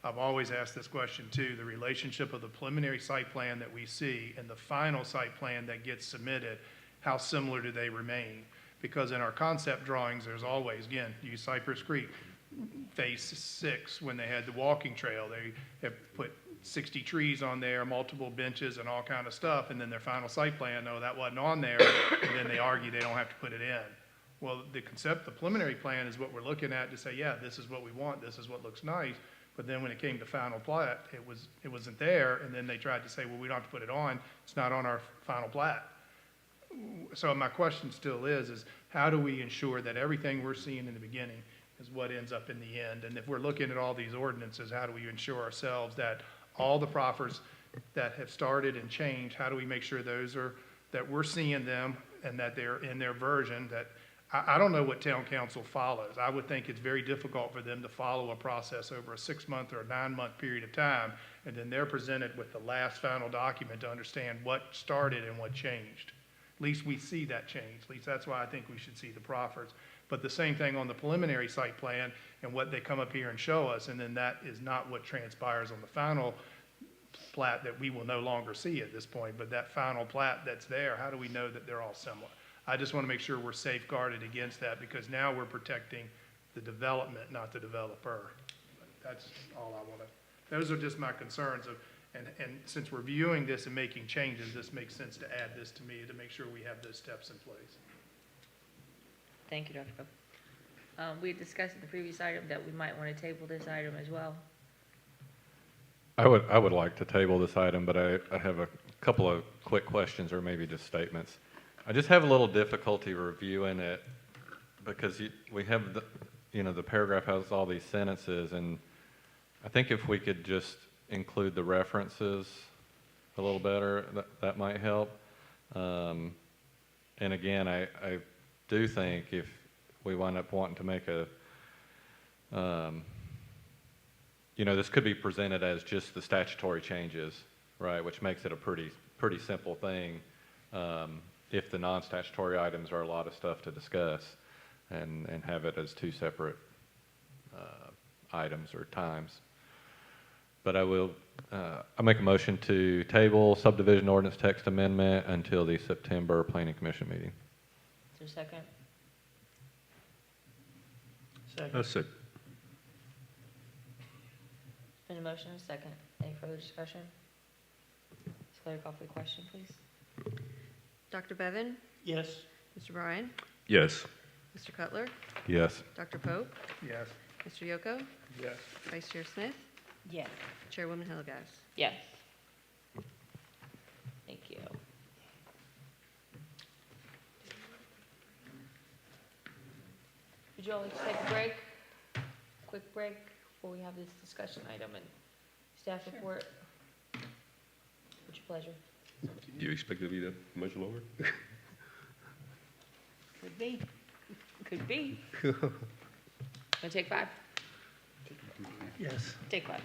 I've always asked this question too, the relationship of the preliminary site plan that we see and the final site plan that gets submitted, how similar do they remain? Because in our concept drawings, there's always, again, use Cypress Creek, phase 6, when they had the walking trail, they have put 60 trees on there, multiple benches and all kind of stuff, and then their final site plan, no, that wasn't on there, and then they argue they don't have to put it in. Well, the preliminary plan is what we're looking at to say, yeah, this is what we want, this is what looks nice, but then when it came to final plat, it wasn't there, and then they tried to say, well, we don't have to put it on, it's not on our final plat. So my question still is how do we ensure that everything we're seeing in the beginning is what ends up in the end? And if we're looking at all these ordinances, how do we ensure ourselves that all the proffers that have started and changed, how do we make sure that we're seeing them and that they're in their version that, I don't know what town council follows. I would think it's very difficult for them to follow a process over a 6-month or a 9-month period of time, and then they're presented with the last final document to understand what started and what changed. At least we see that change. At least that's why I think we should see the proffers. But the same thing on the preliminary site plan and what they come up here and show us, and then that is not what transpires on the final plat that we will no longer see at this point. But that final plat that's there, how do we know that they're all similar? I just want to make sure we're safeguarded against that because now we're protecting the development, not the developer. That's all I want to, those are just my concerns of, and since we're viewing this and making changes, this makes sense to add this to me to make sure we have those steps in place. Thank you, Dr. Pope. We had discussed in the previous item that we might want to table this item as well. I would like to table this item, but I have a couple of quick questions or maybe just statements. I just have a little difficulty reviewing it because we have the paragraph has all these sentences, and I think if we could just include the references a little better, that might help. And again, I do think if we wind up wanting to make a, this could be presented as just the statutory changes, right, which makes it a pretty simple thing. If the non-statutory items are a lot of stuff to discuss, and have it as two separate items or times. But I make a motion to table subdivision ordinance text amendment until the September Planning Commission meeting. Is there a second? Second. That's it. Been a motion and a second. Any further discussion? Ms. Claire, call for the question, please. Dr. Bevan? Yes. Mr. Bryan? Yes. Mr. Cutler? Yes. Dr. Pope? Yes. Mr. Yoko? Yes. Vice Chair Smith? Yes. Chairwoman Hillegas? Yes. Thank you. Would you all like to take a break? Quick break before we have this discussion item and staff report? What's your pleasure? Do you expect it to be that much longer? Could be. Could be. Want to take 5? Yes. Take 5.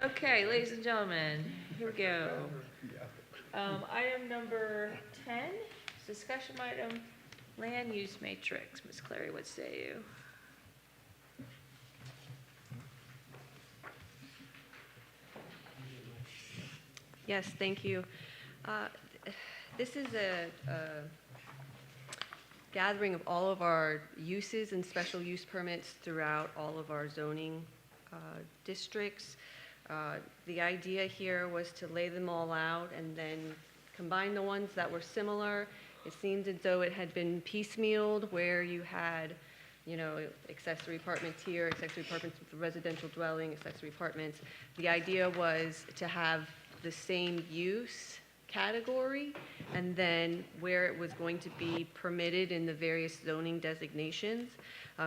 Okay, ladies and gentlemen, here we go. Item number 10, discussion item, land use matrix. Ms. Clary, what say you? Yes, thank you. This is a gathering of all of our uses and special use permits throughout all of our zoning districts. The idea here was to lay them all out and then combine the ones that were similar. It seemed as though it had been piecemealed, where you had, you know, accessory apartments here, accessory apartments with residential dwelling, accessory apartments. The idea was to have the same use category, and then where it was going to be permitted in the various zoning designations.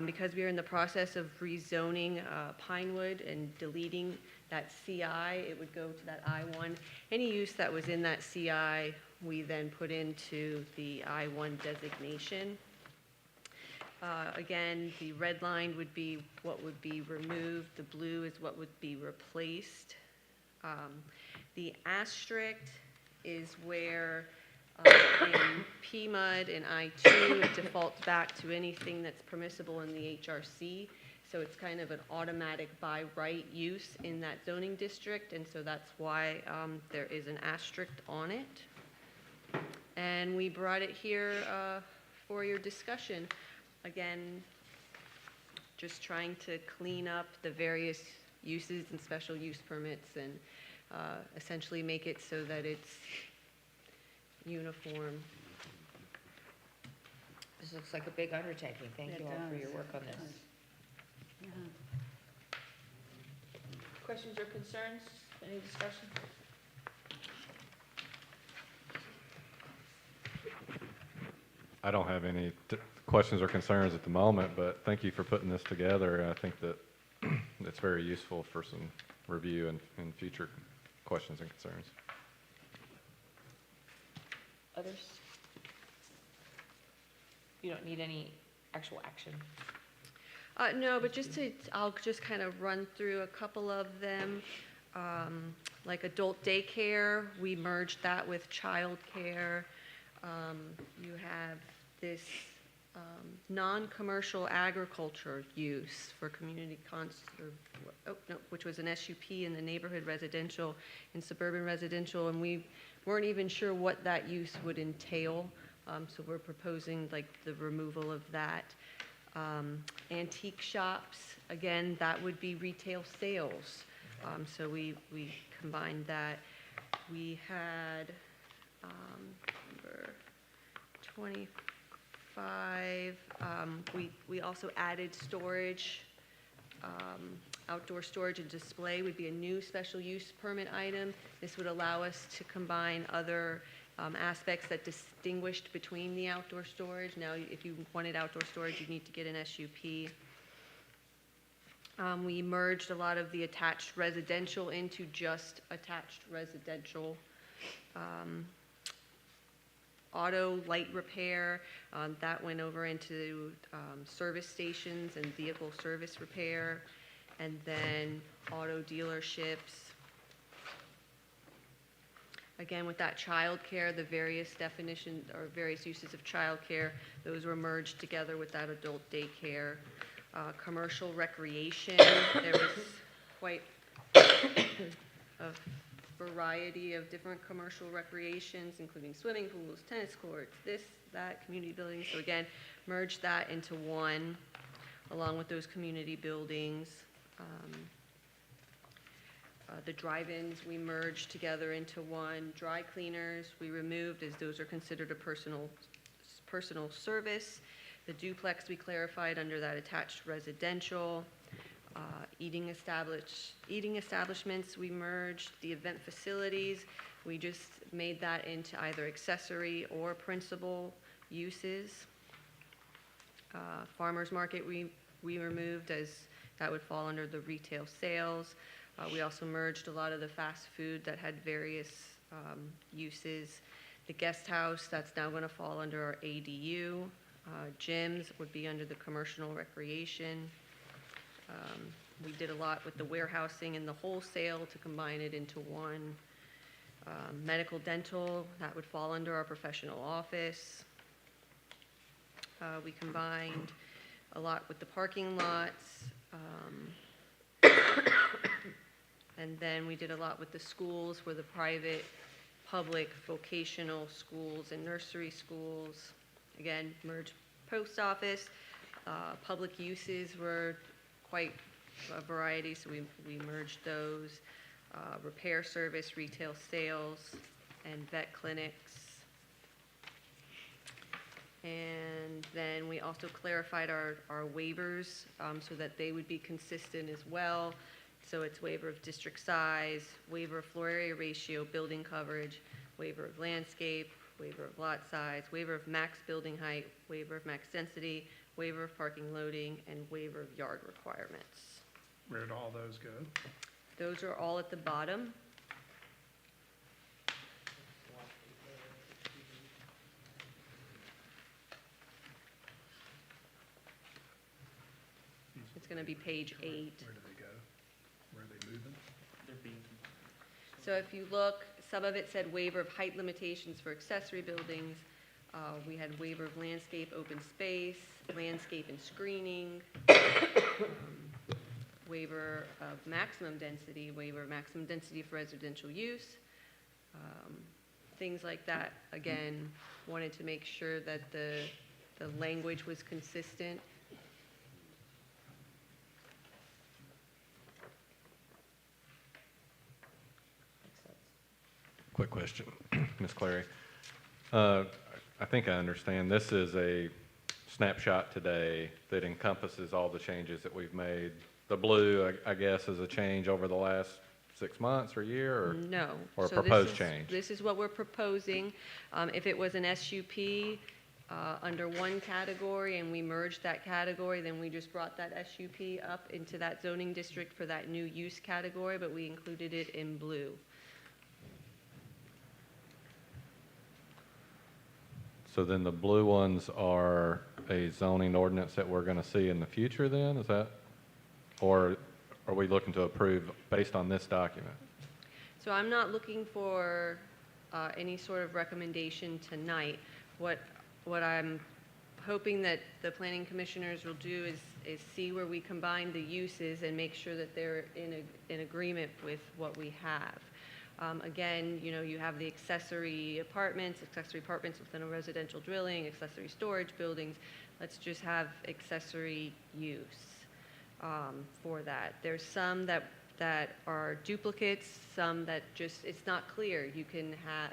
Because we are in the process of rezoning Pinewood and deleting that CI, it would go to that I1. Any use that was in that CI, we then put into the I1 designation. Again, the red line would be what would be removed, the blue is what would be replaced. The asterisk is where in PMUD and I2, it defaults back to anything that's permissible in the HRC. So it's kind of an automatic by right use in that zoning district, and so that's why there is an asterisk on it. And we brought it here for your discussion. Again, just trying to clean up the various uses and special use permits and essentially make it so that it's uniform. This looks like a big undertaking. Thank It you all for your does. work on It this. does. Yeah. Questions or concerns? Any discussion? I don't have any questions or concerns at the moment, but thank you for putting this together. I think that it's very useful for some review and future questions and concerns. Others? You don't need any actual action. No, but I'll just kind of run through a couple of them. Like adult daycare, we merged that with childcare. You have this non-commercial agriculture use for community which was an SUP in the neighborhood residential and suburban residential, and we weren't even sure what that use would entail. So we're proposing like the removal of that. Antique shops, again, that would be retail sales. So we combined that. We had number 25. We also added storage. Outdoor storage and display would be a new special use permit item. This would allow us to combine other aspects that distinguished between the outdoor storage. Now, if you wanted outdoor storage, you'd need to get an SUP. We merged a lot of the attached residential into just attached residential. Auto light repair, that went over into service stations and vehicle service repair, and then auto dealerships. Again, with that childcare, the various definitions or various uses of childcare, those were merged together with that adult daycare. Commercial recreation, there was quite a variety of different commercial recreations, including swimming pools, tennis courts, this, that, community buildings. So again, merge that into one, along with those community buildings. The drive-ins we merged together into one. Dry cleaners we removed, as those are considered a personal service. The duplex we clarified under that attached residential. Eating establishments we merged. The event facilities, we just made that into either accessory or principal uses. Farmers market we removed, as that would fall under the retail sales. We also merged a lot of the fast food that had various uses. The guest house, that's now going to fall under our ADU. Gyms would be under the commercial recreation. We did a lot with the warehousing and the wholesale to combine it into one. Medical dental, that would fall under our professional office. We combined a lot with the parking lots. And then we did a lot with the schools, where the private, public, vocational schools and nursery schools. Again, merged post office. Public uses were quite a variety, so we merged those. Repair service, retail sales, and vet clinics. And then we also clarified our waivers so that they would be consistent as well. So it's waiver of district size, waiver of floor area ratio, building coverage, waiver of landscape, waiver of lot size, waiver of max building height, waiver of max density, waiver of parking loading, and waiver of yard requirements. Where do all those go? Those are all at the bottom. It's going to be page 8. Where do they go? Where are they moving? So if you look, some of it said waiver of height limitations for accessory buildings. We had waiver of landscape, open space, landscape and screening, waiver of maximum density, waiver of maximum density for residential use, things like that. Again, wanted to make sure that the language was consistent. Quick question, Ms. Clary. I think I understand. This is a snapshot today that encompasses all the changes that we've made. The blue, I guess, is a change over the last 6 months or a year, or? No. Or a So proposed change? This is what we're proposing. If it was an SUP under one category and we merged that category, then we just brought that SUP up into that zoning district for that new use category, but we included it in blue. So then the blue ones are a zoning ordinance that we're going to see in the future then, is that? Or are we looking to approve based on this document? So I'm not looking for any sort of recommendation tonight. What I'm hoping that the planning commissioners will do is see where we combine the uses and make sure that they're in agreement with what we have. Again, you have the accessory apartments within a residential dwelling, accessory storage buildings. Let's just have accessory use for that. There's some that are duplicates, some that just, it's not clear. You can have,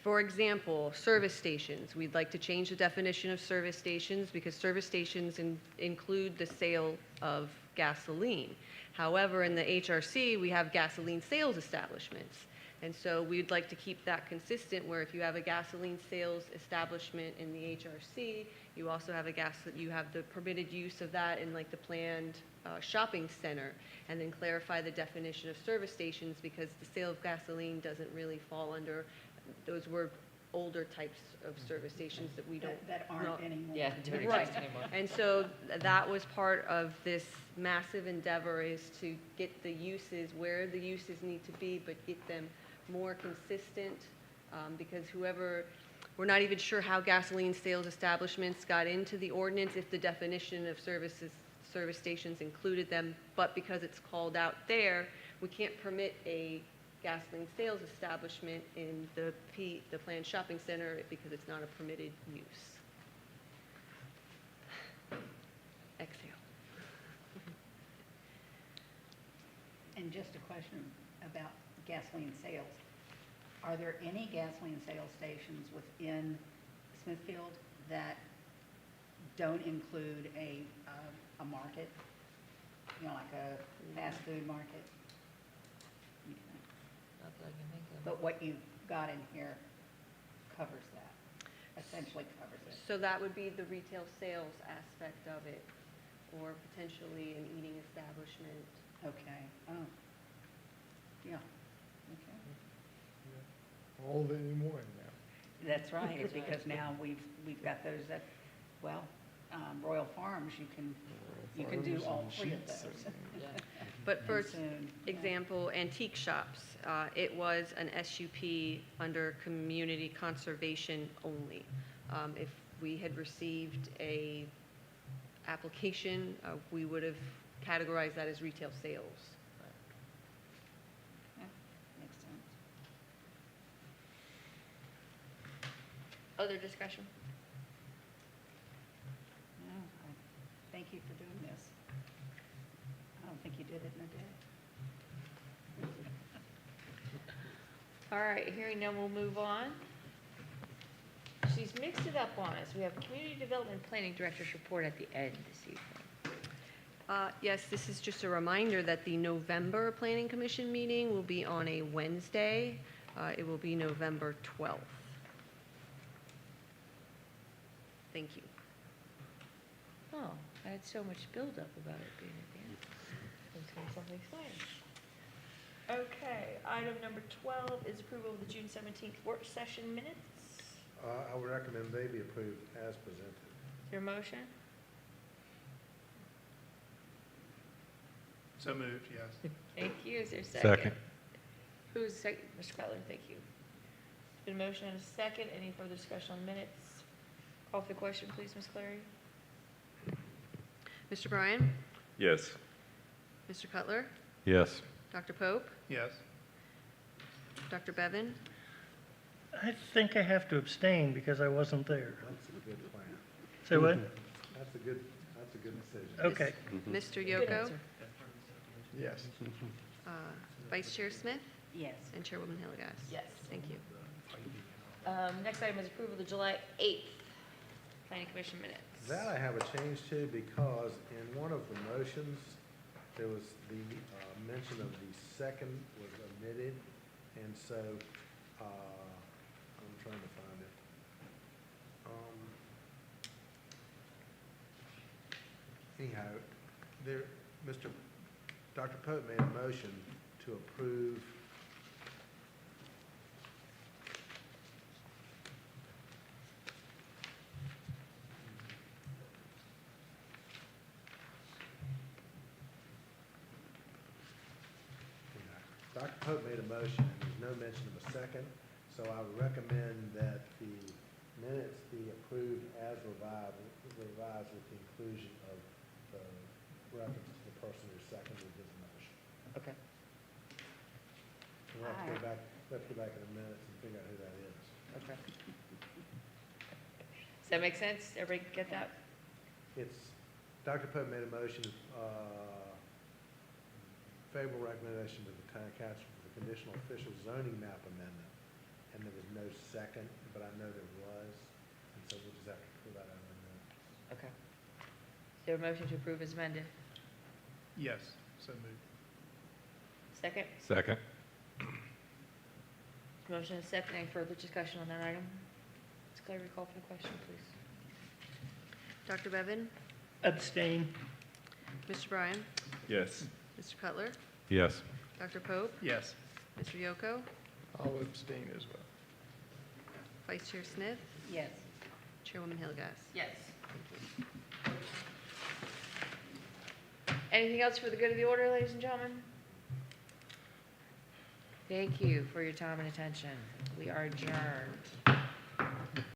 for example, service stations. We'd like to change the definition of service stations because service stations include the sale of gasoline. However, in the HRC, we have gasoline sales establishments. And so we'd like to keep that consistent where if you have a gasoline sales establishment in the HRC, you also have you have the permitted use of that in like the planned shopping center, and then clarify the definition of service stations because the sale of gasoline doesn't really fall under, those were older types of service stations that we don't. That aren't anymore. Yeah, don't Right. exist anymore. And so that was part of this massive endeavor, is to get the uses where the uses need to be, but get them more consistent, because we're not even sure how gasoline sales establishments got into the ordinance, if the definition of service stations included them, but because it's called out there, we can't permit a gasoline sales establishment in the planned shopping center because it's not a permitted use. Exhale. And just a question about gasoline sales. Are there any gasoline sales stations within Smithfield that don't include a market? Like a fast food market? Okay. Not that I can think of. But what you've got in here covers that, essentially covers it. So that would be the retail sales aspect of it, or potentially an eating establishment. Okay, oh, yeah, okay. All of it in one now. That's right, because now we've got those that, well, Royal Farms, you can do all three of those. But for And soon, yeah. example, antique shops, it was an SUP under community conservation only. If we had received a application, we would have categorized that as retail sales. Yeah, makes sense. Other discussion? No, thank you for doing this. I don't think you did it in a day. All right, hearing none, we'll move on. She's mixed it up on us. We have Community Development Planning Director's report at the end this evening. Yes, this is just a reminder that the November Planning Commission meeting will be on a Wednesday. It will be November 12th. Thank you. Oh, I had so much buildup about it being at the end. It's going to be something exciting. Okay, item number 12 is approval of the June 17th work session minutes. I would recommend they be approved as presented. Is there a motion? So moved, yes. Thank you. Is there a second? Second. Who's second? Mr. Cutler, thank you. Been a motion and a second. Any further discussion on minutes? Call for the question, please, Ms. Clary. Mr. Bryan? Yes. Mr. Cutler? Yes. Dr. Pope? Yes. Dr. Bevan? I think I have to abstain because I wasn't there. That's a good plan. Say what? That's a good decision. Okay. Mr. Good Yoko? answer. Yes. Vice Chair Smith? Yes. And Chairwoman Hilligas? Yes. Thank you. Next item is approval of the July 8th Planning Commission minutes. That I have a change to because in one of the motions, there was the mention of the second was omitted, and so I'm trying to find it. Anyhow, Dr. Pope made a motion to approve Dr. Pope made a motion, and there's no mention of a second, so I would recommend that the minutes be approved as revised with the inclusion of the reference to the person who seconded his motion. Okay. We'll have to go back in the minutes and figure out who that is. Okay. Does that make sense? Everybody get that? It's, Dr. Pope made a motion, favorable recommendation to the town council for the conditional official zoning map amendment, and there was no second, but I know there was, and so we'll just have to pull that out in a minute. Okay. Is there a motion to approve as amended? Yes, so moved. Second? Second. Motion and second. Any further discussion on that item? Ms. Clary, call for the question, please. Dr. Bevan? Abstain. Mr. Bryan? Yes. Mr. Cutler? Yes. Dr. Pope? Yes. Mr. Yoko? I'll abstain as well. Vice Chair Smith? Yes. Chairwoman Hilligas? Yes. Anything else for the good of the order, ladies and gentlemen? Thank you for your time and attention. We are adjourned.